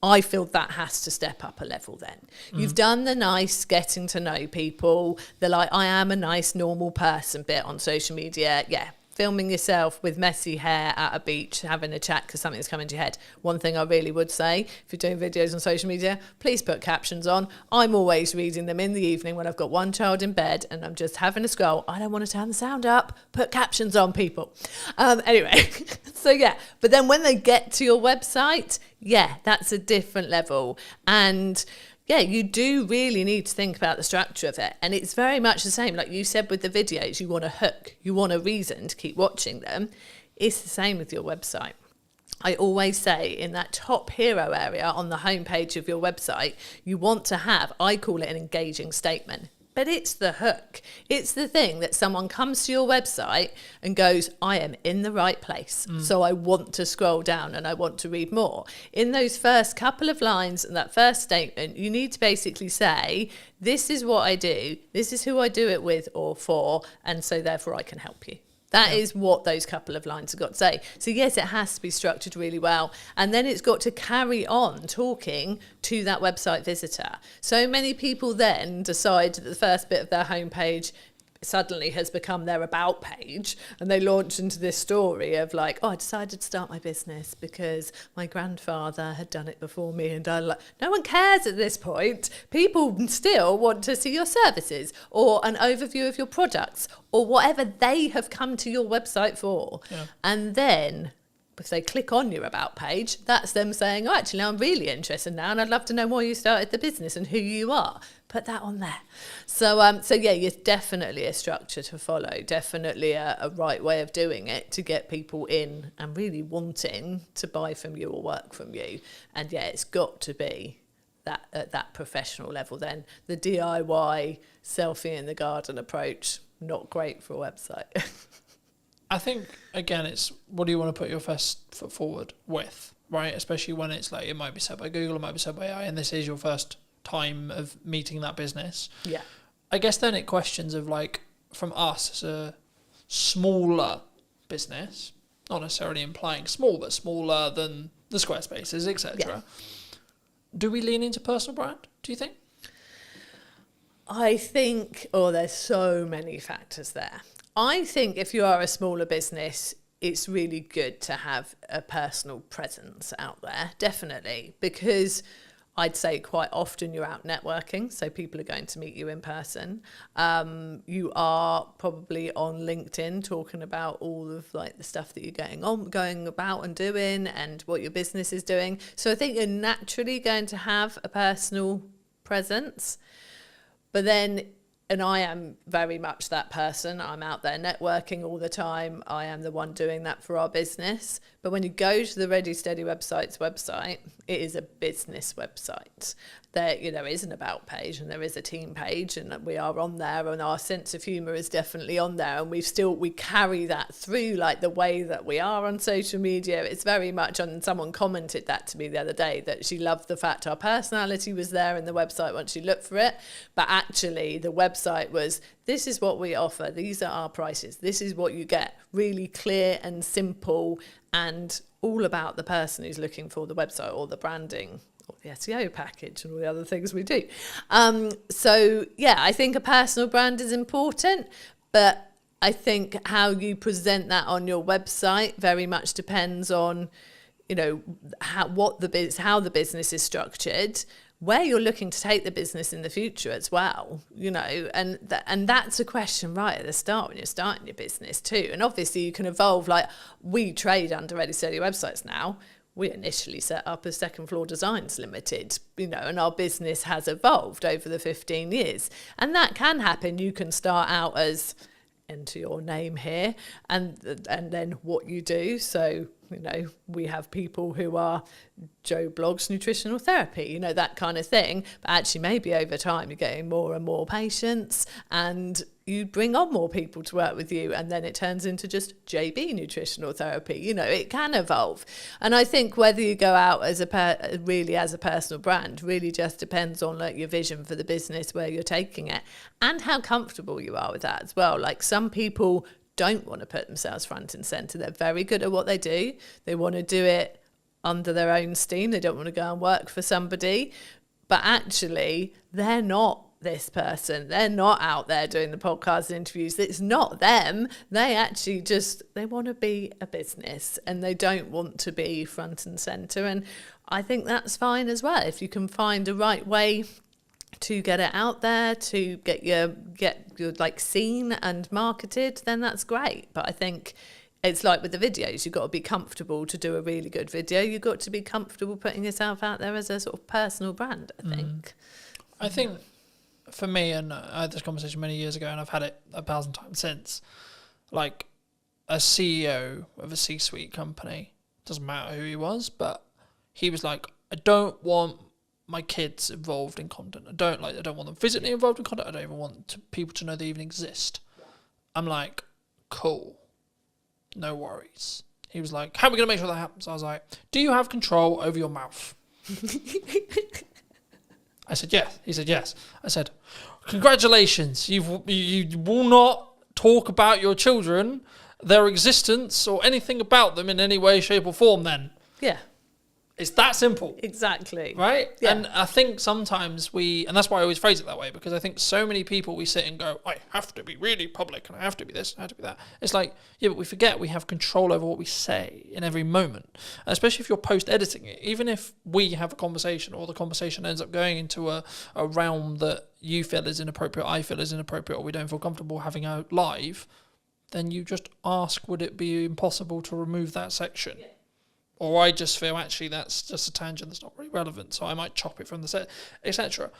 I feel that has to step up a level then. You've done the nice getting to know people, I am a nice normal person bit on social media, filming yourself with messy hair at a beach, having a chat because something's coming to your head. One thing I really would say, if you're doing videos on social media, please put captions on. I'm always reading them in the evening when I've got one child in bed and I'm just having a scroll. I don't want to turn the sound up. Put captions on, people. Anyway, but then when they get to your website, that's a different level. And you do really need to think about the structure of it. And it's very much the same. Like you said with the videos, you want a hook, you want a reason to keep watching them. It's the same with your website. I always say in that top hero area on the homepage of your website, you want to have, I call it an engaging statement. But it's the hook. It's the thing that someone comes to your website and goes, I am in the right place. So I want to scroll down and I want to read more. In those first couple of lines and that first statement, you need to basically say, this is what I do. This is who I do it with or for. And so therefore I can help you. That is what those couple of lines have got to say. So yes, it has to be structured really well. And then it's got to carry on talking to that website visitor. So many people then decide that the first bit of their homepage suddenly has become their about page, and they launch into this story of I decided to start my business because my grandfather had done it before me, and no one cares at this point. People still want to see your services or an overview of your products or whatever they have come to your website for. And then if they click on your about page, that's them saying, actually, I'm really interested now and I'd love to know why you started the business and who you are. Put that on there. So it's definitely a structure to follow, definitely a right way of doing it to get people in and really wanting to buy from you or work from you. And it's got to be that at that professional level then. The DIY selfie in the garden approach, not great for a website. I think, again, it's what do you want to put your first foot forward with, right? Especially when it's it might be said by Google, it might be said by AI, and this is your first time of meeting that business. Yeah. I guess then it questions of from us as a smaller business, not necessarily implying small, but smaller than the Squarespaces, etc. Yeah. Do we lean into personal brand, do you think? I think, there's so many factors there. I think if you are a smaller business, it's really good to have a personal presence out there, definitely, because I'd say quite often you're out networking, so people are going to meet you in person. You are probably on LinkedIn talking about all of like the stuff that you're going about and doing and what your business is doing. So I think you're naturally going to have a personal presence. But then, and I am very much that person. I'm out there networking all the time. I am the one doing that for our business. But when you go to the Ready Steady website's website, it is a business website. There, is an about page and there is a team page, and we are on there, and our sense of humour is definitely on there, and we carry that through, like the way that we are on social media. It's very much on. Someone commented that to me the other day, that she loved the fact our personality was there in the website once you look for it, but actually the website was, this is what we offer, these are our prices, this is what you get, really clear and simple, and all about the person who's looking for the website or the branding or the SEO package and all the other things we do. So yeah, I think a personal brand is important, but I think how you present that on your website very much depends on, how the business is structured, where you're looking to take the business in the future as well, and that's a question right at the start when you're starting your business too. And obviously you can evolve, like we trade under Ready Steady websites now. We initially set up as Second Floor Designs Limited, and our business has evolved over the 15 years. And that can happen. You can start out as, enter your name here, and then what you do. So, we have people who are Joe Blogs Nutritional Therapy, that kind of thing. But actually maybe over time you're getting more and more patients, and you bring on more people to work with you, and then it turns into just JB Nutritional Therapy. It can evolve. And I think whether you go out as a personal brand really just depends on like your vision for the business, where you're taking it, and how comfortable you are with that as well. Like some people don't want to put themselves front and center. They're very good at what they do. They want to do it under their own steam. They don't want to go and work for somebody. But actually, they're not this person. They're not out there doing the podcast and interviews. It's not them. They actually they want to be a business, and they don't want to be front and center. And I think that's fine as well. If you can find the right way to get it out there, to get your like seen and marketed, then that's great. But I think it's like with the videos, you've got to be comfortable to do a really good video. You've got to be comfortable putting yourself out there as a sort of personal brand, I think. I think for me, and I had this conversation many years ago, and I've had it 1,000 times since, like a CEO of a C-suite company, doesn't matter who he was, but he was like, I don't want my kids involved in content. I don't want them physically involved in content. I don't even want people to know they even exist. I'm like, cool, no worries. He was like, how are we going to make sure that happens? I was like, do you have control over your mouth? I said, yes. He said, yes. I said, congratulations. You will not talk about your children, their existence, or anything about them in any way, shape, or form then. Yeah. It's that simple. Exactly. Right? Yeah. And I think sometimes and that's why I always phrase it that way, because I think so many people, we sit and go, I have to be really public, and I have to be this, and I have to be that. It's like, yeah, but we forget we have control over what we say in every moment. And especially if you're post-editing it, even if we have a conversation, or the conversation ends up going into a realm that you feel is inappropriate, I feel is inappropriate, or we don't feel comfortable having out live, then you just ask, would it be impossible to remove that section? Yeah. Or I just feel actually that's just a tangent that's not really relevant, so I might chop it from the set, etc.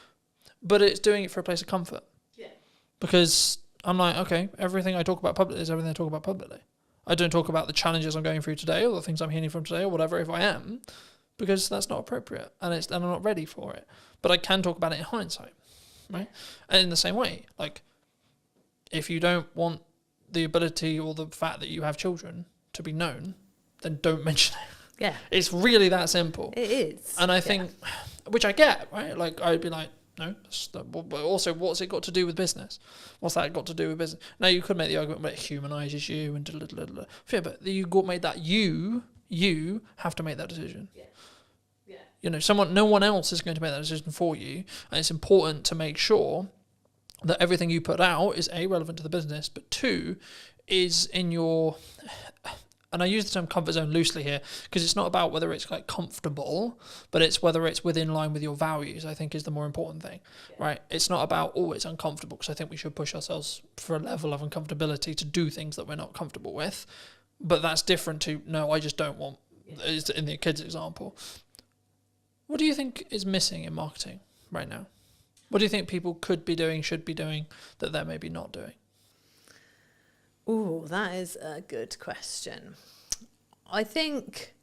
But it's doing it for a place of comfort. Yeah. Because I'm like, okay, everything I talk about publicly is everything I talk about publicly. I don't talk about the challenges I'm going through today, or the things I'm hearing from today, or whatever, if I am, because that's not appropriate, and I'm not ready for it. But I can talk about it in hindsight, right? And in the same way, like, if you don't want the ability or the fact that you have children to be known, then don't mention it. Yeah. It's really that simple. It is. And I think, which I get, right? Like, I'd be like, no, but also, what's it got to do with business? What's that got to do with business? Now, you could make the argument, but it humanises you and yeah, but you made that you have to make that decision. Yeah. Yeah. No one else is going to make that decision for you. And it's important to make sure that everything you put out is A, relevant to the business, but 2, is in your, and I use the term comfort zone loosely here, because it's not about whether it's like comfortable, but it's whether it's within line with your values, I think is the more important thing, right? It's not about, oh, it's uncomfortable, because I think we should push ourselves for a level of uncomfortability to do things that we're not comfortable with. But that's different to, no, I just don't want, is in the kids example. What do you think is missing in marketing right now? What do you think people could be doing, should be doing, that they're maybe not doing? Oh, that is a good question. I think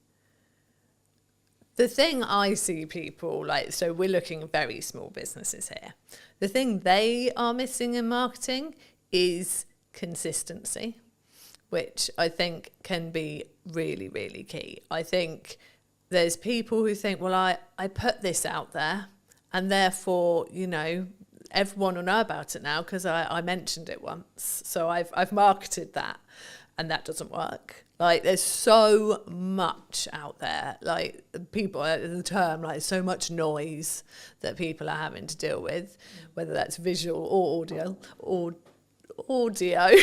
the thing I see people like, so we're looking at very small businesses here. The thing they are missing in marketing is consistency, which I think can be really, really key. I think there's people who think, well, I put this out there and therefore, you know, everyone will know about it now because I mentioned it once. So I've marketed that, and that doesn't work. Like, there's so much out there, like people, the term, like so much noise that people are having to deal with, whether that's visual or audio.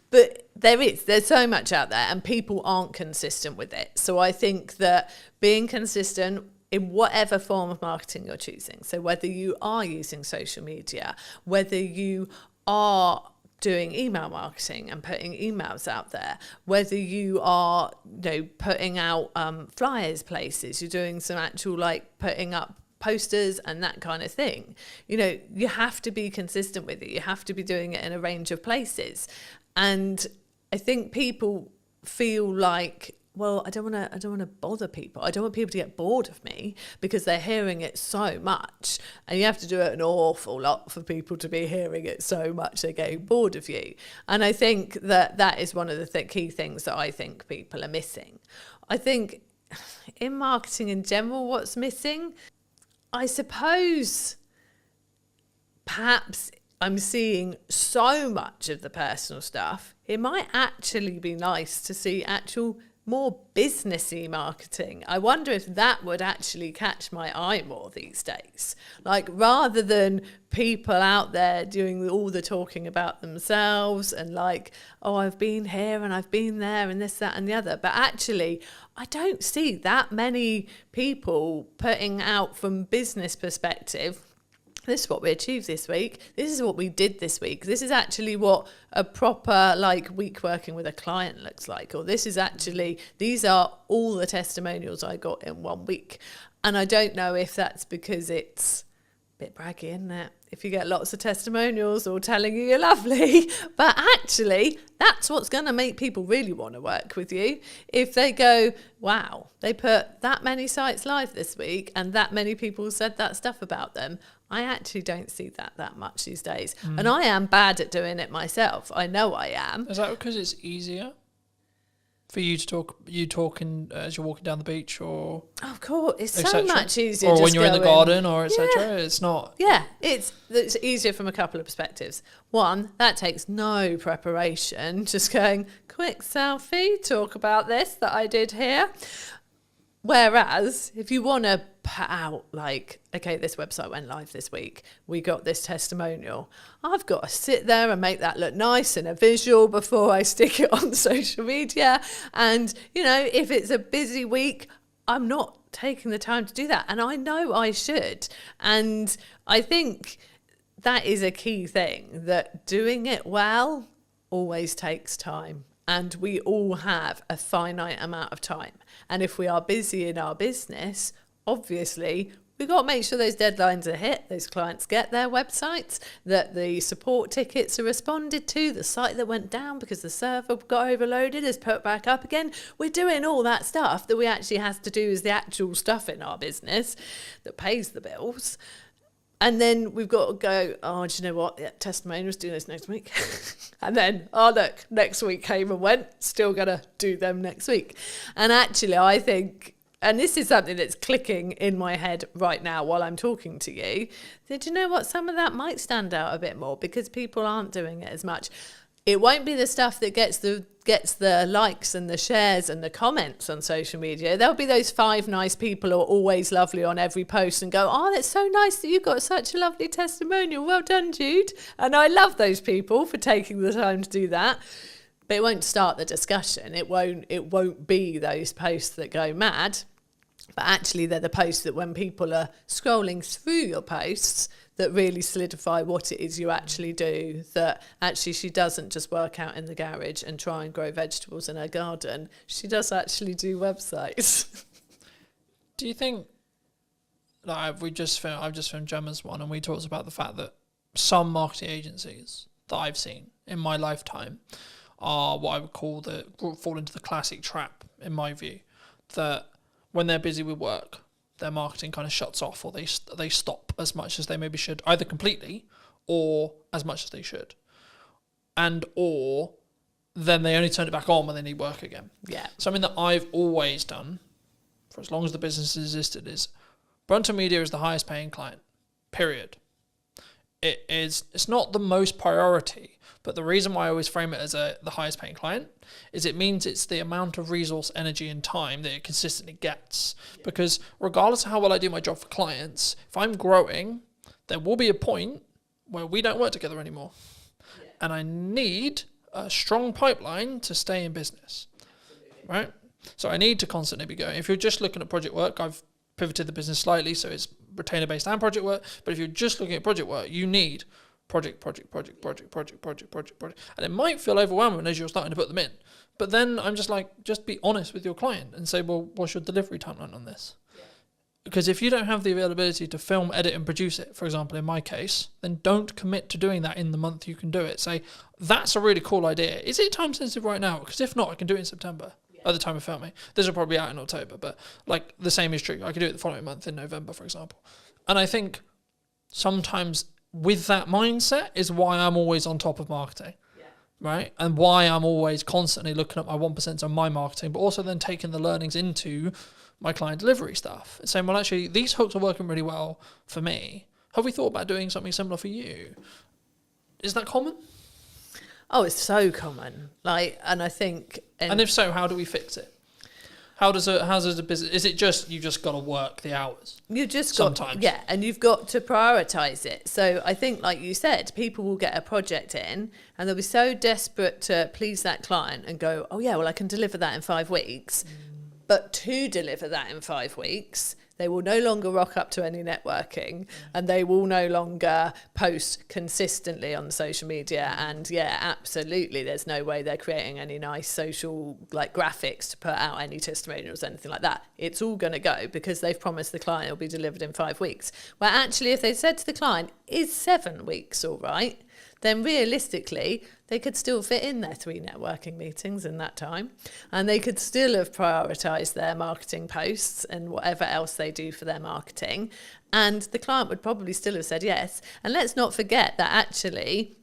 But there's so much out there, and people aren't consistent with it. So I think that being consistent in whatever form of marketing you're choosing, so whether you are using social media, whether you are doing email marketing and putting emails out there, whether you are, you know, putting out flyers places, you're doing some actual like putting up posters and that kind of thing, you know, you have to be consistent with it. You have to be doing it in a range of places. And I think people feel like, well, I don't want to bother people. I don't want people to get bored of me because they're hearing it so much. And you have to do it an awful lot for people to be hearing it so much they're getting bored of you. And I think that is one of the key things that I think people are missing. I think in marketing in general, what's missing, I suppose, perhaps I'm seeing so much of the personal stuff. It might actually be nice to see actual more businessy marketing. I wonder if that would actually catch my eye more these days. Like, rather than people out there doing all the talking about themselves and like, oh, I've been here and I've been there and this, that and the other. But actually, I don't see that many people putting out from business perspective, this is what we achieved this week. This is what we did this week. This is actually what a proper like week working with a client looks like. Or this is actually, these are all the testimonials I got in 1 week. And I don't know if that's because it's a bit braggy, isn't it? If you get lots of testimonials all telling you you're lovely, but actually that's what's going to make people really want to work with you. If they go, wow, they put that many sites live this week and that many people said that stuff about them. I actually don't see that much these days. And I am bad at doing it myself. I know I am. Is that because it's easier for you to talk as you're walking down the beach, or of course it's so much easier, or just when you're in the garden, or etc. Yeah. It's not. Yeah, it's easier from a couple of perspectives. One, that takes no preparation, just going quick selfie, talk about this that I did here. Whereas if you want to put out like, okay, this website went live this week, we got this testimonial, I've got to sit there and make that look nice and a visual before I stick it on social media. And, you know, if it's a busy week, I'm not taking the time to do that. And I know I should. And I think that is a key thing, that doing it well always takes time. And we all have a finite amount of time. And if we are busy in our business, obviously, we've got to make sure those deadlines are hit, those clients get their websites, that the support tickets are responded to, the site that went down because the server got overloaded is put back up again. We're doing all that stuff that we actually have to do as the actual stuff in our business that pays the bills. And then we've got to go, oh, do you know what? Yeah, testimonials, do this next week. And then, oh, look, next week came and went, still going to do them next week. And actually, I think, and this is something that's clicking in my head right now while I'm talking to you, that, you know what? Some of that might stand out a bit more because people aren't doing it as much. it won't be the stuff that gets the likes and the shares and the comments on social media. There'll be those 5 nice people who are always lovely on every post and go, oh, that's so nice that you got such a lovely testimonial. Well done, Jude. And I love those people for taking the time to do that. But it won't start the discussion. It won't be those posts that go mad. But actually, they're the posts that when people are scrolling through your posts that really solidify what it is you actually do, that actually she doesn't just work out in the garage and try and grow vegetables in her garden. She does actually do websites. Do you think, like I've just filmed Gemma's one, and we talked about the fact that some marketing agencies that I've seen in my lifetime are what I would call fall into the classic trap, in my view, that when they're busy with work, their marketing kind of shuts off, or they stop as much as they maybe should, either completely or as much as they should, or then they only turn it back on when they need work again. Yeah. Something that I've always done for as long as the business has existed is Brunton Media is the highest paying client, period. It's not the most priority, but the reason why I always frame it as the highest paying client is it means it's the amount of resource, energy and time that it consistently gets. Yeah. Because regardless of how well I do my job for clients, if I'm growing, there will be a point where we don't work together anymore. Yeah. And I need a strong pipeline to stay in business. Absolutely. Right? So I need to constantly be going. If you're just looking at project work, I've pivoted the business slightly so it's retainer-based and project work. But if you're just looking at project work, you need project. And it might feel overwhelming as you're starting to put them in. But then I'm just like, just be honest with your client and say, well, what's your delivery timeline on this? Yeah. Because if you don't have the availability to film, edit and produce it, for example, in my case, then don't commit to doing that in the month you can do it. Say, that's a really cool idea. Is it time sensitive right now? Because if not, I can do it in September. By the time of filming. This will probably be out in October, but like the same is true. I could do it the following month in November, for example. And I think sometimes with that mindset is why I'm always on top of marketing, right? And why I'm always constantly looking at my 1% on my marketing, but also then taking the learnings into my client delivery stuff and saying, well, actually, these hooks are working really well for me. Have we thought about doing something similar for you? Is that common? Oh, it's so common. And I think... And if so, how do we fix it? How does a business... Is it just, you just got to work the hours? You just sometimes. Yeah, and you've got to prioritise it. So I think, like you said, people will get a project in and they'll be so desperate to please that client and go, oh yeah, well, I can deliver that in 5 weeks. But to deliver that in 5 weeks, they will no longer rock up to any networking and they will no longer post consistently on social media. And yeah, absolutely, there's no way they're creating any nice social graphics to put out any testimonials, anything like that. It's all going to go because they've promised the client it'll be delivered in 5 weeks. Where actually, if they said to the client, is 7 weeks all right? Then realistically, they could still fit in their 3 networking meetings in that time. And they could still have prioritised their marketing posts and whatever else they do for their marketing. And the client would probably still have said yes. And let's not forget that actually,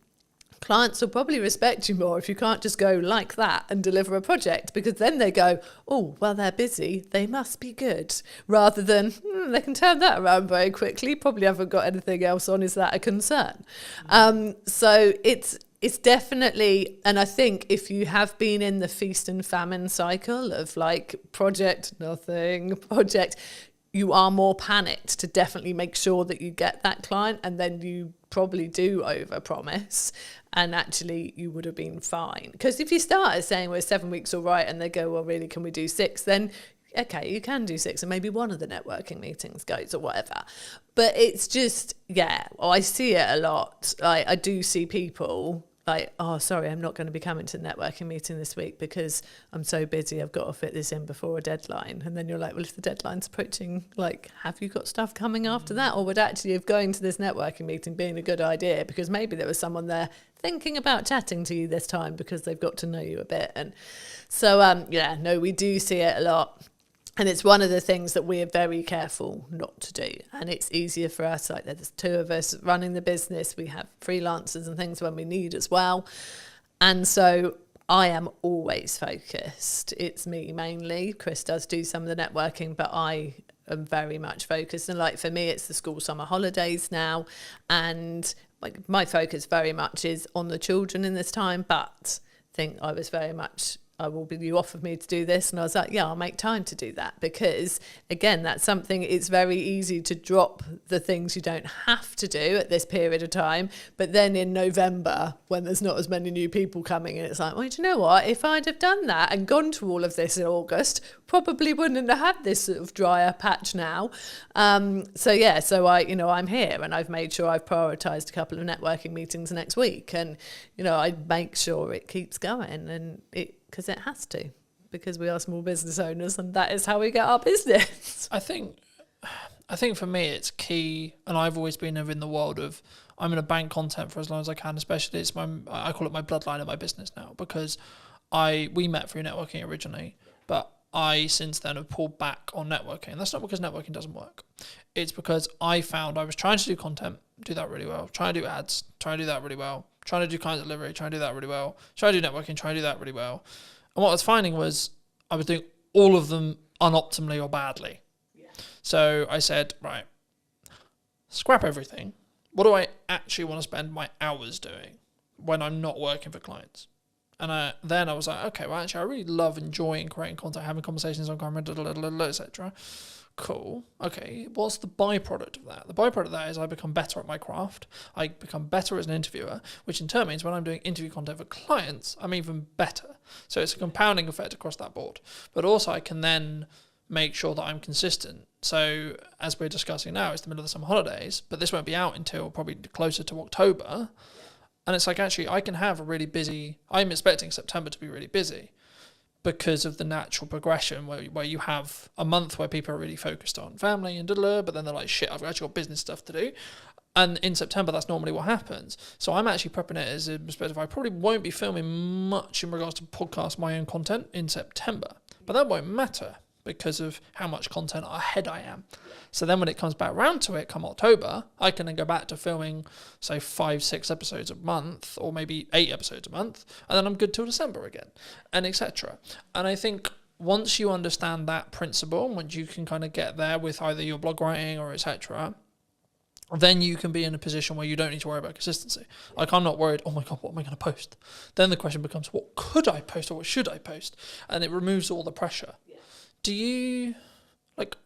clients will probably respect you more if you can't just go like that and deliver a project, because then they go, oh, well, they're busy, they must be good, rather than they can turn that around very quickly, probably haven't got anything else on, is that a concern? So it's definitely, and I think if you have been in the feast and famine cycle of project, nothing, project, you are more panicked to definitely make sure that you get that client, and then you probably do overpromise, and actually you would have been fine. Because if you start saying, well, 7 weeks all right, and they go, well, really, can we do 6? Then, okay, you can do 6, and maybe one of the networking meetings goes or whatever. But it's just, I see it a lot. I do see people... oh, sorry, I'm not going to be coming to the networking meeting this week because I'm so busy, I've got to fit this in before a deadline. And then you're like, well, if the deadline's approaching, have you got stuff coming after that? Or would actually have going to this networking meeting being a good idea, because maybe there was someone there thinking about chatting to you this time because they've got to know you a bit. And so, no, we do see it a lot. And it's one of the things that we are very careful not to do. And it's easier for us, there's 2 of us running the business. We have freelancers and things when we need as well. And so I am always focused. It's me mainly. Chris does do some of the networking, but I am very much focused. And for me, it's the school summer holidays now. And like my focus very much is on the children in this time, but I think I was very much, you offered me to do this, and I was like, yeah, I'll make time to do that, because again, that's something, it's very easy to drop the things you don't have to do at this period of time, but then in November, when there's not as many new people coming, and it's like, well, do you know what, if I'd have done that and gone to all of this in August, probably wouldn't have had this sort of drier patch now. So I'm here, and I've made sure I've prioritised a couple of networking meetings next week, and I make sure it keeps going, and because it has to, because we are small business owners, and that is how we get our business. I think for me it's key, and I've always been in the world of, I'm going to bank content for as long as I can, especially I call it my bloodline of my business now, because we met through networking originally, but I since then have pulled back on networking. That's not because networking doesn't work. It's because I found I was trying to do content, do that really well, trying to do ads, trying to do that really well, trying to do client delivery, trying to do that really well, trying to do networking, trying to do that really well. And what I was finding was I was doing all of them unoptimally or badly. Yeah. So I said, right, scrap everything. What do I actually want to spend my hours doing when I'm not working for clients? And then I was like, okay, well, actually, I really love enjoying creating content, having conversations on camera, etc. Cool. Okay, what's the byproduct of that? The byproduct of that is I become better at my craft. I become better as an interviewer, which in turn means when I'm doing interview content for clients, I'm even better. So it's a compounding effect across that board. But also I can then make sure that I'm consistent. So as we're discussing now, it's the middle of the summer holidays, but this won't be out until probably closer to October. And it's like, actually, I can have a really busy, I'm expecting September to be really busy because of the natural progression where you have a month where people are really focused on family and but then they're like, shit, I've actually got business stuff to do. And in September, that's normally what happens. So I'm actually prepping it as a perspective. I probably won't be filming much in regards to podcast my own content in September, but that won't matter because of how much content ahead I am. So then when it comes back round to it, come October, I can then go back to filming, say, 5-6 episodes a month, or maybe 8 episodes a month, and then I'm good till December again, and etc. And I think once you understand that principle, once you can kind of get there with either your blog writing or etc., then you can be in a position where you don't need to worry about consistency. Like, I'm not worried, oh my God, what am I going to post? Then the question becomes, what could I post or what should I post? And it removes all the pressure. Do you,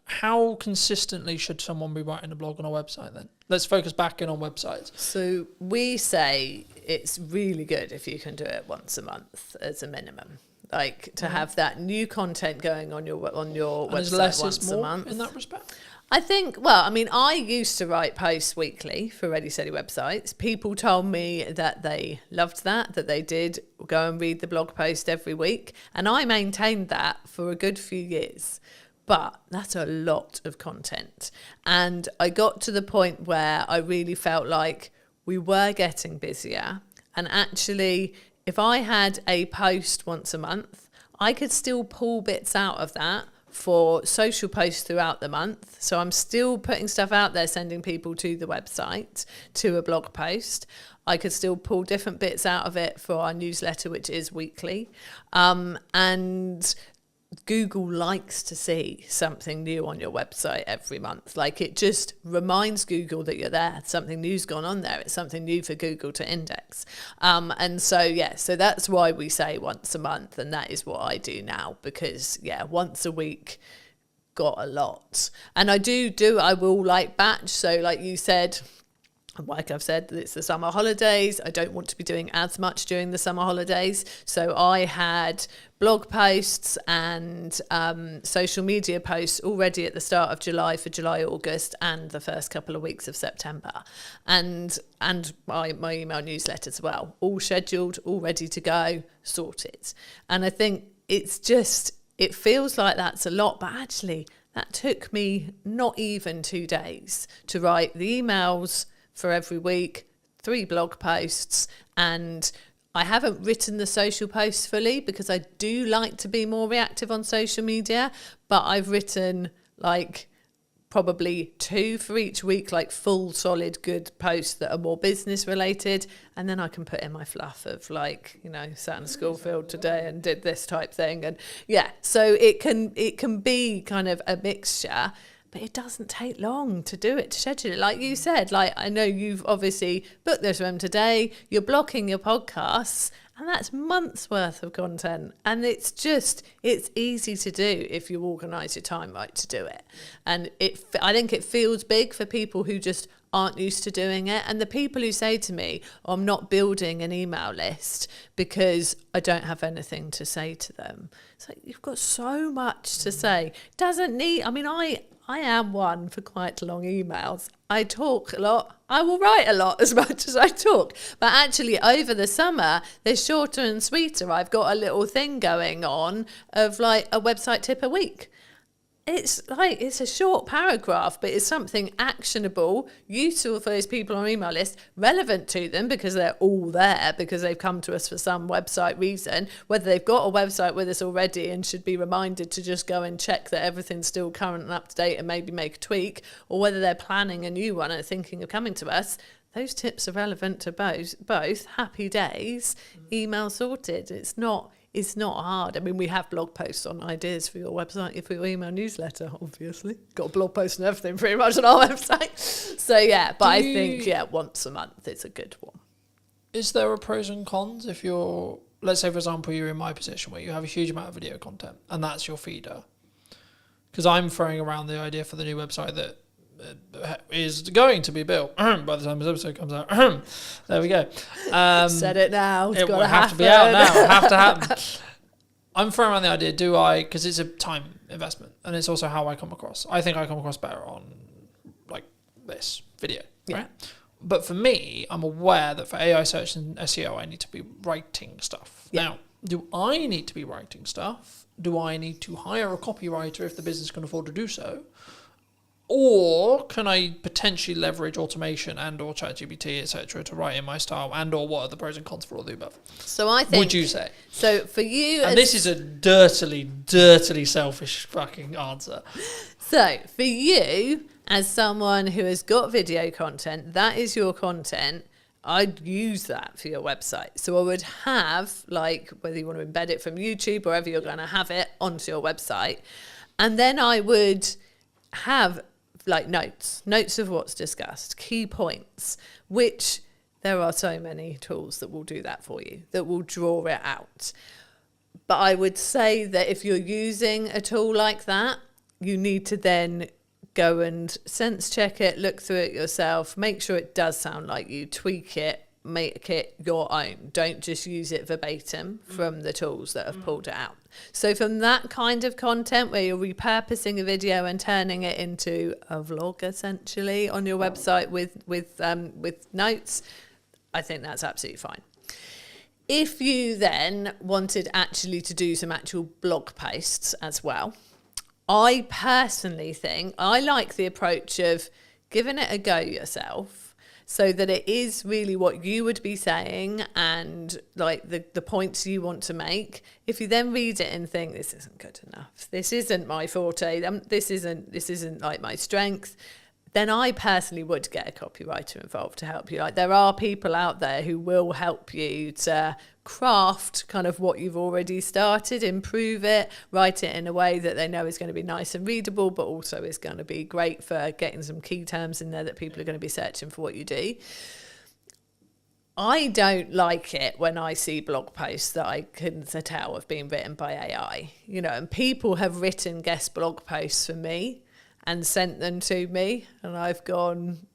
how consistently should someone be writing a blog on a website then? Let's focus back in on websites. So we say it's really good if you can do it once a month as a minimum. Like to have that new content going on your website less once is more a month. In that respect? I think, I used to write posts weekly for Ready Steady websites. People told me that they loved that they did go and read the blog post every week. And I maintained that for a good few years. But that's a lot of content. And I got to the point where I really felt like we were getting busier. And actually, if I had a post once a month, I could still pull bits out of that for social posts throughout the month. So I'm still putting stuff out there, sending people to the website, to a blog post. I could still pull different bits out of it for our newsletter, which is weekly. And Google likes to see something new on your website every month. Like, it just reminds Google that you're there. Something new's gone on there. It's something new for Google to index. So that's why we say once a month, and that is what I do now, because once a week got a lot. And I will batch. So like you said, like I've said, it's the summer holidays. I don't want to be doing as much during the summer holidays. So I had blog posts and social media posts already at the start of July for July, August, and the first couple of weeks of September. And my email newsletter as well, all scheduled, all ready to go, sorted. And I think it feels like that's a lot, but actually that took me not even 2 days to write the emails for every week, 3 blog posts, and I haven't written the social posts fully because I do like to be more reactive on social media, but I've written probably 2 for each week, full, solid, good posts that are more business related, and then I can put in my fluff of sat in a school field today and did this type thing, and so it can be kind of a mixture. But it doesn't take long to do it, to schedule it. Like you said, like I know you've obviously booked this room today, you're blocking your podcasts, and that's months worth of content. And it's easy to do if you organise your time right to do it. And I think it feels big for people who just aren't used to doing it. And the people who say to me, oh, I'm not building an email list because I don't have anything to say to them. It's like, you've got so much to say. Doesn't need, I mean, I am one for quite long emails. I talk a lot. I will write a lot as much as I talk. But actually over the summer, they're shorter and sweeter. I've got a little thing going on of like a website tip a week. It's a short paragraph, but it's something actionable, useful for those people on our email list, relevant to them because they're all there, because they've come to us for some website reason, whether they've got a website with us already and should be reminded to just go and check that everything's still current and up to date and maybe make a tweak, or whether they're planning a new one and thinking of coming to us. Those tips are relevant to both. Happy days, email sorted. It's not hard. I mean, we have blog posts on ideas for your website, for your email newsletter, obviously. Got a blog post and everything pretty much on our website. So, yeah, but I think, once a month is a good one. Is there a pros and cons if you're, let's say, for example, you're in my position where you have a huge amount of video content and that's your feeder? Because I'm throwing around the idea for the new website that is going to be built by the time this episode comes out. There we go. Said it now. It will have to be out now. It'll have to happen. I'm throwing around the idea, because it's a time investment and it's also how I come across. I think I come across better on like this video, right? But for me, I'm aware that for AI search and SEO, I need to be writing stuff. Yeah. Now, do I need to be writing stuff? Do I need to hire a copywriter if the business can afford to do so? Or can I potentially leverage automation and or ChatGPT, etc., to write in my style, and or what are the pros and cons for all the above? So I think... Would you say? So for you... And this is a dirtily selfish fucking answer. So for you, as someone who has got video content, that is your content, I'd use that for your website. So I would have, like, whether you want to embed it from YouTube or wherever you're going to have it onto your website. And then I would have... like notes of what's discussed, key points, which there are so many tools that will do that for you, that will draw it out. But I would say that if you're using a tool like that, you need to then go and sense check it, look through it yourself, make sure it does sound like you, tweak it, make it your own. Don't just use it verbatim from the tools that have pulled it out. So from that kind of content where you're repurposing a video and turning it into a vlog essentially on your website with notes, I think that's absolutely fine. If you then wanted actually to do some actual blog posts as well, I personally think I like the approach of giving it a go yourself, so that it is really what you would be saying and like the points you want to make. If you then read it and think, this isn't good enough, this isn't my forte, this isn't like my strength, then I personally would get a copywriter involved to help you. Like, there are people out there who will help you to craft kind of what you've already started, improve it, write it in a way that they know is going to be nice and readable, but also is going to be great for getting some key terms in there that people are going to be searching for what you do. I don't like it when I see blog posts that I can tell have been written by AI, and people have written guest blog posts for me and sent them to me, and I've gone,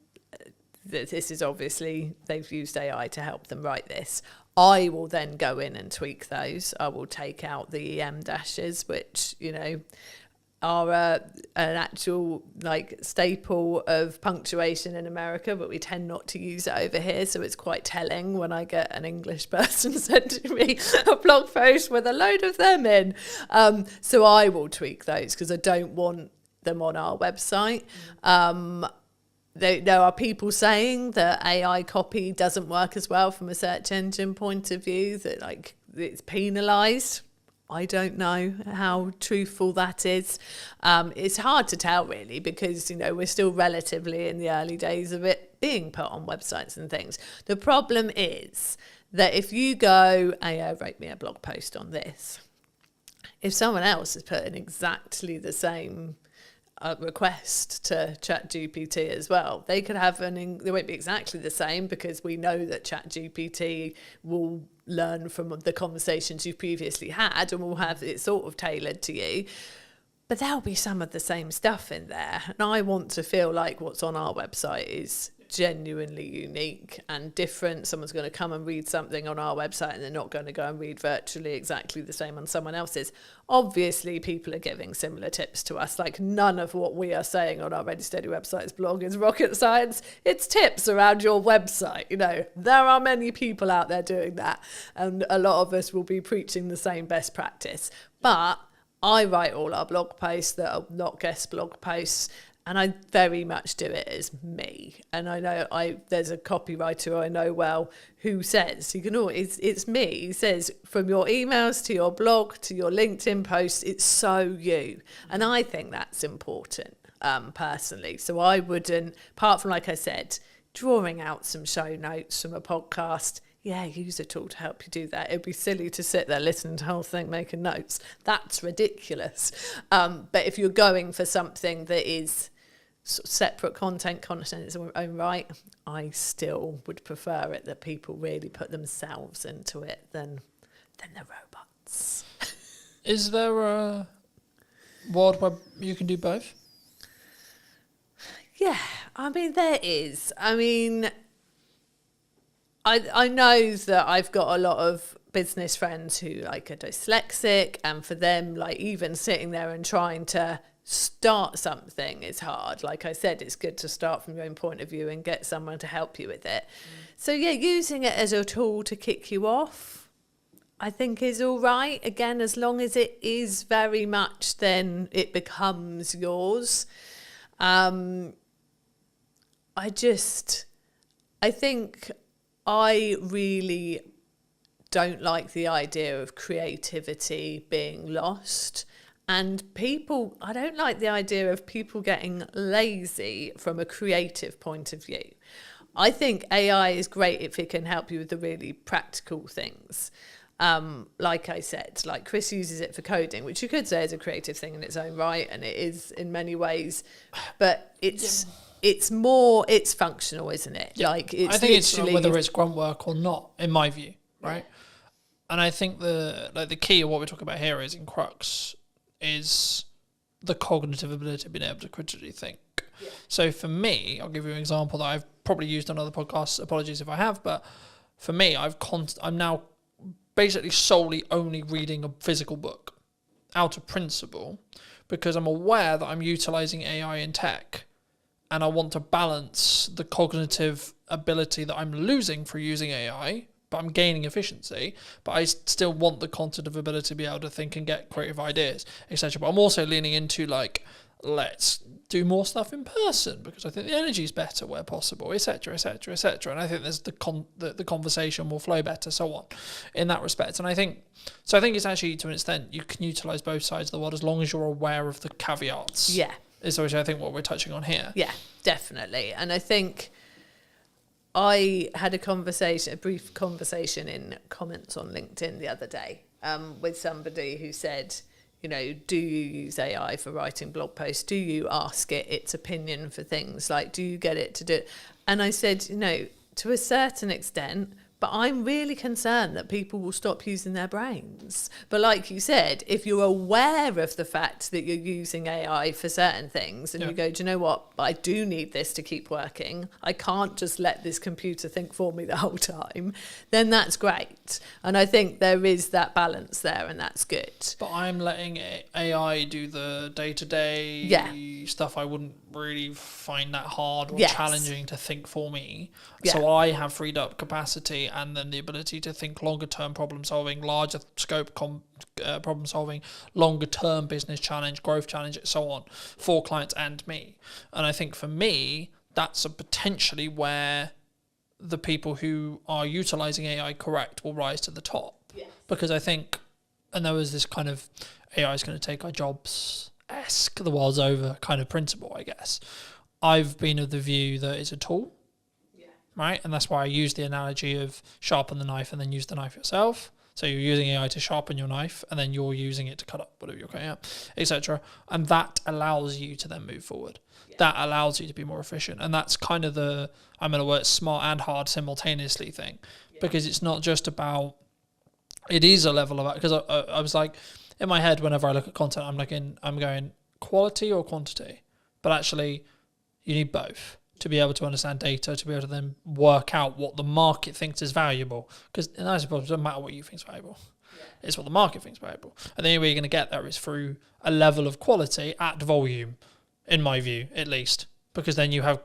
this is obviously, they've used AI to help them write this. I will then go in and tweak those. I will take out the EM dashes, which, are an actual like staple of punctuation in America, but we tend not to use it over here. So it's quite telling when I get an English person sending me a blog post with a load of them in. So I will tweak those because I don't want them on our website. There are people saying that AI copy doesn't work as well from a search engine point of view, that like it's penalised. I don't know how truthful that is. It's hard to tell really, because we're still relatively in the early days of it being put on websites and things. The problem is that if you go, AI wrote me a blog post on this, if someone else is putting exactly the same a request to ChatGPT as well. They could have they won't be exactly the same, because we know that ChatGPT will learn from the conversations you've previously had and will have it sort of tailored to you. But there'll be some of the same stuff in there. And I want to feel like what's on our website is genuinely unique and different. Someone's going to come and read something on our website and they're not going to go and read virtually exactly the same on someone else's. Obviously, people are giving similar tips to us. Like, none of what we are saying on our Ready Steady website's blog is rocket science. It's tips around your website. You know, there are many people out there doing that, and a lot of us will be preaching the same best practice. But I write all our blog posts that are not guest blog posts, and I very much do it as me. And I know there's a copywriter I know well who says, it's me. He says, from your emails to your blog to your LinkedIn posts, it's so you. And I think that's important, personally. So I wouldn't, apart from, like I said, drawing out some show notes from a podcast, yeah, use a tool to help you do that. It'd be silly to sit there listening to the whole thing, making notes. That's ridiculous. But if you're going for something that is sort of separate content in its own right, I still would prefer it that people really put themselves into it than the robots. Is there a world where you can do both? Yeah, I mean, there is. I mean, I know that I've got a lot of business friends who like are dyslexic, and for them, like, even sitting there and trying to start something is hard. Like I said, it's good to start from your own point of view and get someone to help you with it. So yeah, using it as a tool to kick you off, I think is all right. Again, as long as it is very much, then it becomes yours. I think I really don't like the idea of creativity being lost. And I don't like the idea of people getting lazy from a creative point of view. I think AI is great if it can help you with the really practical things. Like I said, like Chris uses it for coding, which you could say is a creative thing in its own right, and it is in many ways, but it's functional, isn't it? Yeah. Like, it's I think it's whether it's grunt work or not, in my view, right? Yeah. And I think the key of what we're talking about here is, in crux, is the cognitive ability of being able to critically think. Yeah. So for me, I'll give you an example that I've probably used on other podcasts. Apologies if I have, but for me, I'm now basically solely only reading a physical book out of principle, because I'm aware that I'm utilizing AI in tech, and I want to balance the cognitive ability that I'm losing through using AI, but I'm gaining efficiency, but I still want the cognitive ability to be able to think and get creative ideas, etc. But I'm also leaning into, like, let's do more stuff in person, because I think the energy is better where possible, etc., etc., etc. And I think there's the conversation will flow better, so on, in that respect. And I think it's actually, to an extent, you can utilize both sides of the world as long as you're aware of the caveats. Yeah. Is which I think what we're touching on here. Yeah, definitely. And I think I had a brief conversation in comments on LinkedIn the other day with somebody who said, you know, do you use AI for writing blog posts? Do you ask it its opinion for things? Like, do you get it to do it? And I said, you know, to a certain extent, but I'm really concerned that people will stop using their brains. But like you said, if you're aware of the fact that you're using AI for certain things, and you go, do you know what? I do need this to keep working. I can't just let this computer think for me the whole time. Then that's great. And I think there is that balance there, and that's good. But I'm letting AI do the day-to-day stuff I wouldn't really find that hard or challenging to think for me. So I have freed up capacity and then the ability to think longer term problem solving, larger scope problem solving, longer term business challenge, growth challenge, and so on, for clients and me. And I think for me, that's potentially where the people who are utilizing AI correct will rise to the top. Yes. Because I think, and there was this kind of AI is going to take our jobs-esque, the world's over kind of principle, I guess. I've been of the view that it's a tool. Right, and that's why I use the analogy of sharpen the knife and then use the knife yourself. So you're using AI to sharpen your knife, and then you're using it to cut up whatever you're cutting up, etc. And that allows you to then move forward. Yeah. That allows you to be more efficient. And that's kind of the, I'm going to work smart and hard simultaneously thing, because it's not just about, it is a level of, because I was like, in my head, whenever I look at content, I'm going quality or quantity, but actually you need both to be able to understand data, to be able to then work out what the market thinks is valuable. Because I suppose it doesn't matter what you think is valuable. Yeah. It's what the market thinks is valuable. And the only way you're going to get there is through a level of quality at volume, in my view, at least. Because then you have,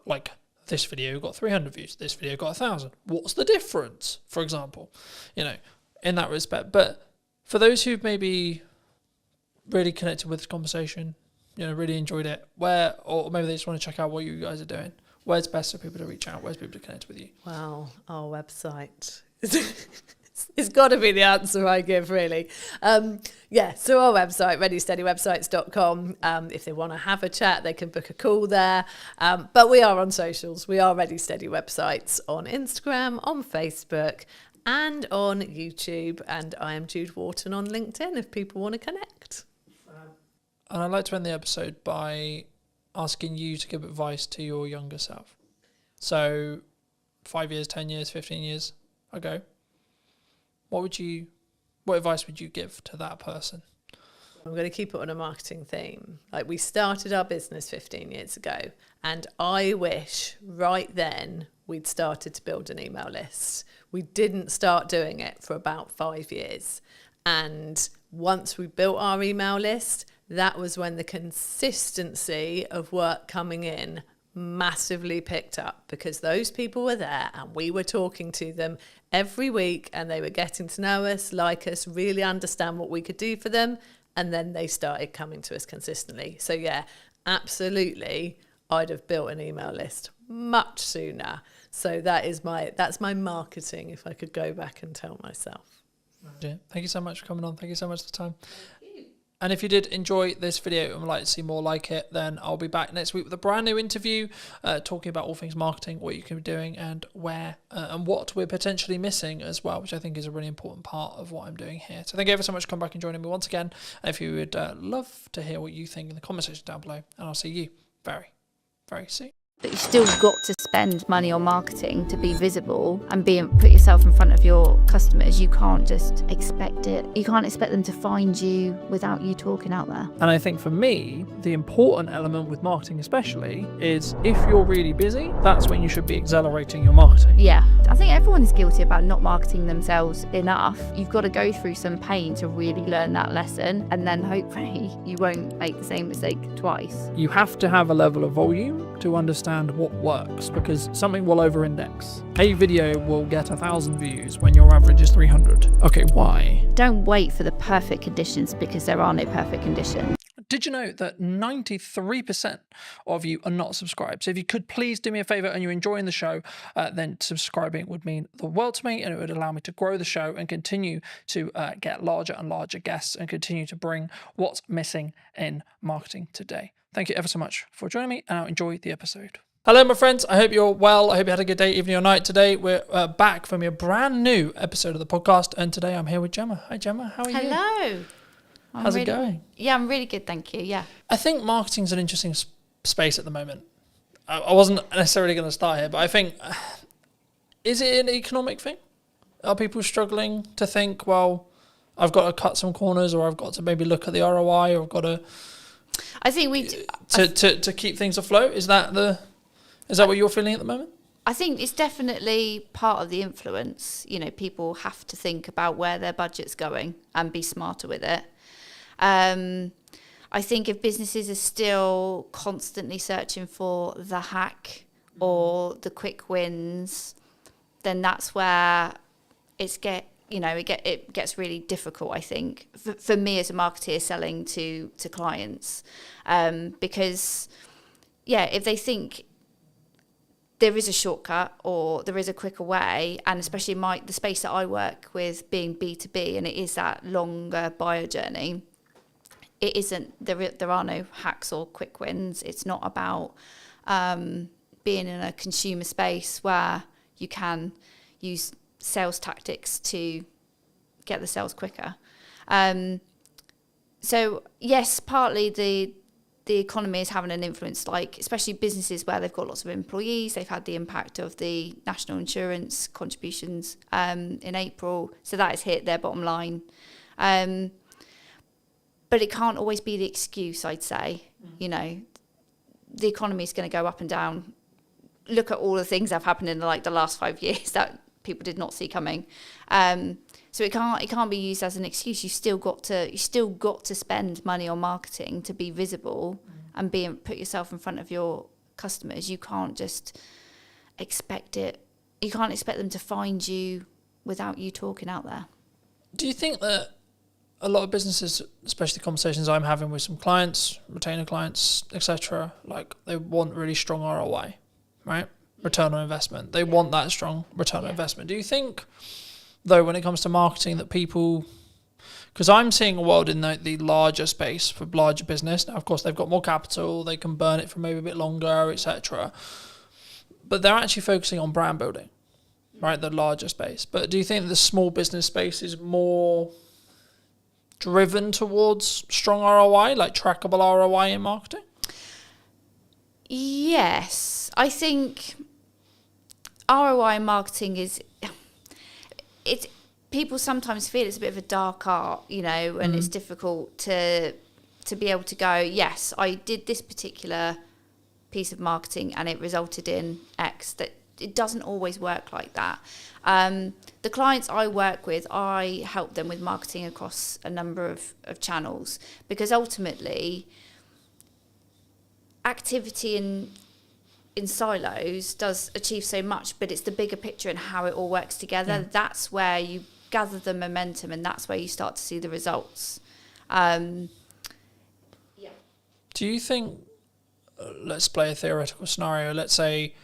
like, this video got 300 views, this video got 1,000. What's the difference, for example? You know, in that respect. But for those who've maybe really connected with this conversation, you know, really enjoyed it, or maybe they just want to check out what you guys are doing, where's best for people to reach out? Where's people to connect with you? Well, our website. It's got to be the answer I give, really. So our website, readysteadywebsites.com. If they want to have a chat, they can book a call there. But we are on socials. We are Ready Steady Websites on Instagram, on Facebook, and on YouTube. And I am Jude Wharton on LinkedIn if people want to connect. And I'd like to end the episode by asking you to give advice to your younger self. So 5 years, 10 years, 15 years ago, what advice would you give to that person? I'm going to keep it on a marketing theme. Like, we started our business 15 years ago, and I wish right then we'd started to build an email list. We didn't start doing it for about 5 years. And once we built our email list, that was when the consistency of work coming in massively picked up, because those people were there and we were talking to them every week, and they were getting to know us, like us, really understand what we could do for them. And then they started coming to us consistently. So yeah, absolutely, I'd have built an email list much sooner. So that's my marketing, if I could go back and tell myself. Yeah. Thank you so much for coming on. Thank you so much for the time. And if you did enjoy this video and would like to see more like it, then I'll be back next week with a brand new interview, talking about all things marketing, what you can be doing, and where and what we're potentially missing as well, which I think is a really important part of what I'm doing here. So thank you ever so much for coming back and joining me once again. And if you would love to hear what you think in the comment section down below, and I'll see you very, very soon. But you've still got to spend money on marketing to be visible and put yourself in front of your customers. You can't just expect it. You can't expect them to find you without you talking out there. And I think for me, the important element with marketing especially is if you're really busy, that's when you should be accelerating your marketing. Yeah, I think everyone is guilty about not marketing themselves enough. You've got to go through some pain to really learn that lesson, and then hopefully you won't make the same mistake twice. You have to have a level of volume to understand what works, because something will over-index. A video will get 1,000 views when your average is 300. Okay, why? Don't wait for the perfect conditions, because there are no perfect conditions. Did you know that 93% of you are not subscribed? So if you could please do me a favor and you're enjoying the show, then subscribing would mean the world to me, and it would allow me to grow the show and continue to get larger and larger guests and continue to bring what's missing in marketing today. Thank you ever so much for joining me, and I'll enjoy the episode. Hello, my friends. I hope you're well. I hope you had a good day, evening or night. Today, we're back from a brand new episode of the podcast, and today I'm here with Gemma. Hi, Gemma. How are you? Hello. How's it going? Yeah, I'm really good, thank you. Yeah. I think marketing's an interesting space at the moment. I wasn't necessarily going to start here, but I think, is it an economic thing? Are people struggling to think, well, I've got to cut some corners, or I've got to maybe look at the ROI, or I've got to... I think to keep things afloat? Is that what you're feeling at the moment? I think it's definitely part of the influence. You know, people have to think about where their budget's going and be smarter with it. I think if businesses are still constantly searching for the hack or the quick wins, then that's where it gets really difficult, I think, for me as a marketer selling to clients. Because, yeah, if they think there is a shortcut or there is a quicker way, and especially the space that I work with being B2B, and it is that longer buyer journey, it isn't, there are no hacks or quick wins. It's not about being in a consumer space where you can use sales tactics to get the sales quicker. So yes, partly the economy is having an influence, like especially businesses where they've got lots of employees. They've had the impact of the national insurance contributions in April, so that has hit their bottom line. But it can't always be the excuse, I'd say. You know, the economy is going to go up and down. Look at all the things that have happened in like the last 5 years that people did not see coming. So it can't be used as an excuse. You've still got to spend money on marketing to be visible and put yourself in front of your customers. You can't just expect it. You can't expect them to find you without you talking out there. Do you think that a lot of businesses, especially conversations I'm having with some clients, retainer clients, etc., like they want really strong ROI, right? Return on investment. They want that strong return on investment. Do you think, though, when it comes to marketing, that people, because I'm seeing a world in the larger space for larger business. Now, of course, they've got more capital, they can burn it for maybe a bit longer, etc. But they're actually focusing on brand building, right? The larger space. But do you think the small business space is more driven towards strong ROI, like trackable ROI in marketing? Yes, I think ROI marketing is, people sometimes feel it's a bit of a dark art, you know, and it's difficult to be able to go, yes, I did this particular piece of marketing and it resulted in X. That it doesn't always work like that. The clients I work with, I help them with marketing across a number of channels, because ultimately activity in silos does achieve so much, but it's the bigger picture and how it all works together. That's where you gather the momentum, and that's where you start to see the results. Do you think, let's play a theoretical scenario, let's say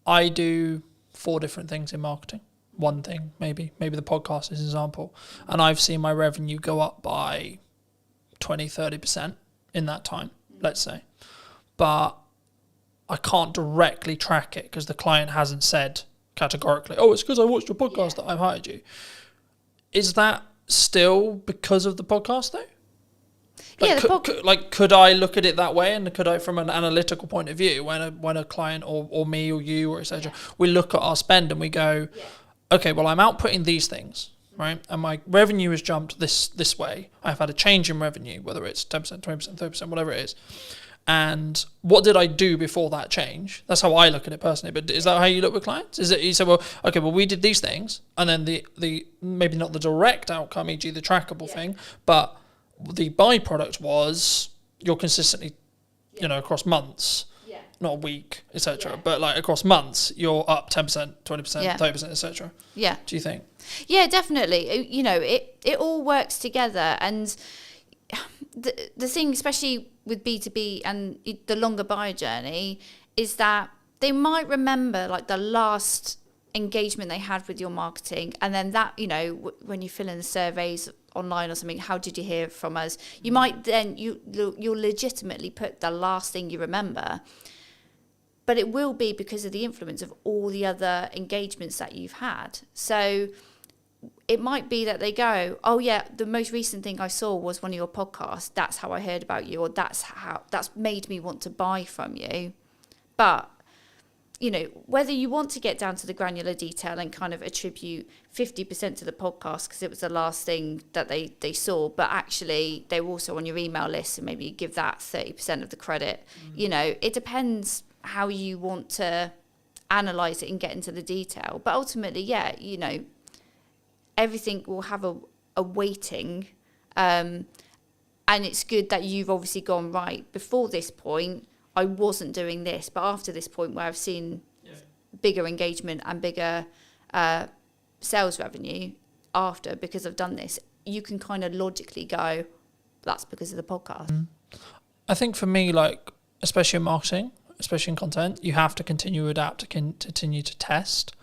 I do 4 different things in marketing, one thing maybe the podcast is an example, and I've seen my revenue go up by 20-30% in that time, let's say, but I can't directly track it because the client hasn't said categorically, oh, it's because I watched your podcast that I've hired you. Is that still because of the podcast though? Like, could I look at it that way, and could I, from an analytical point of view, when a client or me or you or etc., we look at our spend and we go, okay, well, I'm outputting these things, right, and my revenue has jumped this way. I've had a change in revenue, whether it's 10%, 20%, 30%, whatever it is. And what did I do before that change? That's how I look at it personally. But is that how you look with clients? Is it you say, well, okay, well, we did these things, and then the maybe not the direct outcome, e.g. the trackable thing, but the byproduct was you're consistently, you know, across months, not a week, etc., but like across months, you're up 10%, 20%, 30%, etc. Yeah. Do you think? Yeah, definitely. You know, it all works together, and the thing, especially with B2B and the longer buyer journey, is that they might remember like the last engagement they had with your marketing, and then that, you know, when you fill in the surveys online or something, how did you hear from us? You might then you'll legitimately put the last thing you remember, but it will be because of the influence of all the other engagements that you've had. So it might be that they go, oh yeah, the most recent thing I saw was one of your podcasts. That's how I heard about you, or that's made me want to buy from you. But, you know, whether you want to get down to the granular detail and kind of attribute 50% to the podcast because it was the last thing that they saw, but actually they were also on your email list, and maybe you give that 30% of the credit. You know, it depends how you want to analyze it and get into the detail. But ultimately, yeah, you know, everything will have a weighting, and it's good that you've obviously gone, right, before this point I wasn't doing this, but after this point where I've seen bigger engagement and bigger sales revenue after, because I've done this, you can kind of logically go, that's because of the podcast. I think for me, like, especially in marketing, especially in content, you have to continue to adapt, to continue to test.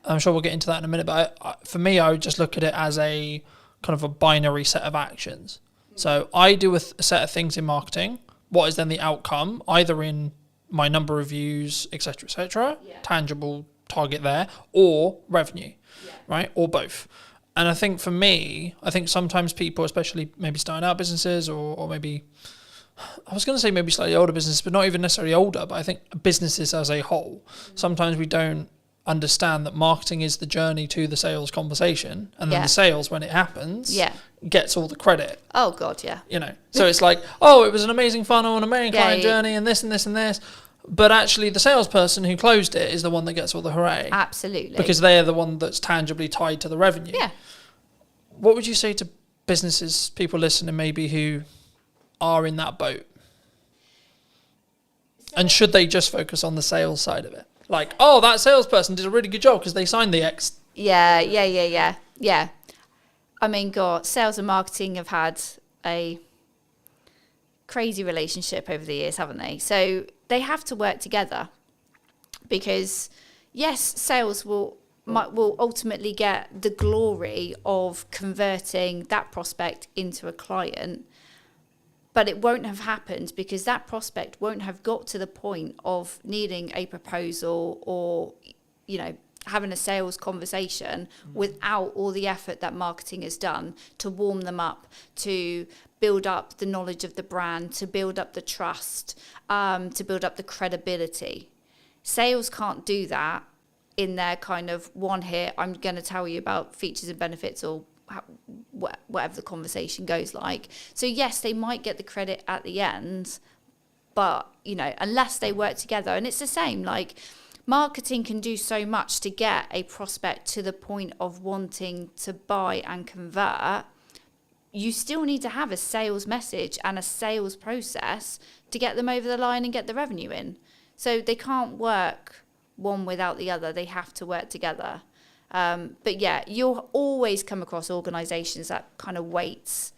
I'm sure we'll get into that in a minute, but for me, I would just look at it as a kind of a binary set of actions. So I do a set of things in marketing. What is then the outcome, either in my number of views, etc., tangible target there, or revenue, right, or both. And I think for me, I think sometimes people, especially maybe starting out businesses or maybe, I was going to say maybe slightly older businesses, but not even necessarily older, but I think businesses as a whole, sometimes we don't understand that marketing is the journey to the sales conversation, and then the sales, when it happens, gets all the credit. Oh God, yeah. You know, so it's like, oh, it was an amazing funnel and amazing client journey and this and this and this. But actually the salesperson who closed it is the one that gets all the hooray. Absolutely. Because they're the one that's tangibly tied to the revenue. Yeah. What would you say to businesses, people listening maybe who are in that boat? And should they just focus on the sales side of it? Like, oh, that salesperson did a really good job because they signed the X. Yeah. I mean, God, sales and marketing have had a crazy relationship over the years, haven't they? So they have to work together, because yes, sales will ultimately get the glory of converting that prospect into a client, but it won't have happened because that prospect won't have got to the point of needing a proposal or, you know, having a sales conversation without all the effort that marketing has done to warm them up, to build up the knowledge of the brand, to build up the trust, to build up the credibility. Sales can't do that in their kind of one hit, I'm going to tell you about features and benefits, or whatever the conversation goes like. So yes, they might get the credit at the end, but, you know, unless they work together. And it's the same, like, marketing can do so much to get a prospect to the point of wanting to buy and convert. You still need to have a sales message and a sales process to get them over the line and get the revenue in. So they can't work one without the other. They have to work together. But yeah, you'll always come across organisations that kind of weights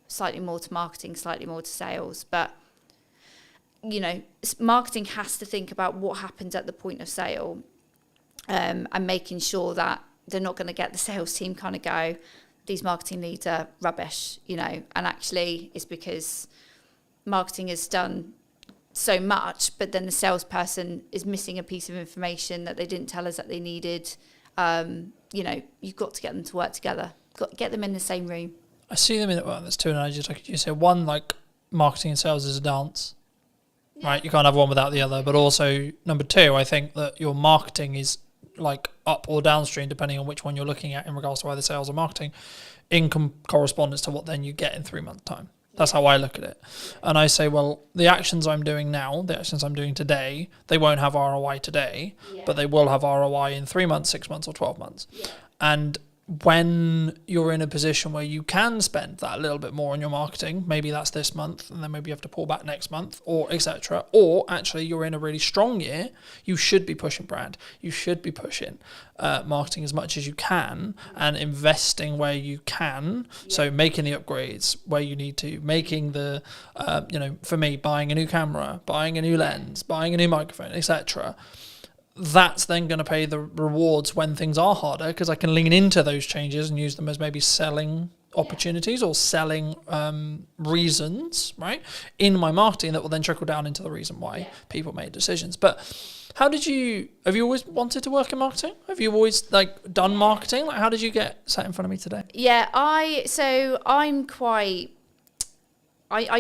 slightly more to marketing, slightly more to sales. But, you know, marketing has to think about what happens at the point of sale, and making sure that they're not going to get the sales team kind of go, these marketing leads are rubbish, you know, and actually it's because marketing has done so much, but then the salesperson is missing a piece of information that they didn't tell us that they needed. You know, you've got to get them to work together. Got to get them in the same room. I see them in, well, there's two analogies. Like you say, one, like marketing and sales is a dance, right? You can't have one without the other. But also, number two, I think that your marketing is like up or downstream, depending on which one you're looking at in regards to either sales or marketing, in correspondence to what then you get in 3 months' time. That's how I look at it. And I say, well, the actions I'm doing now, the actions I'm doing today, they won't have ROI today, but they will have ROI in 3 months, 6 months, or 12 months. Yeah. And when you're in a position where you can spend that little bit more on your marketing, maybe that's this month, and then maybe you have to pull back next month, or etc. Or actually you're in a really strong year, you should be pushing brand. You should be pushing marketing as much as you can and investing where you can. Yeah. So making the upgrades where you need to, making the, you know, for me, buying a new camera, buying a new lens, buying a new microphone, etc. That's then going to pay the rewards when things are harder, because I can lean into those changes and use them as maybe selling opportunities or selling reasons, right, in my marketing that will then trickle down into the reason why people made decisions. But have you always wanted to work in marketing? Have you always like done marketing? Like, how did you get sat in front of me today? Yeah, I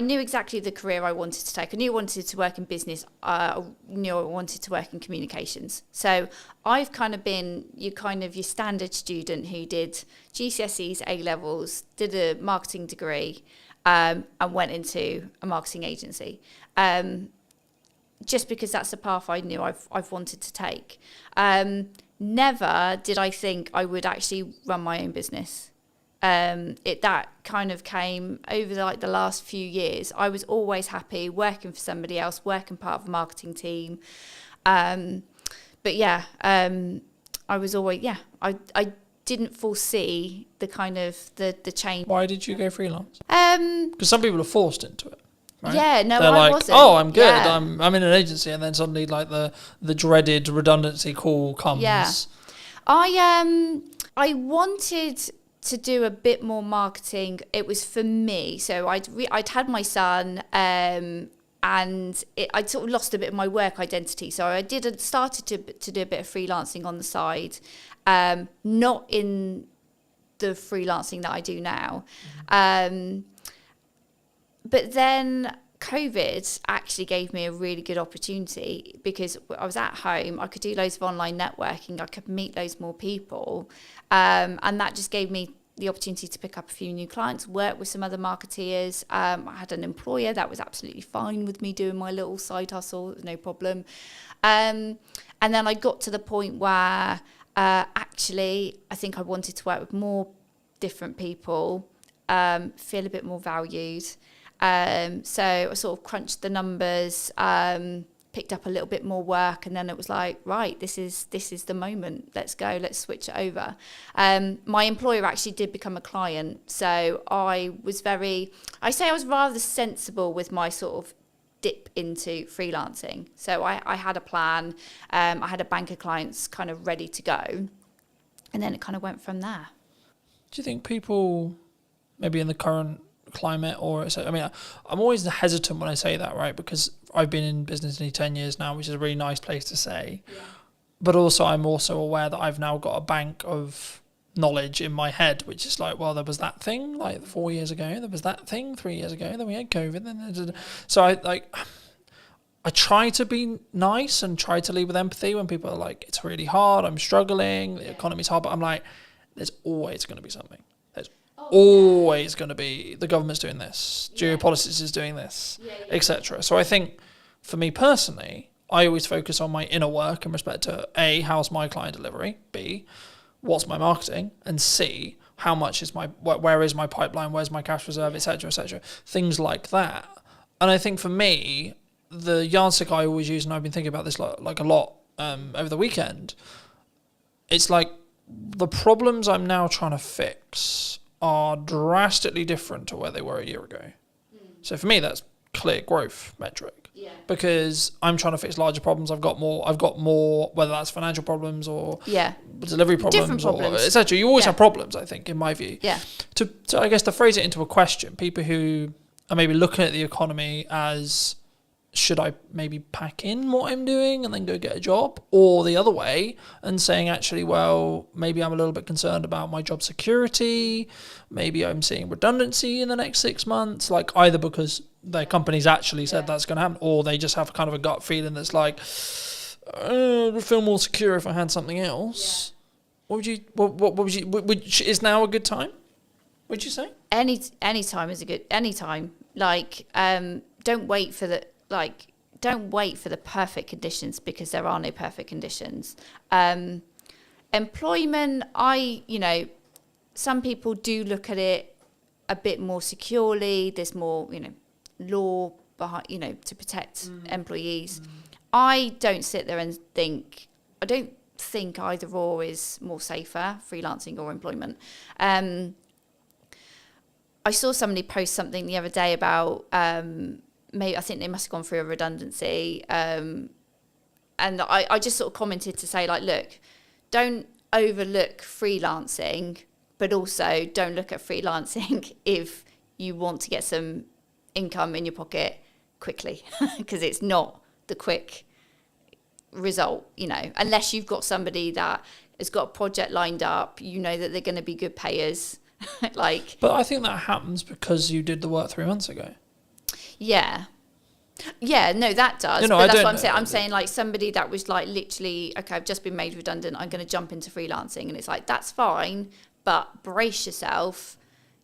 knew exactly the career I wanted to take. I knew I wanted to work in business. I knew I wanted to work in communications. So I've kind of been your standard student who did GCSEs, A-levels, did a marketing degree, and went into a marketing agency. Just because that's the path I knew I've wanted to take. Never did I think I would actually run my own business. That kind of came over the last few years. I was always happy working for somebody else, working part of a marketing team. But yeah, I was always, I didn't foresee the kind of the change. Why did you go freelance? Because some people are forced into it. Right? Yeah, no, they're I like, wasn't. oh, I'm good. Yeah. I'm in an agency, and then suddenly like the dreaded redundancy call comes. Yeah, I wanted to do a bit more marketing. It was for me. So I'd had my son, and I'd sort of lost a bit of my work identity. So I started to do a bit of freelancing on the side, not in the freelancing that I do now. But then COVID actually gave me a really good opportunity because I was at home. I could do loads of online networking. I could meet loads more people. And that just gave me the opportunity to pick up a few new clients, work with some other marketeers. I had an employer that was absolutely fine with me doing my little side hustle, no problem. And then I got to the point where actually I think I wanted to work with more different people, feel a bit more valued. So I sort of crunched the numbers, picked up a little bit more work, and then it was like, right, this is the moment. Let's go. Let's switch it over. My employer actually did become a client, so I was rather sensible with my sort of dip into freelancing. So I had a plan. I had a bank of clients kind of ready to go, and then it kind of went from there. Do you think people, maybe in the current climate, I'm always hesitant when I say that, right? Because I've been in business nearly 10 years now, which is a really nice place to say. Yeah. But also, I'm also aware that I've now got a bank of knowledge in my head, which is like, well, there was that thing like 4 years ago, there was that thing 3 years ago, then we had COVID. So I try to be nice and try to lead with empathy when people are like, it's really hard, I'm struggling, the economy's hard, but I'm like, there's always going to be something. Always going to be the government's doing this, geopolitics is doing this, etc. So I think for me personally, I always focus on my inner work in respect to A, how's my client delivery, B, what's my marketing, and C, how much is where is my pipeline, where's my cash reserve, etc., things like that. And I think for me, the yardstick I always use, and I've been thinking about this like a lot over the weekend, it's like the problems I'm now trying to fix are drastically different to where they were a year ago. So for me, that's clear growth metric. Yeah. Because I'm trying to fix larger problems. I've got more, whether that's financial problems or delivery problems or etc. You always have problems, I think, in my view. Yeah. To I guess to phrase it into a question, people who are maybe looking at the economy as, should I maybe pack in what I'm doing and then go get a job? Or the other way, and saying, actually, well, maybe I'm a little bit concerned about my job security. Maybe I'm seeing redundancy in the next 6 months, like either because their company's actually said that's going to happen, or they just have kind of a gut feeling that's like, I would feel more secure if I had something else. Yeah. What would you, is now a good time, would you say? Any time is a good, any time. Like, don't wait for the perfect conditions, because there are no perfect conditions. Employment, some people do look at it a bit more securely. There's more, law behind, to protect employees. I don't sit there and think, I don't think either or is more safer, freelancing or employment. I saw somebody post something the other day about, maybe I think they must have gone through a redundancy, and I just sort of commented to say, like, look, don't overlook freelancing, but also don't look at freelancing if you want to get some income in your pocket quickly, because it's not the quick result, unless you've got somebody that has got a project lined up, that they're going to be good payers. But I think that happens because you did the work 3 months ago. Yeah, no, that does. But that's what I'm saying. I'm saying, like, somebody that was like literally, okay, I've just been made redundant, I'm going to jump into freelancing, and it's like, that's fine, but brace yourself.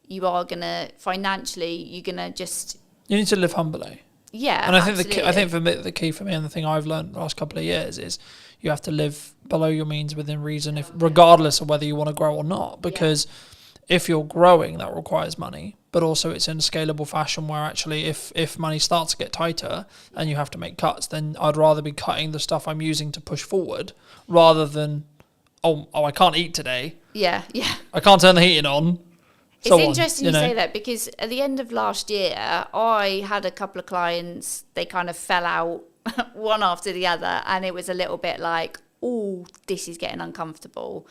You are going to financially, you're going to just. You need to live humbly. Yeah, and I think for me, the key for me, and the thing I've learned the last couple of years is you have to live below your means within reason, regardless of whether you want to grow or not, because. If you're growing, that requires money, but also it's in a scalable fashion where actually if money starts to get tighter and you have to make cuts, then I'd rather be cutting the stuff I'm using to push forward rather than, I can't eat today. Yeah. I can't turn the heating on. It's interesting you say that, because at the end of last year, I had a couple of clients, they kind of fell out one after the other, and it was a little bit like, oh, this is getting uncomfortable.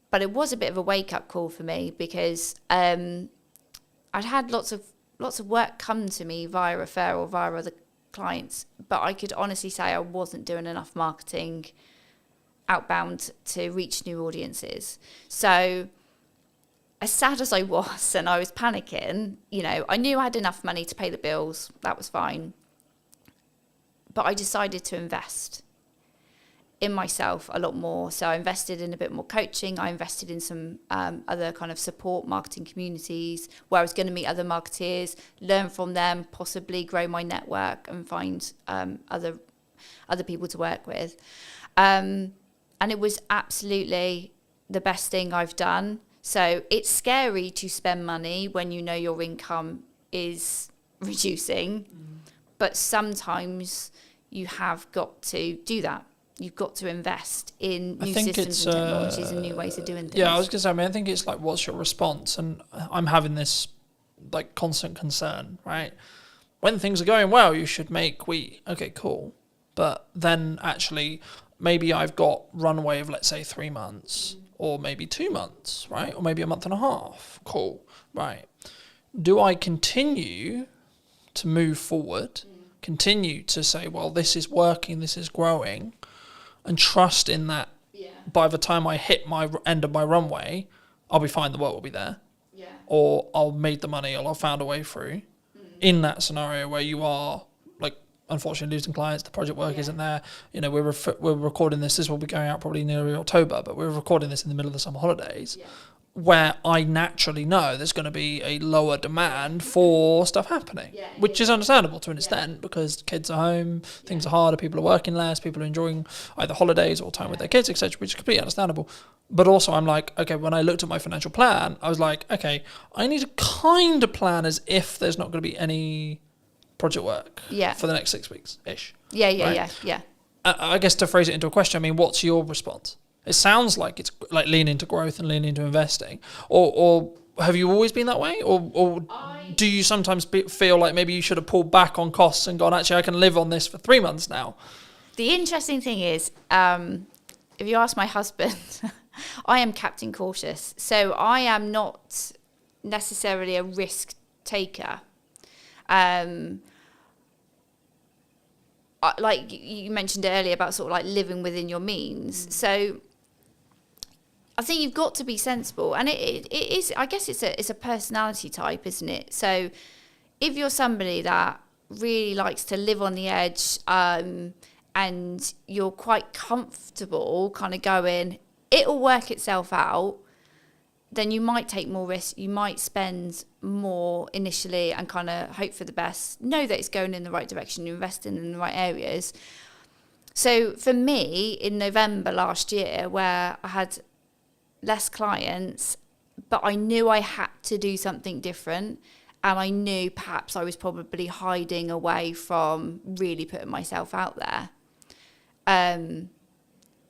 But it was a bit of a wake-up call for me, because I'd had lots of work come to me via referral, via other clients, but I could honestly say I wasn't doing enough marketing outbound to reach new audiences. So as sad as I was and I was panicking, you know, I knew I had enough money to pay the bills. That was fine. But I decided to invest in myself a lot more. So I invested in a bit more coaching. I invested in some other kind of support marketing communities where I was going to meet other marketeers, learn from them, possibly grow my network and find other people to work with. And it was absolutely the best thing I've done. So it's scary to spend money when you know your income is reducing, but sometimes you have got to do that. You've got to invest in new systems and technologies and new ways of doing things. Yeah, I was going to say, I think it's like, what's your response? And I'm having this like constant concern, right? When things are going well, you should make okay, cool. But then actually, maybe I've got runway of, let's say, 3 months. Or maybe 2 months, right? Or maybe a month and a half. Cool, right. Do I continue to move forward, continue to say, well, this is working, this is growing, and trust in that by the time I hit my end of my runway, I'll be fine, the work will be there. Yeah. Or I'll make the money, or I'll found a way through. In that scenario where you are, like, unfortunately losing clients, the project work isn't there. You know, we're recording this will be going out probably nearly October, but we're recording this in the middle of the summer holidays, where I naturally know there's going to be a lower demand for stuff happening, which is understandable to an extent because kids are home, things are harder, people are working less, people are enjoying either holidays or time with their kids, etc., which is completely understandable. But also I'm like, okay, when I looked at my financial plan, I was like, okay, I need to kind of plan as if there's not going to be any project work for the next 6 weeks-ish. Yeah. I guess to phrase it into a question, I mean, what's your response? It sounds like it's like lean into growth and lean into investing. Or have you always been that way? Or do you sometimes feel like maybe you should have pulled back on costs and gone, actually, I can live on this for 3 months now? The interesting thing is, if you ask my husband, I am Captain Cautious. So I am not necessarily a risk taker. Like you mentioned earlier about sort of like living within your means. So I think you've got to be sensible, and it is. I guess it's a personality type, isn't it? So if you're somebody that really likes to live on the edge, and you're quite comfortable, kind of going, it'll work itself out, then you might take more risks. You might spend more initially and kind of hope for the best. Know that it's going in the right direction. You're investing in the right areas. So for me, in November last year, where I had less clients, but I knew I had to do something different, and I knew perhaps I was probably hiding away from really putting myself out there.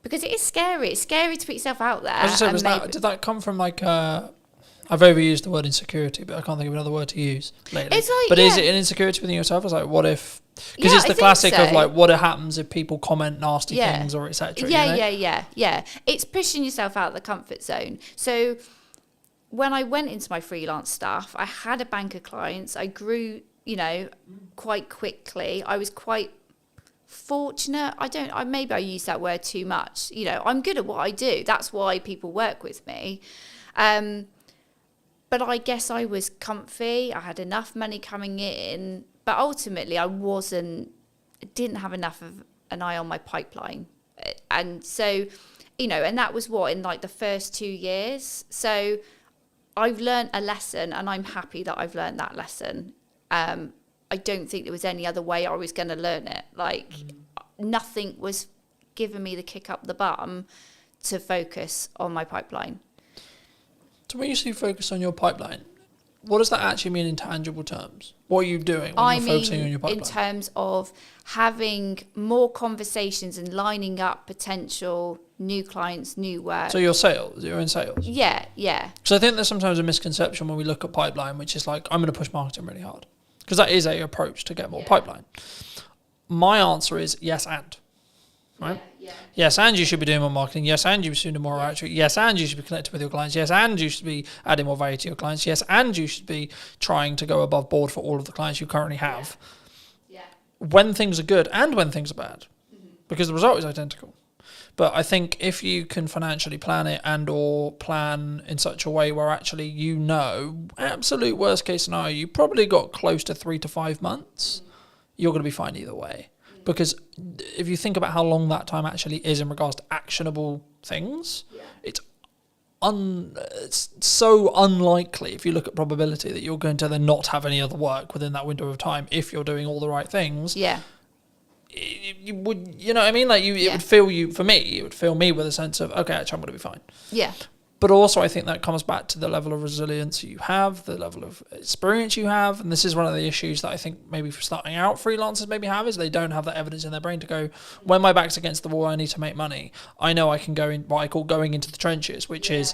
Because it is scary. It's scary to put yourself out there. I was just saying, did that come from like I've overused the word insecurity, but I can't think of another word to use lately. It's like, but is it an insecurity within yourself? It's like, what if? Because it's the classic of like, what happens if people comment nasty things or etc. Yeah. It's pushing yourself out of the comfort zone. So when I went into my freelance stuff, I had a bank of clients. I grew, quite quickly. I was quite fortunate. Maybe I use that word too much. I'm good at what I do. That's why people work with me. But I guess I was comfy. I had enough money coming in, but ultimately I didn't have enough of an eye on my pipeline. And so, and that was in like the first 2 years. So I've learned a lesson, and I'm happy that I've learned that lesson. I don't think there was any other way I was going to learn it. Like nothing was giving me the kick up the bum to focus on my pipeline. So when you say focus on your pipeline, what does that actually mean in tangible terms? What are you doing when you're focusing on your pipeline? In terms of having more conversations and lining up potential new clients, new work. So you're in sales? Yeah. So I think there's sometimes a misconception when we look at pipeline, which is like, I'm going to push marketing really hard. Because that is a approach to get more pipeline. My answer is yes and. Right? Yeah. Yes, and you should be doing more marketing. Yes, and you should be doing more outreach. Yes, and you should be connected with your clients. Yes, and you should be adding more value to your clients. Yes, and you should be trying to go above board for all of the clients you currently have. Yeah. When things are good and when things are bad. Mm-hmm. Because the result is identical. But I think if you can financially plan it and or plan in such a way where actually absolute worst case scenario, you probably got close to 3 to 5 months, you're going to be fine either way. Because if you think about how long that time actually is in regards to actionable things, it's so unlikely, if you look at probability, that you're going to then not have any other work within that window of time if you're doing all the right things. Yeah. You would, you know what I mean? Like it would fill you, for me, it would fill me with a sense of, okay, actually I'm going to be fine. Yeah. But also I think that comes back to the level of resilience you have, the level of experience you have. And this is one of the issues that I think maybe for starting out freelancers maybe have, is they don't have that evidence in their brain to go, when my back's against the wall, I need to make money. I know I can go in what I call going into the trenches, which is